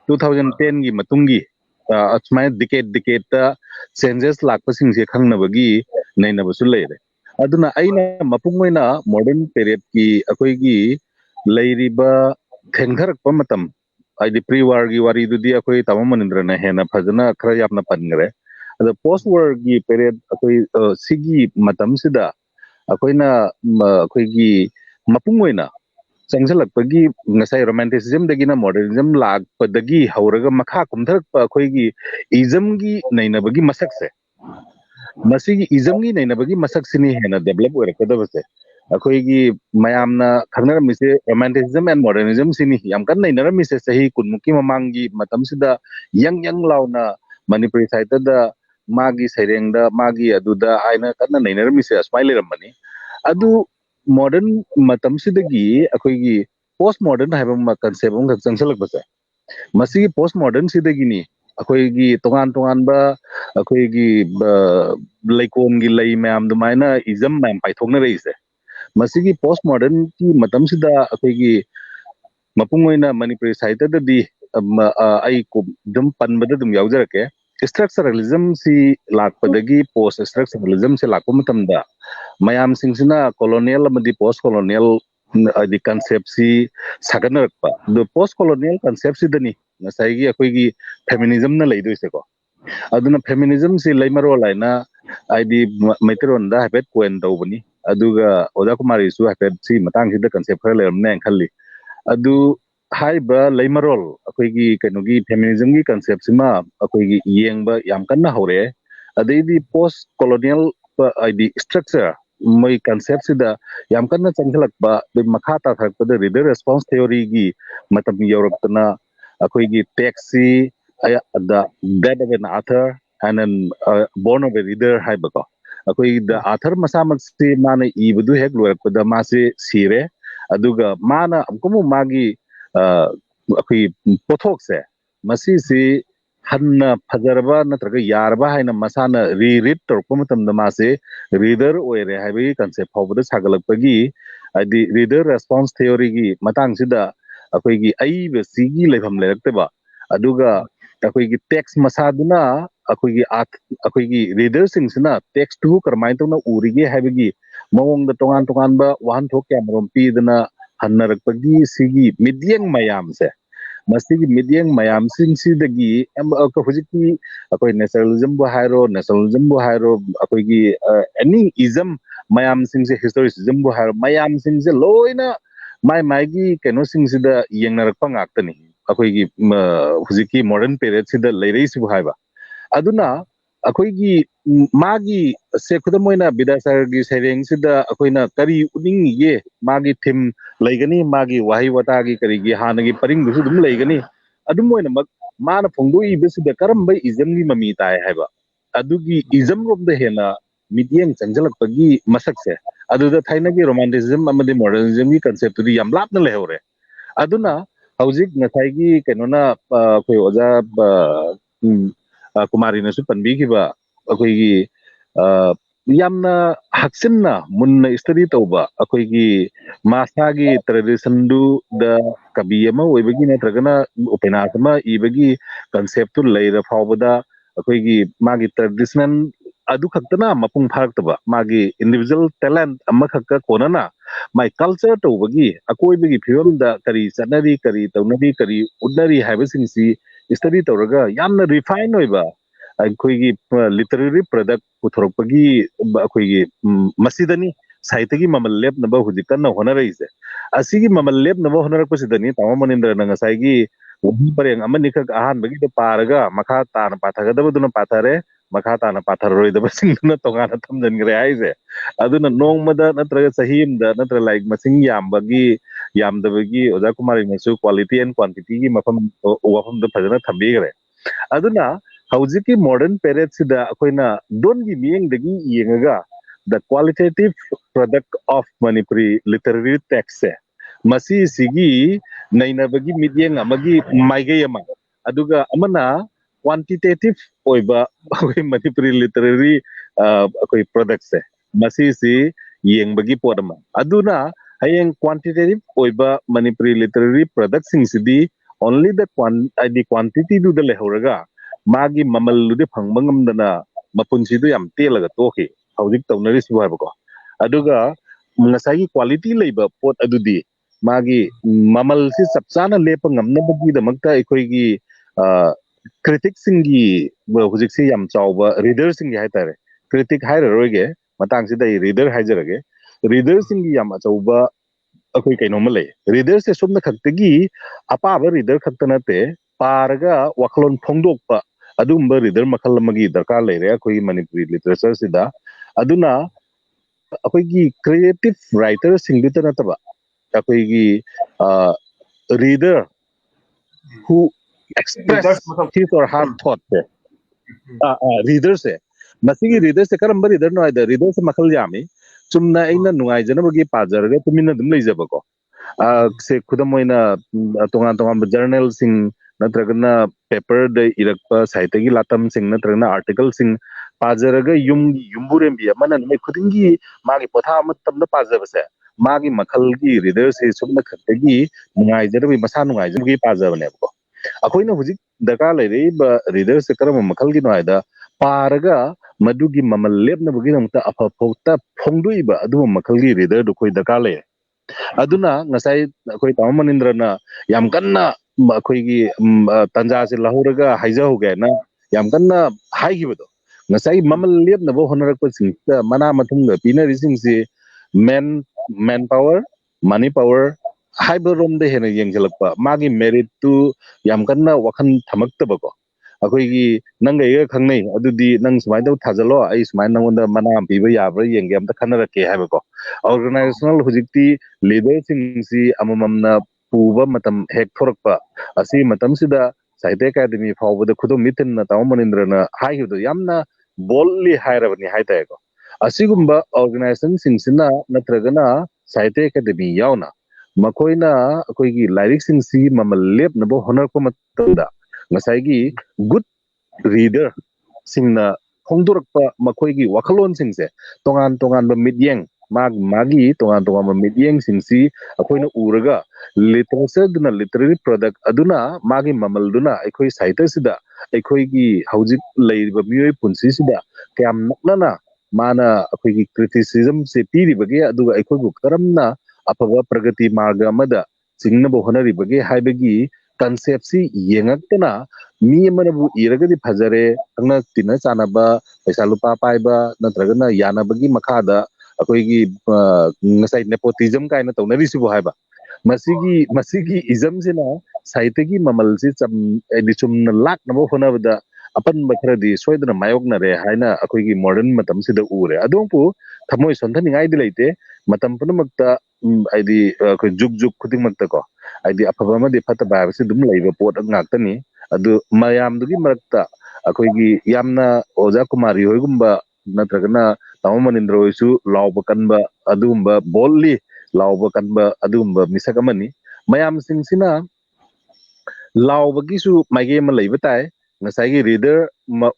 2010ꯒꯤ ꯃꯇꯨꯡꯒꯤ ꯑꯁꯨꯃꯥꯏꯅ ꯗꯤꯀꯦꯠꯇ ꯆꯦꯟꯖꯦꯁ ꯂꯥꯛꯄꯁꯤꯡꯁꯦ ꯈꯪꯅꯕꯒꯤ ꯅꯩꯅꯕꯁꯨ ꯂꯩꯔꯦ ꯑꯗꯨꯅ ꯑꯩꯅ ꯃꯄꯨꯡ ꯑꯣꯏꯅ ꯃꯣꯗꯔꯟ ꯄꯦꯔꯤꯌꯠꯀꯤ ꯑꯩꯈꯣꯏꯒꯤ ꯂꯩꯔꯤꯕ ꯊꯦꯡꯊꯔꯛꯄ ꯃꯇꯝ adi pre-war gi wari du di akoi tama Manindra na hena phajana khara yapna pangre ada post-war gi period akoi sigi matam sida akoi na akoi gi mapung oina changsalakpagi ngasai romanticism dagi na modernism lakpadagi hauraga makha kumtharakpa akoi gi ism gi nainabagi masak se masigi ism gi nainabagi masak sini hena develop oirakadabase अखोई मयामना खंगनरमिसे रोमांटिसिज्म एंड मॉडर्निज्म सिनी याम कन नैनरमिसे सही कुनमुकी ममांगी मतमसिदा यंग यंग लाउना मणिपुरी साहित्य मागी सैरेंगदा मागी अदुदा आइना कन नैनरमिसे अस्माइ लेरमनी अदु मॉडर्न मतमसिदगी अखोई पोस्ट मॉडर्न हाइबम कंसेप्ट हम चंगसलकबसे मसी पोस्ट मॉडर्न सिदगिनी अखोई तोगान तोगान बा अखोई लेकोन गी लई मयाम दुमाइना इजम मयाम पाइथोंगना रहिसे मसीगी पोस्ट मॉडर्न की मतम सिदा अखोई मपुंगोइना मणिपुरी साहित्य दी आई को दम पनबद दम यावजरके स्ट्रक्चरलिज्म सी लाकपदगी पोस्ट स्ट्रक्चरलिज्म से लाकप मतमदा मयाम सिंगसिना कॉलोनियल अमदी पोस्ट कॉलोनियल दी कांसेप्ट सी सागनरकपा द पोस्ट कॉलोनियल कांसेप्ट सी दनी नसाइगी अखोई फेमिनिज्म न लेदोइसेको अदुना फेमिनिज्म सी लेमरो लाइना आईदी मैत्रोंदा हैपेट कोइन दौबनी अदुगा ओजा कुमारी सु हैपेट सी मतंग सिदा कांसेप्ट खर लेरमने खल्ली अदु हाइबा लेमरोल अखोई कनोगी फेमिनिज्म की कांसेप्ट सिमा अखोई येंगबा याम कन्ना हौरे अदैदी पोस्ट कॉलोनियल आईदी स्ट्रक्चर मै कांसेप्ट सिदा याम कन्ना चंगलकबा बे मखा ता थरपद रीडर रेस्पॉन्स थ्योरी की मतम योरक्तना अखोई taxi the death of an author and then born of a reader haibako akoi the author masamak si mana ibadu hek lorakpada mase sire aduga mana amkumu magi akoi pothok se masi si hanna phajarba natraga yarba haina masana reread torpa matamda mase reader oire haibi concept hobda sagalakpagi adi reader response theory gi matang sida akoi gi ai be sigi lepham lerakteba aduga अखोई टेक्स्ट मसादुना अखोई रीडर सिंगसिना टेक्स्ट टू करमाइन तोना उरिगे हैबगी मवोंग द तोगान तोगान बा वाहन थोक कैमरोम पीदना हन्नरकपगी सिगी मिडियंग मयाम से मस्तिगी मिडियंग मयाम सिंगसिदगी हुजिकी अखोई नेशनलिज्म बो हायरो अखोई एनी इजम मयाम सिंगसे हिस्टोरिसिज्म बो हायरो मयाम सिंगसे लोइना माय मायगी केनो सिंगसिदा येंगनरकपा ngaktani अखोई हुजिकी मॉडर्न पीरियड सिदा लेरेसिबु हायबा अदुना अखोई मागी से खुदमोइना विद्यासागर की सैरेंग सिदा अखोइना करी उनिंगे मागी थीम लेगनी मागी वाही वतागी करीगी हानगी परिंग दुसु दुम लेगनी अदुमोइना मक माना फोंदोई बिसिदा करम बे इजम की ममी ताय हायबा अदुगी इजम रोम द हेना मिडियंग चंजलकपगी मसक से अदुदा थाइनागी रोमांटिसिज्म अमदि मॉडर्निज्म की कांसेप्ट दि याम लापना लेहौरे अदुना हौजिक नथाइगी केनोना अखोई ओजा कुमारी नसु पनबीखिबा अखोई यामना हक्सिनना मुन्ना स्टडी तौबा अखोई मासागी ट्रेडिशन दु द कवि अमा ओइबगी नत्रगना उपन्यास अमा इबगी कांसेप्ट तु लेरा फावबदा अखोई मागी ट्रेडिशनल अदु खक्तना मपुंग फारक्तबा मागी इंडिविजुअल टैलेंट अमा खक्का कोनना माय कल्चर तौबगी अकोइबगी फिवमदा करी चनरी करी तौनरी करी उडनरी हाइबसिंगसी स्टडी तौरगा यामना रिफाइन होइबा अखोई लिटरेरी प्रोडक्ट पुथोरपगी अखोई मसिदनी साहित्यगी ममल लेपनबा हुजिकन होनरइसे असिगी ममल लेपनबा होनरपसिदनी तामा मनिंद्र नंगसाइगी वही परेंग अमनि खक आहान बगी तो पारगा मखा तान पाथगदबदुन पाथरे मखा तान पाथरोइदबसिंगना तोगाना थमजनगरे आइसे अदुना नोंगमदा नत्रगा सहीमदा नत्र लाइक मसिंग यामबगी यामदबगी ओजा कुमारी नसु क्वालिटी एंड क्वांटिटी की मफम वफम द फजना थंबीगरे अदुना हौजिकी मॉडर्न पीरियड सिदा अखोइना दोनगी मियंगदगी येंगगा द qualitative product of Manipuri literary text से मसी सिगी नैनबगी मिडियंग अमगी माइगेयमा अदुगा अमना क्वांटिटेटिव ओइबा अखोई मणिपुरी लिटरेरी अखोई प्रोडक्ट से मसी सी येंगबगी पोदमा अदुना हयेंग क्वांटिटेटिव ओइबा मणिपुरी लिटरेरी प्रोडक्ट सिंगसिदी ओनली द क्वांटिटी दु द लेहौरगा मागी ममल लुदे फंगबंगमदना मपुनसिदु याम तेलगा तोखि हौजिक तौनरिसु हायबको अदुगा ngasai quality leiba pot adudi magi mamal si sapsana lepa ngamna bagi da magta ekhoi critic singi hujik si yam chawba reader singi haitare critic haira roige matang si dai reader haijarage reader singi yam chawba akhoi kaino male reader se somna khaktagi apa ba reader khaktana te parga waklon phongdokpa adumba reader makhal magi darkar leire akhoi manipuri literature sida aduna akhoi creative writer singdita nataba akhoi reader who express Leaders matam. his or her thought reader se masigi reader se karamba reader no aida reader se makhal yami chumna aina nungai jana bagi pajarga tumina dum leijaba ko se khudamoina tongan tongan journal sing natragana paper de irakpa sahitya gi latam sing natragana article sing pajaraga yumburembi amana ne khudingi magi potha matamda pajabase magi makhal gi reader se sumna khattagi nungai jana bi masa nungai jana gi pajabane ko akoina hujik daka leire ba reader se karama makhal gi noida paraga madugi mamal lebna bugi namta afa phokta phongduiba adu makhal gi reader do koi daka leire aduna ngasai akhoi taw manindra na yam kanna akhoi gi tanja se lahuraga haija hoge na yam kanna haigibedo ngasai mamal lep na bo honarak pa sing mana mathung ga pina rising se man power money power haibarom de hena yengjalakpa magi merit tu yam kanna wakhan thamakta ko akhoi nang ga khangnei adudi nang sumai dau thajalo ai sumai nangonda mana piba yabra yenge amta khanarake haiba ko organizational hujikti leader singsi amamamna puba matam hek thorakpa asi matam sida sahitya academy fawbada khudum mitin na taw manindra na haihudo yamna boldly hairabani haitay ko asigumba organization singsina natragana sahitya academy yauna makoina akoigi lyric singsi mamal lep nabo honor ko matada ngasai good reader singna hongdorakpa makoigi wakalon singse tongan ba midyeng magi tongan ba midyeng singsi akoina uraga literature duna literary product aduna magi mamal duna akoi sahitya sida akoigi haujik leiba miyoi punsi sida kyam naknana mana akoigi criticism se piri bage aduga akoigu karamna afaba pragati marga amada singnabo honaribage haibagi concept si yengaktana mi amanabu iragadi phajare angna tina chanaba paisa lupa paiba natragana yanabagi makhada akoigi ngasai nepotism kaina taunari sibo haiba masigi ism sina saitagi mamal si cham edichum na lak nabo honabada apan bakhradi soidana mayokna re haina akoigi modern matam sida ure adongpu thamoi sonthani ngai dileite matam punamakta aidi ko juk khuding makta ko aidi afaba ma de phata ba se dum leiba pot ngaktani adu mayam dugi marakta akoigi yamna oja kumari hoigumba natragana taw manindra hoisu lawba kanba adumba bolli lawba kanba adumba misakamani mayam singsina lawbagi su maige ma leiba tai ngasai gi reader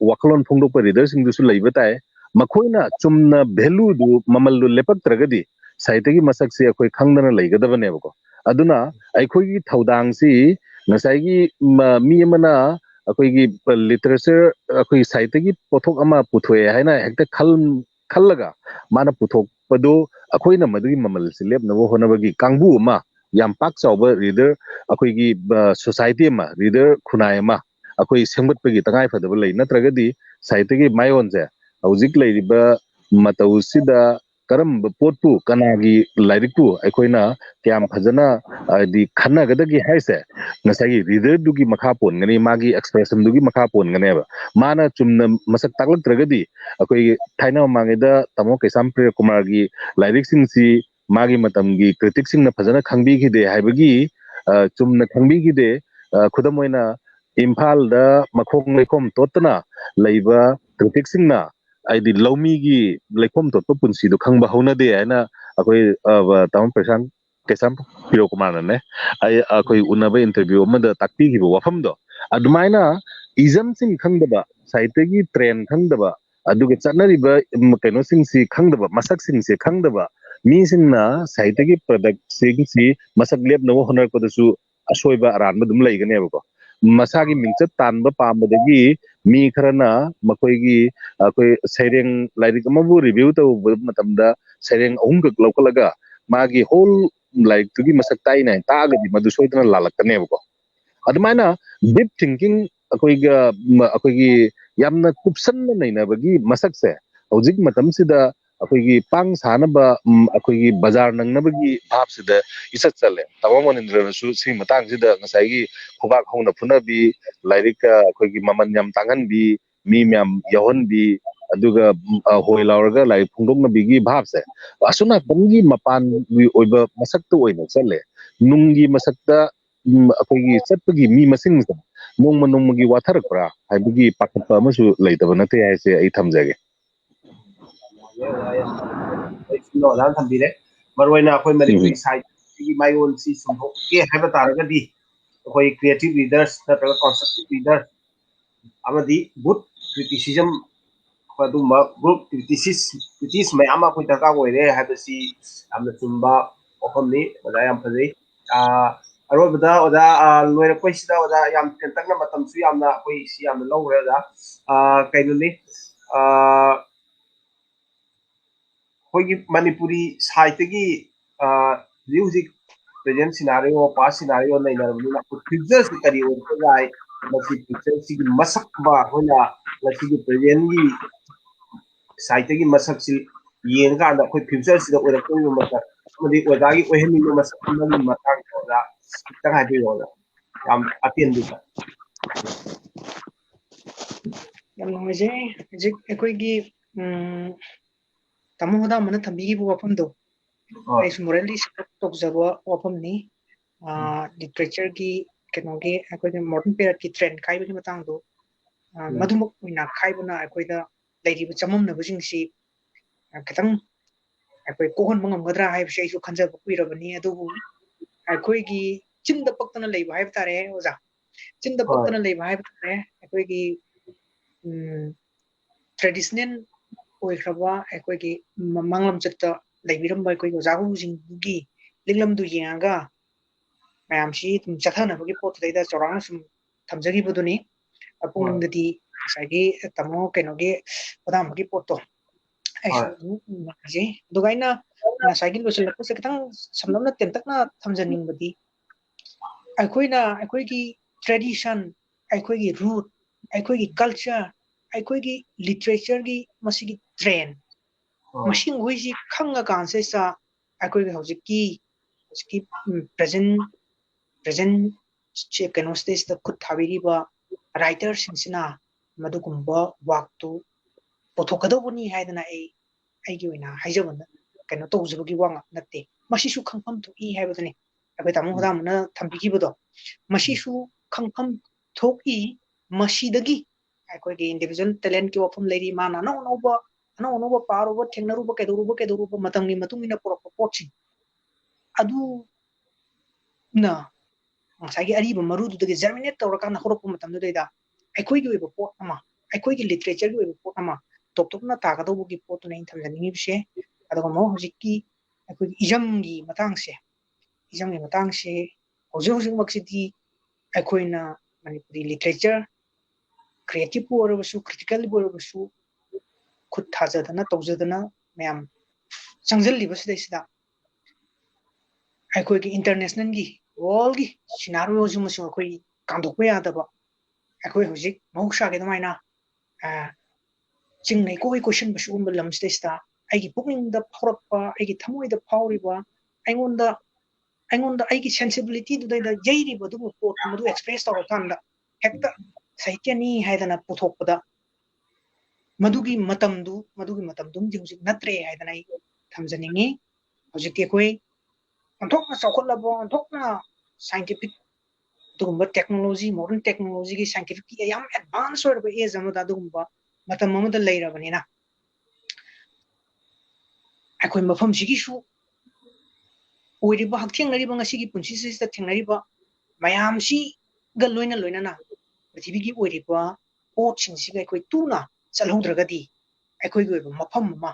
wakalon phongdok reader sing du su leiba tai makoina chumna value du mamal du lepak tragadi saitagi masak se akoi khangdana leigadabane bako aduna aikoi gi thaudang si ngasai gi mi amana akoi gi literature akoi saitagi pothok ama puthoe haina hekta khallaga mana puthok pado akoina madui mamal se lepnabo honabagi kangbu ma yam pak chawba reader akoi gi society ma reader khunai ma akoi sengbatpagi tangai phadaba lei natragadi saitagi mayonje hauzik leiriba matawsida karam potpu kanagi lairikpu aikoina kyam phajana di khanna gadagi haise ngasai reader dugi makha pon ngani magi expression dugi makha pon ngane ba mana chumna masak taklak tragadi akoi thaina mangeda tamo kesam priya kumar gi lyric singsi magi matamgi critic singna phajana khangbi gide haibagi chumna khangbi gide khudamoina imphal da makhong lekom totna leiba critic singna aidi lomi gi lekom tot punsi do khangba hona de aina akoi tam person kesam piro kumar ne ai akoi unaba interview amada takpi gi wafam do adumaina ism sing khangdaba saitegi trend khangdaba aduga chanariba kaino sing si khangdaba masak sing se khangdaba mi singna saitegi product sing si masak lep no honor ko su asoiba aranba dum leigane ko masagi mingchat tanba pambadagi mi kharana makoigi akoi sereng lairik amabu review to matamda sereng ahum gak lokalaga magi whole like tugi masak tai na ta ga di madu soidana lalakane ko admaina deep thinking akoigi yamna kupsanna naina bagi masak se hojik matam sida akoigi pang sanaba akoigi bazar nangnabagi bhab sida isat chale tawa Manindra su si matang sida ngasai khubak hona phunabi lairik akoigi maman yam tangan bi mi myam yawan bi aduga hoi lauraga lai phungdongna bigi bhab se asuna bangi mapan wi oiba masak to oina chale nungi masakta akoigi chatpagi mi masing nongma nongmagi watharakpra haibagi pakatpa amasu leitaba nate haise ai thamjage no lan thambire marwaina akhoi Manipuri side ki mayon si sumho ke haiba taragadi akhoi creative leaders nataga constructive leader amadi good criticism paduma group criticism mayama akhoi taka oire haibasi amna chumba ofamni oda yam phadei arobada oda loira koisida oda yam kentakna matam su yamna akhoi si yamna lowre da kainuni होगी मणिपुरी साहित्य की म्यूजिक प्रेजेंट सिनारियो पास सिनारियो नहीं नरबनी फ्यूचर से करी और तो जाए मसी फ्यूचर सी मसक बा होना मसी की प्रेजेंट की साहित्य की मसक सी ये का अंदर कोई फ्यूचर से और कोई मसक मदी ओदा की ओहे नी मसक की मतांग होगा तक है भी होगा हम अत्यंत भी yam nongje jik ekoi gi tamu Hodamba na thambi gi wafam do ai morally tok jabo wafam ni literature gi kenogi ekoi gi modern period ki trend kai bi matang do madumuk ina khai buna ekoi da leiri bu chamam na bujing si katang ekoi kohon mangam gadra hai bi ai su khanja bu irabani adu ekoi gi chinda paktana leiba hai tare oja chinda paktana leiba hai tare ekoi gi traditional oikraba ekoi gi manglam chatta leibiram ekoi gi jahu jing gi linglam du yenga mayam si tum chathana bagi pot leida chorang sum thamjagi buduni apung dadi sagi tamo kenogi Hodamba gi potto aisu ji dugaina na sagi losil ko se kitang samlamna tentakna thamjaning badi ekoi gi tradition ekoi gi root ekoi gi culture ekoi gi literature gi masigi trend machine hoi ji khanga kan se sa ekoi gi hojiki present che keno stage da khut thabiri ba writer singsina madugumba work to pothokadobuni haidana ai gi oina haijabana keno tawjabagi wanga natte masisu khangpham to I haibadani abai tamu Hodamba na thambigi bodo masisu khangpham thoki masidagi ekoi gi individual talent ki wafam leiri mana no paruba thengnaruba kedoruba matangni matungina porokpa potsi adu na ngasagi ariba marudu dagi germinate tawrakana horokpa matamdu deida ekoi gi oiba pot ama ekoi gi literature gi oiba pot ama toptopna tagadobugi potuna in thamjaningi bise aduga mo hojiki ekoi gi ijamgi matangse hojik maksidi ekoina Manipuri literature creative orabasu critical orabasu khut thajadana tawjadana mayam changjal libasida sida ekoi gi international gi world gi scenario ju masu ekoi kandokpa yadaba ekoi hojik mohsha ge damaina chingnai koi question basu umba lamsida sida aigi pukningda phaurakpa aigi thamoida phauriba aingonda aigi sensibility du da jairiba du pot madu express tawrakanda hekta sahityani haidana puthokpada madugi matamdum hojik natre haidana ai thamjaningi hojik ekoi onthokna chaukhallabo onthokna scientific dugumba technology modern technology gi scientific yam advance orba age amada dugumba matam amada leirabanina ekoi mafam sigi su oiriba hakthengariba ngasigi punsi sista thengnariba mayam si ga loina na prithvi gi oiriba pot singsiga ekoi tuna chalhaudragadi ekoi gi oiba mafam ma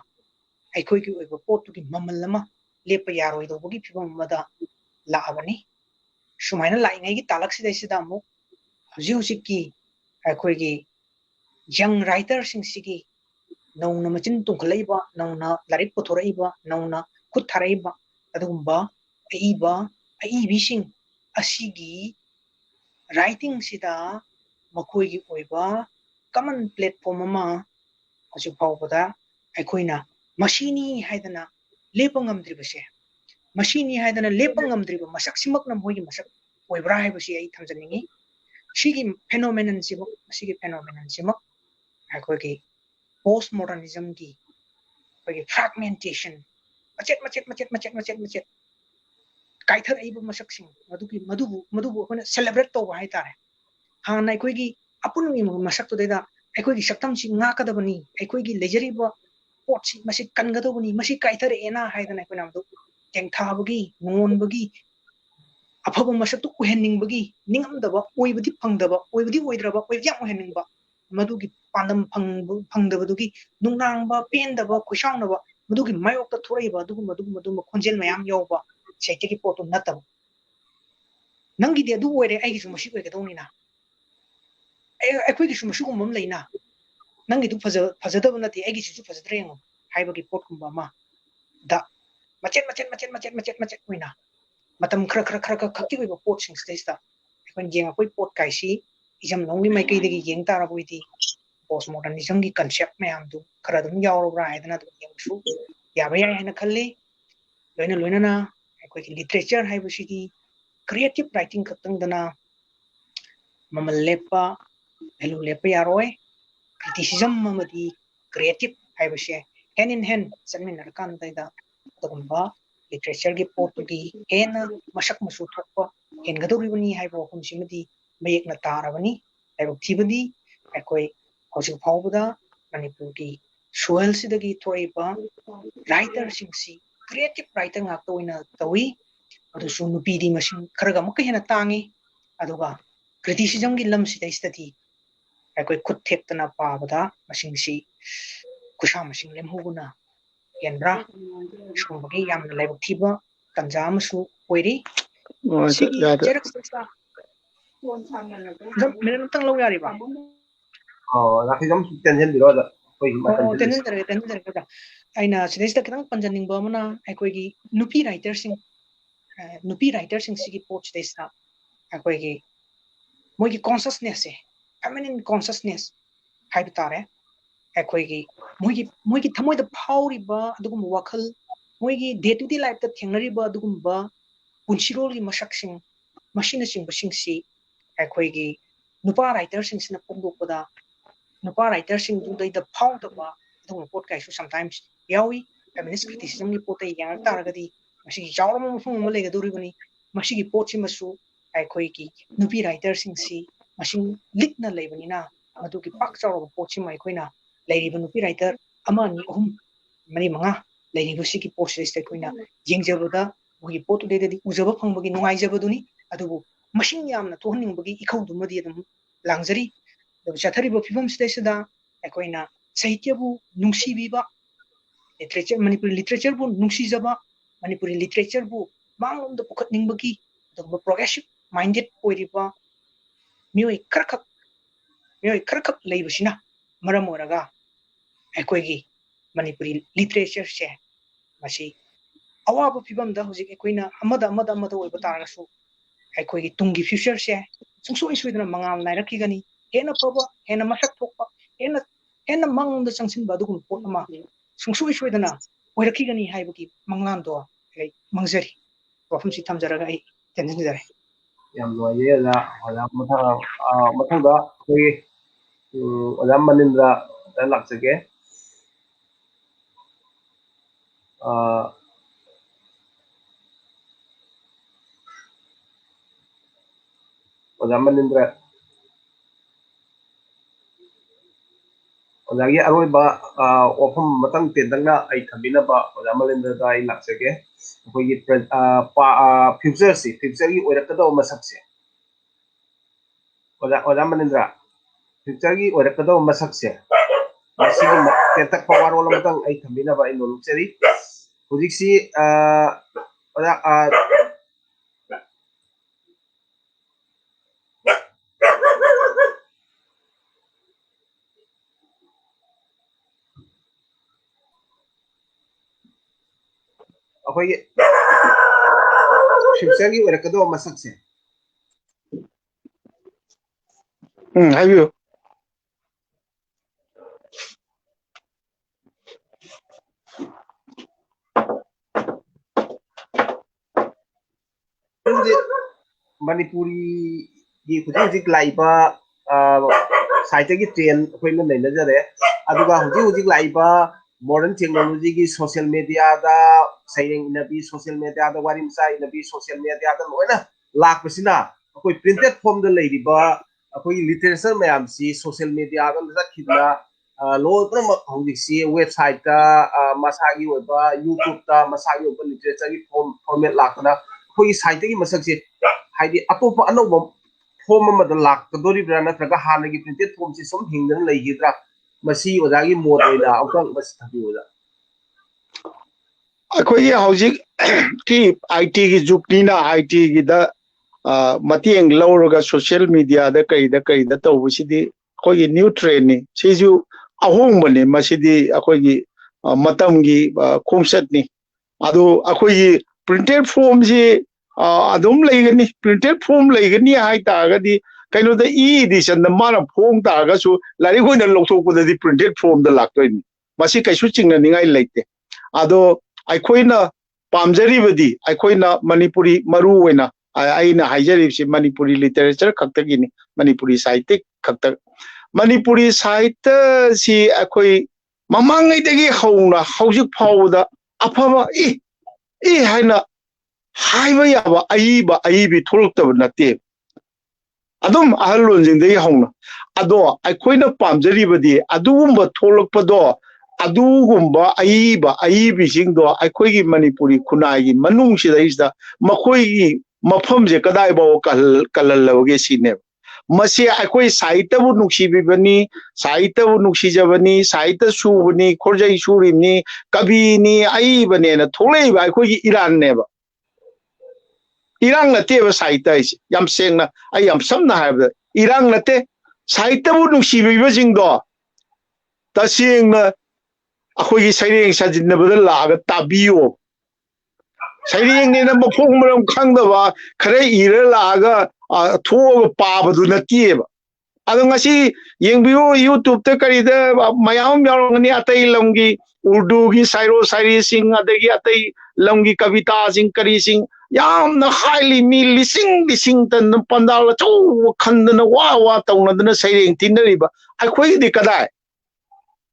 ekoi gi oiba pot gi mamal lama lepa yaroi dobagi phibam mada laabani sumaina laingai gi talaksida sida mo hujiki ekoi gi young writer singsigi nauna machin tungkhalaiba nauna larik puthoraiba nauna khut tharaiba adugumba ꯑꯏꯕꯤꯁꯤꯡ ꯑꯁꯤꯒꯤ writing sida makoigi oiba common platform ama hojik faubada aikoina machine haidana lepang amdribase machine haidana lepang amdriba masak simakna moigi masak oibra haibasi ai thamjaningi sigi phenomenon simak aikoigi postmodernism gi aikoigi fragmentation macet kaithar aiba masaksing madubu akona celebrate to hai tare hana aikoigi apunmi masak to deda aikoigi saktam si ngakadabani aikoigi lejeriba potsi masi kangadobani masi kaithar ena haidana aikoina madu tengthabagi ngonbagi afaba masak to uhenningbagi ningamdaba oibadi phangdaba oibadi oidraba oibdi yam uhenningsba madugi pandam phangdabadugi nungnangba pendaba khusaunaba madugi mayokta thoraiba adugu khonjel mayam yawba saitiki poto natab nangi de adu oire aigi su mashi oigadonina aikoigi su mashi gumbam leina nangi du fajadaba nati aigi su fajadrengo haibagi pot kumba ma da macet oina matam khara khakti oiba pot sing stage aikoin jenga koi pot kaisi ijam nongni maikai degi jeng tara boiti postmodernism gi concept mayam du khara dum yawra haidana du yengsu yaba yai haina khalli loina na aikoigi literature haibasigi creative writing katangdana mamal lepa value lepa yaroi criticism mamadi creative haibase hand in hand sanminar kan daida togumba literature gi portugi hena masak masu thokpa hengadoribani haibo humsimadi mayekna tarabani haibo thibadi akoi hojik phawbada manipurgi soil sidagi thoiba writer singsi creative writer ngakto oina tawi adusu nupidi masing kharaga mukka hena tangi aduga criticism gi lam sida istati akoi khut theptana pabada masingsi kusha masing lemhuguna yenra shumbagi yamna laibuk thiba tanja amasu oiri sigi jerex sa minute tang law yari ba laki jam tension diro da koi matam tension da aina sidesta kitang panjaning ba mana aikoigi nupi writer sing sigi poch desa aikoigi moigi consciousness feminine consciousness haibitare aikoigi moigi thamoida phawriba adugum wakhal moigi day to day life ta thengnariba adugumba punchiroli masaksing machine sing basingsi aikoigi nupa writer sing sina pongdokpada nupa writer sing du da phawdaba adugum pot kaisu sometimes yawi feminist criticism ni potai yang taragadi masigi jawram mafung mo lega doribani masigi potsi masu aikoigi nupi writer sing si masing likna lebanina madugi pak chawra potsi mai koina leiriba nupi writer amani ohum mani manga leiriba sigi potsi ste koina jengjabada mogi potu de ujaba phangbagi nungai jabaduni adubu masing yamna tohningbagi ikhawdumadi adum langjari chathariba phibam sida aikoina sahityabu nungsibiba literature manipuri literature bu nungsijaba manipuri literature bu mangomda pukhatningbagi adugba progressive minded oiriba mioi kharkhak leibasina maram oraga aikoigi manipuri literature se masi awaba phibamda hojik aikoina amada oiba taragasu aikoigi tungi future se sungsoi soidana mangam nairakigani hena proba hena masak thokpa hena mangomda changsinba adugum potama sungsoi soidana oirakigani haibagi manglando ai mangjari wafumsi thamjaraga ai tenjare yam loye da wala mathang da koi wala manindra da laksake wala manindra ozagi aroiba wafam matang tendangna ai thabinaba oza malindra da ai laksake akoigi future gi oirakada masakse oza malindra future gi oirakada masakse masigi tentak pawaro lamtang ai thabinaba ai nolukseri hujiksi oza akoigi future gi ora kado masak se have you Manipuri gi hujik laiba site gi train koi na nei na jare aduga hujik laiba modern technology gi social media da saying na bi social media da warim sai na bi social media da loina lak pasina koi printed form da lei riba koi literature mayam si social media da da khidna lo tra ma hujik si website da masagi oba YouTube da masagi oba literature gi format lakna koi site gi masak si haidi atopa anoba form amada lakadoribra natraga hanagi printed form si som hingdan leihidra masi odagi mod oida autang bas thabi oda akhoi hojik ti IT gi juknina IT gi da matieng lawraga social media da kai da tawbusidi khoi gi new trend ni siju ahong bane masidi akhoi gi matam gi khomsat ni adu akhoi gi printed form ji adum leigani printed form leigani hai ta ga di kaino da edition da mana form ta ga su lari hoina lokthok da di printed form da laktoi ni masi kaisu chingna ningai leite ado aikoina pamjari badi aikoina manipuri maru oina aina haijari si manipuri literature khakta gini manipuri sahityik khakta manipuri sahitya si akoi mamangai dagi hauna haujik phawda afaba haina haiba yaba aibi tholokta nate adum ahalon jingdai hauna ado aikoina pamjari badi adugumba tholokpado adugumba aibi singdo aikoigi manipuri khunai gi manung sidaisda makoigi mafamje kadai baw kalallawge sine masi akoi sahitya bu nuksibibani sahitya bu nuksijabani sahitya subani khorjai surimni kabini aibane na tholei ba aikoigi iran neba irang nate ba sahitya isi yam sengna ai yam samna haibda irang nate sahitya bu nuksibiba jingdo tasengna akhoi saireng sajinnabada laga tabiyo saireng ne na mafong maram khangdaba khare ira laga thoga pabadu natiyeba ado ngasi yengbiyo YouTube ta karida mayam yarongani atai lamgi urdu gi sairo sairi sing adagi atai lamgi kavita sing kari sing yamna highly mi lising tan pandal chu khandana wa tawnadana saireng tinariba akhoi di kadai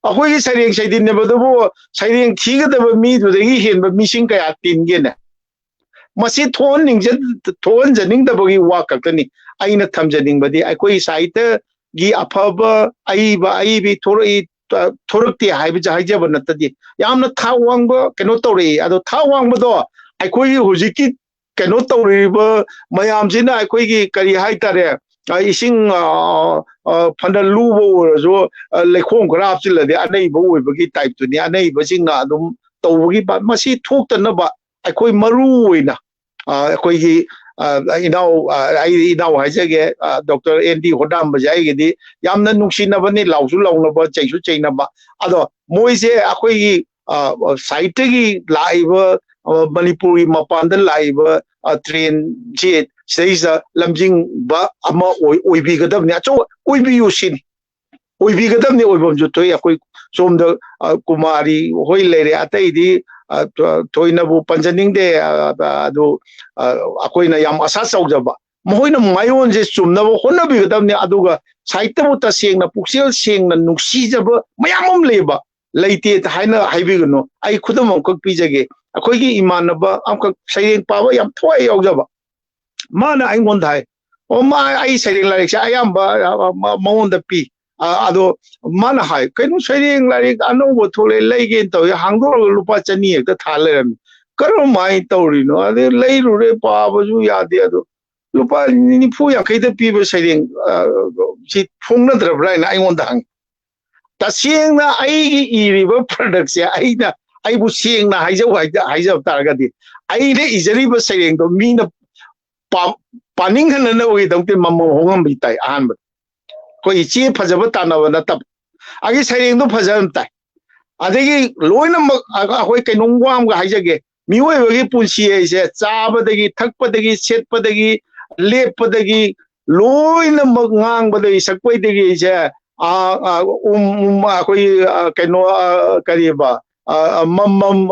akhoi saireng saidinnebadubo saireng thigadaба midudagi henba mising kaya tingena masi thon ningje thon janingdabagi wa kaktani aina thamjaningbadi akhoi sahitya gi afaba aibi thorakti haijaba natadi yamna thawangba keno tawri ado thawangba akhoi hujiki keno tawriba mayamjina akhoi gi kari haitare ising phanda lubo orajo lekhong graph chilade aneiba oibagi type tu ni aneiba singna adum tawgi masi thoktanaba akhoi maru oina akhoi gi inau haijage Dr. ND Hodamba jaigidi yamna nuksinabani lausu launaba chaisu chainaba ado moise akhoi gi site gi laiba Manipuri mapanda laiba train jet seisa lamjing ba ama oibi gadabni acho oibi yusin oibi gadabni oibam jutoi akoi somda Kumari hoi lere ataidi toinabu panjaning de adu akoina yam asa saujaba mohoina mayon je chumnabo honabi gadabni aduga saityabu ta sengna puksel sengna nuksijaba mayamum leba leite haina haibigno ai khudam amkak pijage akoigi imanaba amkak saireng paba yam thoi yaujaba mana aingon dai o ma ai saireng larik ayamba maonda pi ado mana hai kaino saireng larik anobo thole leigen to hangdo lupa chani ekta thaleram karo mai tawrino ade leirure pabaju yade ado lupa nifu yankaida piba saireng si phongna drabra na aingon dang tasengna aigi iriba product se aina aibu sengna haijau taragadi aine ijariba saireng do mina paning hanana oi dongte mammo hongam bitai ahanba ko ichi phajaba tanaba natab agi saireng do phajam tai adegi loina akoi kainongwam ga haijage मियोबगी पुंसी ऐसे चाबदगी थकपदगी सेटपदगी लेपदगी लोइना ngang sakpoi ऐसे कोई कनो करीबा मम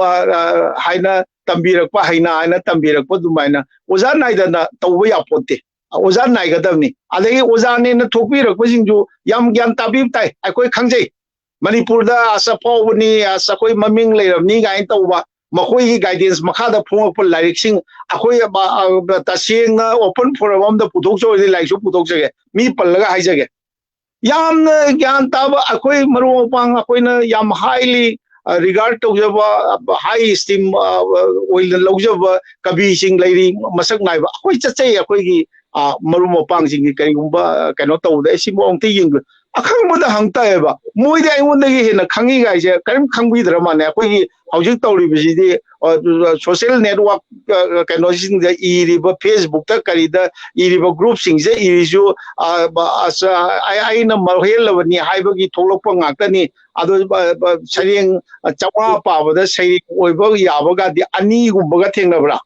हाइना तंबीरकपा हाइना हाइना तंबीरकपा दुमाइना ओजा नाइदना तौबा यापोते ओजा नाइगदबनी अदगी ओजाने न थोकपीरकपसिंजु याम ज्ञान ताबी ताई अखोय खंगजै मणिपुरदा असफावनी असखोय ममिंग लेरमनी गाइन तौबा मखोई गाइडेंस मखादा फोंगप लाइरिक्सिंग अखोय तसेंग ओपन फोरम अमदा पुथोकजोय लाइसु पुथोकजगे मी पल्लगा हाइजगे यामना ज्ञान ताब अखोय मरोपांग अखोयना याम हाईली रिगार्ड तौजबा हाई स्टीम ओइल लौजब कबी सिंग लेरी मसक नाइबा अखोय चचै अखोयगी मरोपांग सिंग करिगुंबा कनो तौदे सिमो अंते यिंग अखंबदा हंगतायबा मोइदे आइवोंदगी हेना खंगी गाइसे करिम खंगबिदरा माने अखोयगी हौजिक तौरिबिसिदि सोशल नेटवर्क कनो सिंग द इरिबा फेसबुक ता करिदा इरिबा ग्रुप सिंग से इरिजु आइना मरहेलबनी हाइबगी थोलकपा ngaktani ado sareng chawa pabada sai oiba yabagadi ani gumbaga thengnabra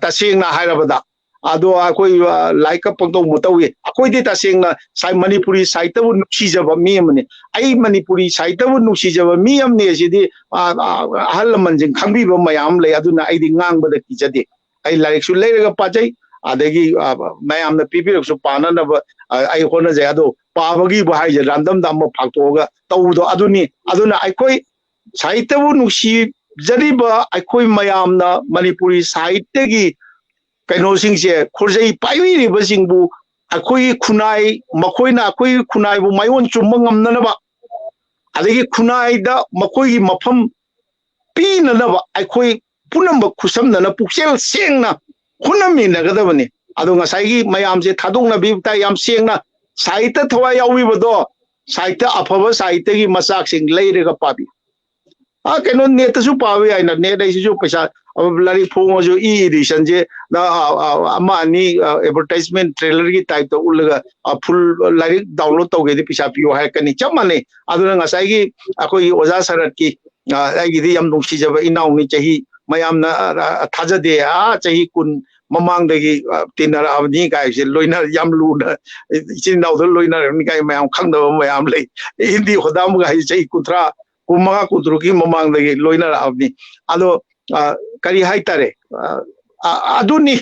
tasengna hairabada ado akoi like pangtong mutawi akoi di tasengna sai manipuri saita bu nuksijaba mi amne ai manipuri saita bu nuksijaba mi amne sidi ahal manjing khangbi ba mayam le aduna ai di ngangbada kijade ai like su leiraga pajai adagi mayamna pipirok su panana ba ai hona jay ado पाबगी बहाई जे रैंडम दम फाक्तोगा तौदो अदुनी अदुना आइकोई साहित्यबु नुसी जरिबा आइकोई मयामना मणिपुरी साहित्यगी कैनोसिंग से खुरजई पाइबिरिबा सिंगबु आइकोई खुनाई मखोइना आइकोई खुनाइबु मायोन चुम्म ngamननबा अदगी खुनाइदा मखोइगी मफम पीननबा आइकोई पुनम खुसमनना पुक्सेल सेंगना खुनमिनगदबनी अदो ngसाइगी मयाम से थादोंना बिबता याम सेंगना साहित्य थवा याविबदो साहित्य अफब साहित्य की मसाक सिंग लेरेगा पाबी कनो नेटसु पाबी आइना नेट आइसु पैसा लारी फोंगजु ई एडिशन जे अमानी एडवर्टाइजमेंट ट्रेलर की टाइप तो उलगा फुल लारी डाउनलोड तौगेदि पैसा पियो है कनी चमने अदुना ngसाइगी अखोई ओजा सरत की आइगिदि यम नुसिजब इनाउनी चही मयामना थाजदे चही कुन ममांगदगी तिनराबनी गाइसे लोइना याम लुना इचिनाउद लोइना रनि गाइ मयाम खंगदब मयाम ले हिंदी होदाम गाइ चै कुत्रा कुमगा कुत्रुकी ममांगदगी लोइना राबनी आदो करी हाइतारे अदुनी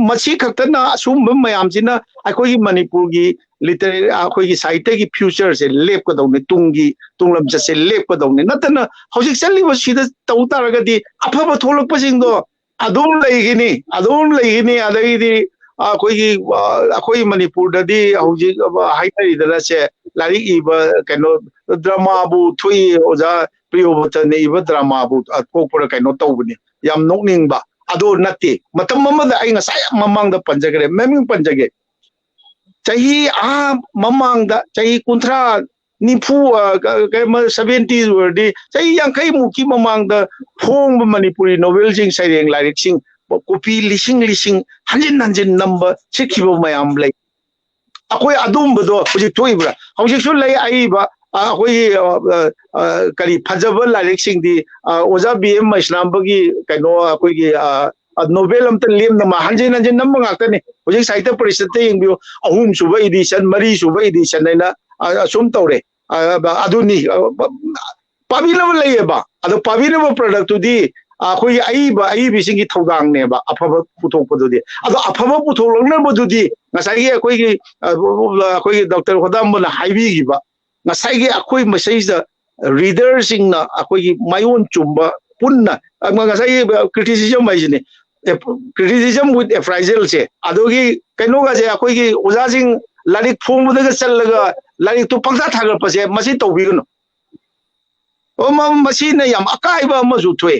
मसी खक्तना असुम मयाम सिना अखोई मणिपुर की लिटरेरी अखोई साहित्य की फ्यूचर से लेपकदौने तुंगलम से लेपकदौने नतना हौजिक चलिबो सिदा तौतारगदी अफब थोलकपसिंगदो अदुम लेगिनी अदगी अखोई मणिपुर ददी हौजिक हाइतरिदना से लारिक इब कनो ड्रामाबु थुई ओजा प्रियोबतन इब ड्रामाबु थोकपर कनो तौबनी याम नोकनिंगबा अदो नत्ते मतम ममदा आई ngसाय ममांगदा पंजगरे मेमिंग पंजगे चाही ममांगदा चाही कुंथ्रा निफु 70s वर्दी चाही यांखै मुकी ममांगदा फोंग मणिपुरी नोवेल सिंग साइरेंग लाइरिक सिंग कॉपी लिसिंग हंजिन नंबर सिखिबो मयाम ले अखोई अदुमबदो हुजि थोइब्रा हुजिसु ले आइबा अखोई करी फजब लाइरिक सिंग दी ओजा बीएम इस्लामबगी कनो अखोई नोवेल अमत लेमनमा हंजिन नंबर गाक्तने हुजि साहित्य परिषद ते यंबियो अहुम सुबा एडिशन मरी सुबा एडिशन नेना असुम तौरे अदुनी पाबिलब लेबा अदो पाबिलब प्रोडक्ट तुदी अखोई आइबी सिंगी थौदांगनेबा अफब पुथोकपदुदी अदो अफब पुथोलंगनबदुदी ngसाइगी अखोई डॉक्टर होदामबना हाइबिगिबा ngसाइगी अखोई मेसेज रीडर सिंगना अखोई मायोन चुम्बा पुन्ना ngसाइगी क्रिटिसिज्म हाइजने क्रिटिसिज्म विथ एप्राइजल से अदोगी कइनोगा जे अखोई ओजा सिंग लारिक फोंबदगा चललगा लारिक तो पंखा थागरपसे मसी तौबिगनो ओ मसीना याम अकाइबा मजु थोए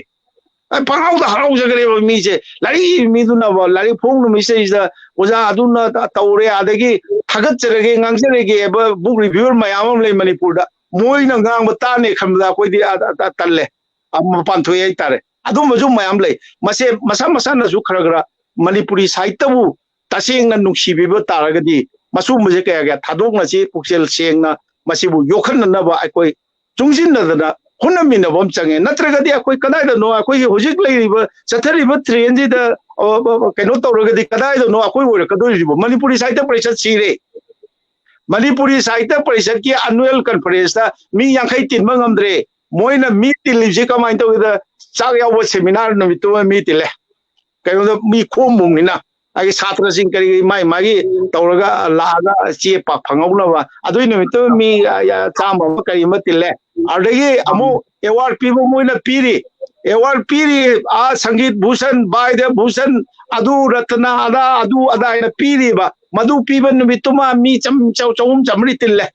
पंगाउदा हराउजगरेबा मीसे लारी मीदुना लारी फोंग मिसेज ओजा अदुना तौरे आदगी थागतचरगे ngangjरगे बुक रिव्यूअर मयाम ले मणिपुर मोइना ngang ताने खमदा कोइदि तल्ले मपान थोए तारे अदुमजु मयाम ले मसे मसा नसु खरगरा मणिपुरी साहित्यबु तसेंगना नुक्सिबिबो तारगदी मसु मुजे कया थादोकना से पुक्सेल सेंगना मसिबु योखननबा अकोई चुंजिनदना ꯍꯣꯠꯅꯃꯤꯟꯅꯕ ꯆꯪꯉꯦ ꯅꯠꯇ꯭ꯔꯒꯗꯤ ꯑꯩꯈꯣꯏ ꯀꯗꯥꯏꯗꯅꯣ ꯑꯩꯈꯣꯏꯒꯤ ꯍꯧꯖꯤꯛ ꯂꯩꯔꯤꯕ ꯆꯠꯊꯔꯤꯕ ꯇ꯭ꯔꯦꯟꯁꯤꯗ ꯀꯩꯅꯣ ꯇꯧꯔꯒꯗꯤ ꯀꯗꯥꯏꯗꯅꯣ ꯑꯩꯈꯣꯏ ꯑꯣꯏꯔꯛꯀꯗꯣꯔꯤꯕ ꯃꯅꯤꯄꯨꯔꯤ ꯁꯥꯍꯤꯇ꯭य ꯄꯔꯤꯁꯠ ꯁꯤꯔꯦ Manipuri Sahitya Parishad ki annual conference ta mi yankai tinba ngamdre moina mi tilibse kamai tawida chak yawa seminar namitu mi tile kayo mi khomung nina agi satra sing kari mai magi tawraga laaga che pa phangawna ba adui namitu mi chamba kari ma tile adagi amu award pibo moina piri award piri a Sangeet Bhushan Vaidya Bhushan adu ratna ada ina piri ba madu piban mituma mi cham chawum chamri tille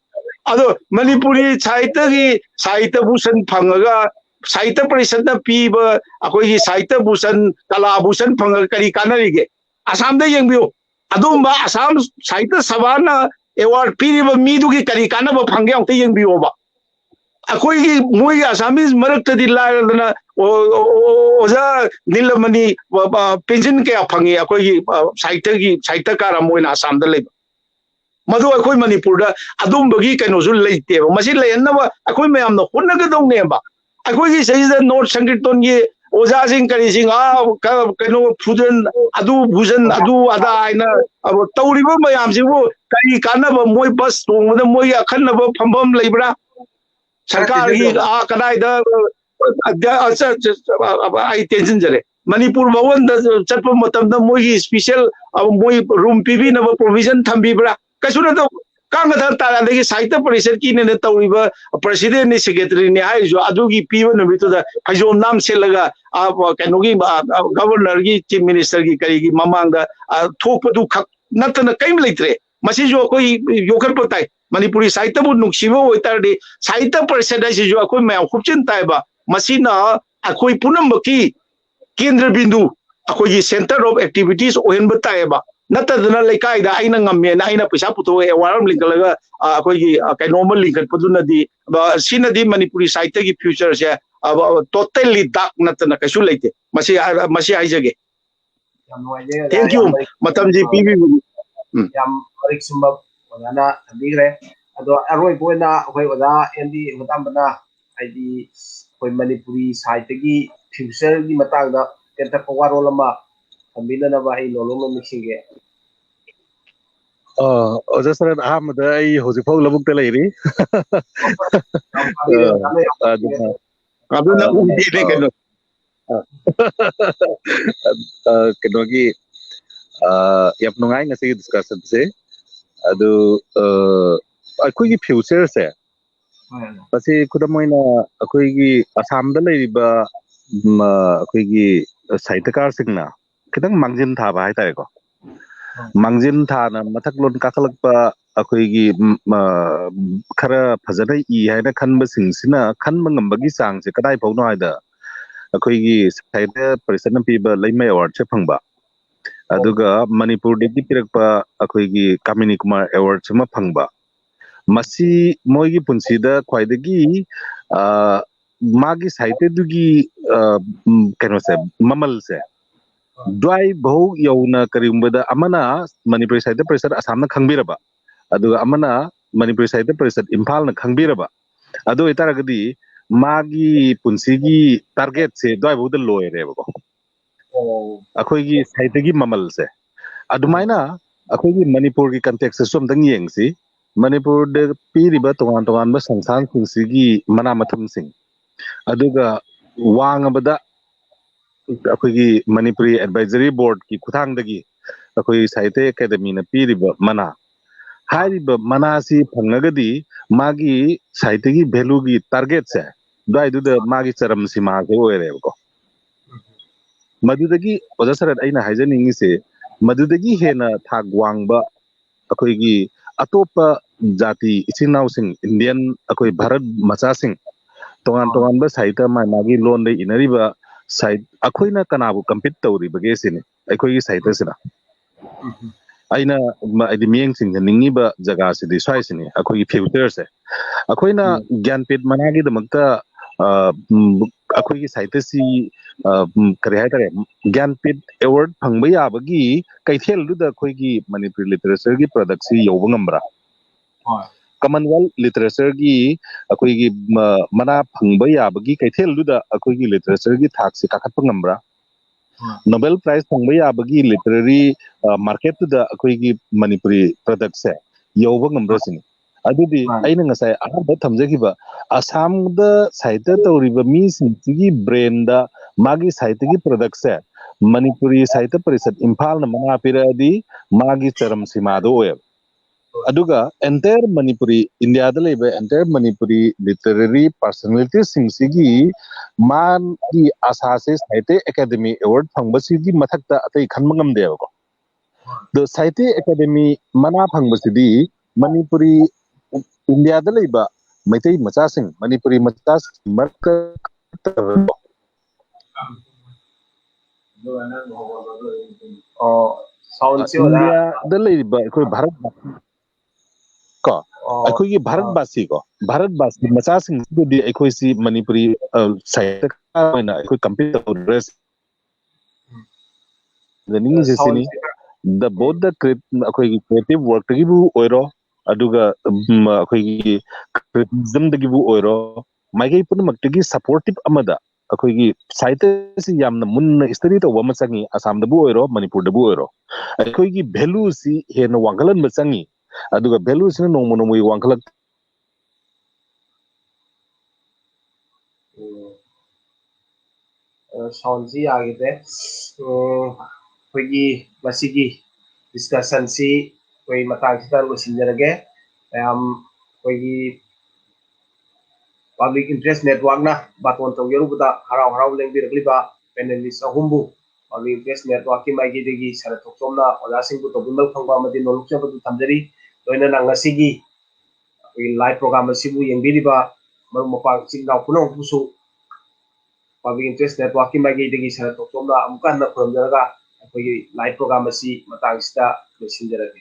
ado Manipuri Sahitya Bhushan phangaga Sahitya Parishad na piba akoi gi Sahitya Bhushan Kala Bhushan phangaga kari kanarige Assam da yengbiyo adumba Assam Sahitya Sabha na award piriba midu gi kari kanaba phangge angte yengbiyo ba akoi gi moi Assamese marakta di la oza Nilamani pension ke aphangi akoi gi Sahitya kara moina Assam da leba madu akoi Manipur da adumbagi kainosu leite ba masi leyanna akoi mayam no honnagadong ba akoi gi sayida North Sankirtan gi oza sing kari sing kaino Fudan adu Bhujan adu ada aina tawriba mayam sibu kari kanaba moi bus tongda moi akhanaba phambam leibra sarkar gi kadai da ai tension jare Manipur bhawan da chatpa matam da moi special moi room pibi na provision thambibra kasuna to kanga thar tara de Sahitya Parishad ki ne tawriba president ni secretary ni hai jo adu gi piba no bitu da hajom nam selaga kaino gi governor gi chief minister gi kari gi mamang da thokpadu khak natna kaim leitre masi jo koi yokar patai Manipuri Sahitya bu nuksiba oitardi Sahitya Parishad ai jo koi mayam khupchin tai ba masina akoi punambaki kendra bindu akoi gi center of activities ohen batai ba natadana lekai da aina ngamme na aina paisa puto awaram linkalaga akoi gi kainomal linkat paduna di sinadi Manipuri Sahitya gi future se totally dark natana kaisu leite masi haijage thank you matam ji pibi yam arik sumba wana abigre ado aroi boina hoi oda endi hodambana aidi hoi Manipuri Sahitya gi future gi matangda kenta pawarol ama ambina na ba ai lolong mixinge oja saran ahmada ai hojifau labuk te leiri aduna undi le keno kenogi yap nungai ngasi discussion se adu akoi gi future se pasi kudamoina akoi gi Assam da leiriba akoi gi Sahityakar singna kitang mangjin tha ba hai tare ko mangjin tha na mathak lon kakalakpa akoi gi khara phajana I haina khanba singsina khanba ngambagi sang se kadai phauno haida akoi gi Sahitya Parishad na piba leimai award che phangba aduga Manipur de pirakpa akoi gi Kamini Kumar award chuma phangba masi moi gi punsida khwaidagi magi Sahitya dugi kano se mamal se dwai bahau yauna kariumbada amana Manipuri Sahitya Parishad Assam na khangbiraba aduga amana Manipuri Sahitya Parishad Imphal na khangbiraba adu itaragadi magi punsigi target se dwai bahau da loire ba akoi gi Sahitya gi mamal se adumaina akoi gi Manipur gi context se somdang yengsi Manipur de piriba tongan ba sangsan sigi mana matham sing aduga wangabada akoi gi Manipuri Advisory Board ki kuthang dagi akoi Sahitya Academy na piriba mana hariba mana si phangagadi magi Sahitya gi value gi target se dai du da magi charam sima ke oire ko madudagi oja sarat aina haijaningi se madudagi hena thak wangba akoi gi atopa jati isinau sing Indian akoi Bharat macha sing tongan ba Sahitya magi lon de inariba side akoina kanabu compete tawri bage sini akoi Sahitya sina aina adi mieng sing ningi ba jaga sidi swai sini akoi future se akoina Gyanpit managi damakta akoi Sahitya si kare hai tare Gyanpit award phangba yabagi kaithel du da akoi Manipuri literature gi product si yoba ngambra Commonwealth literature gi akoi gi mana phangba yabagi kaithel luda akoi gi literature gi thak se kakhat pangambra Nobel Prize phangba yabagi literary market da akoi gi Manipuri product se yoba ngambra sini adudi aina ngasai ahaba thamjagiba Assam da sahitya tawriba mi singi brain da magi sahitya gi product se Manipuri Sahitya Parisad Imphal na mana piradi magi charam sima do oya aduga entire Manipuri India da leba entire Manipuri literary personalities sigi man gi asase Sahitya Academy Award phangba sigi mathakta atai khanmangam deba ko the Sahitya Academy mana phangba sidi Manipuri India da leba maitai machasing Manipuri machas marka India da leba koi Bharat ko akhoi gi Bharat Basi machasing di akhoi si Manipuri Sahitya ka na akhoi compete address the ning is sini the both the akhoi gi creative work gi bu oiro aduga akhoi gi criticism gi bu oiro maigai punamak gi supportive amada akhoi gi Sahitya si yamna munna study to wama changi Assam da bu oiro Manipur da bu oiro akhoi gi value si hena wanghalan ma changi aduga value sina nongmo nongmo wangkhalak sound si agite koigi masigi discussion si koi matang sita ro sinjarage koigi public interest network na baton to yeru buda harau harau lengbi rakliba panelist ahumbu public interest network ki maigi degi sara thokchomna ola singbu to bimal phangba amadi nolukcha bu thamjari loina na ngasigi live program asibu yengbiriba maru mapang chingdaw punong pusu public interest network ki magi degi sara thokchomna amkan na phramjaraga akhoi live program asi matang sita losinjarage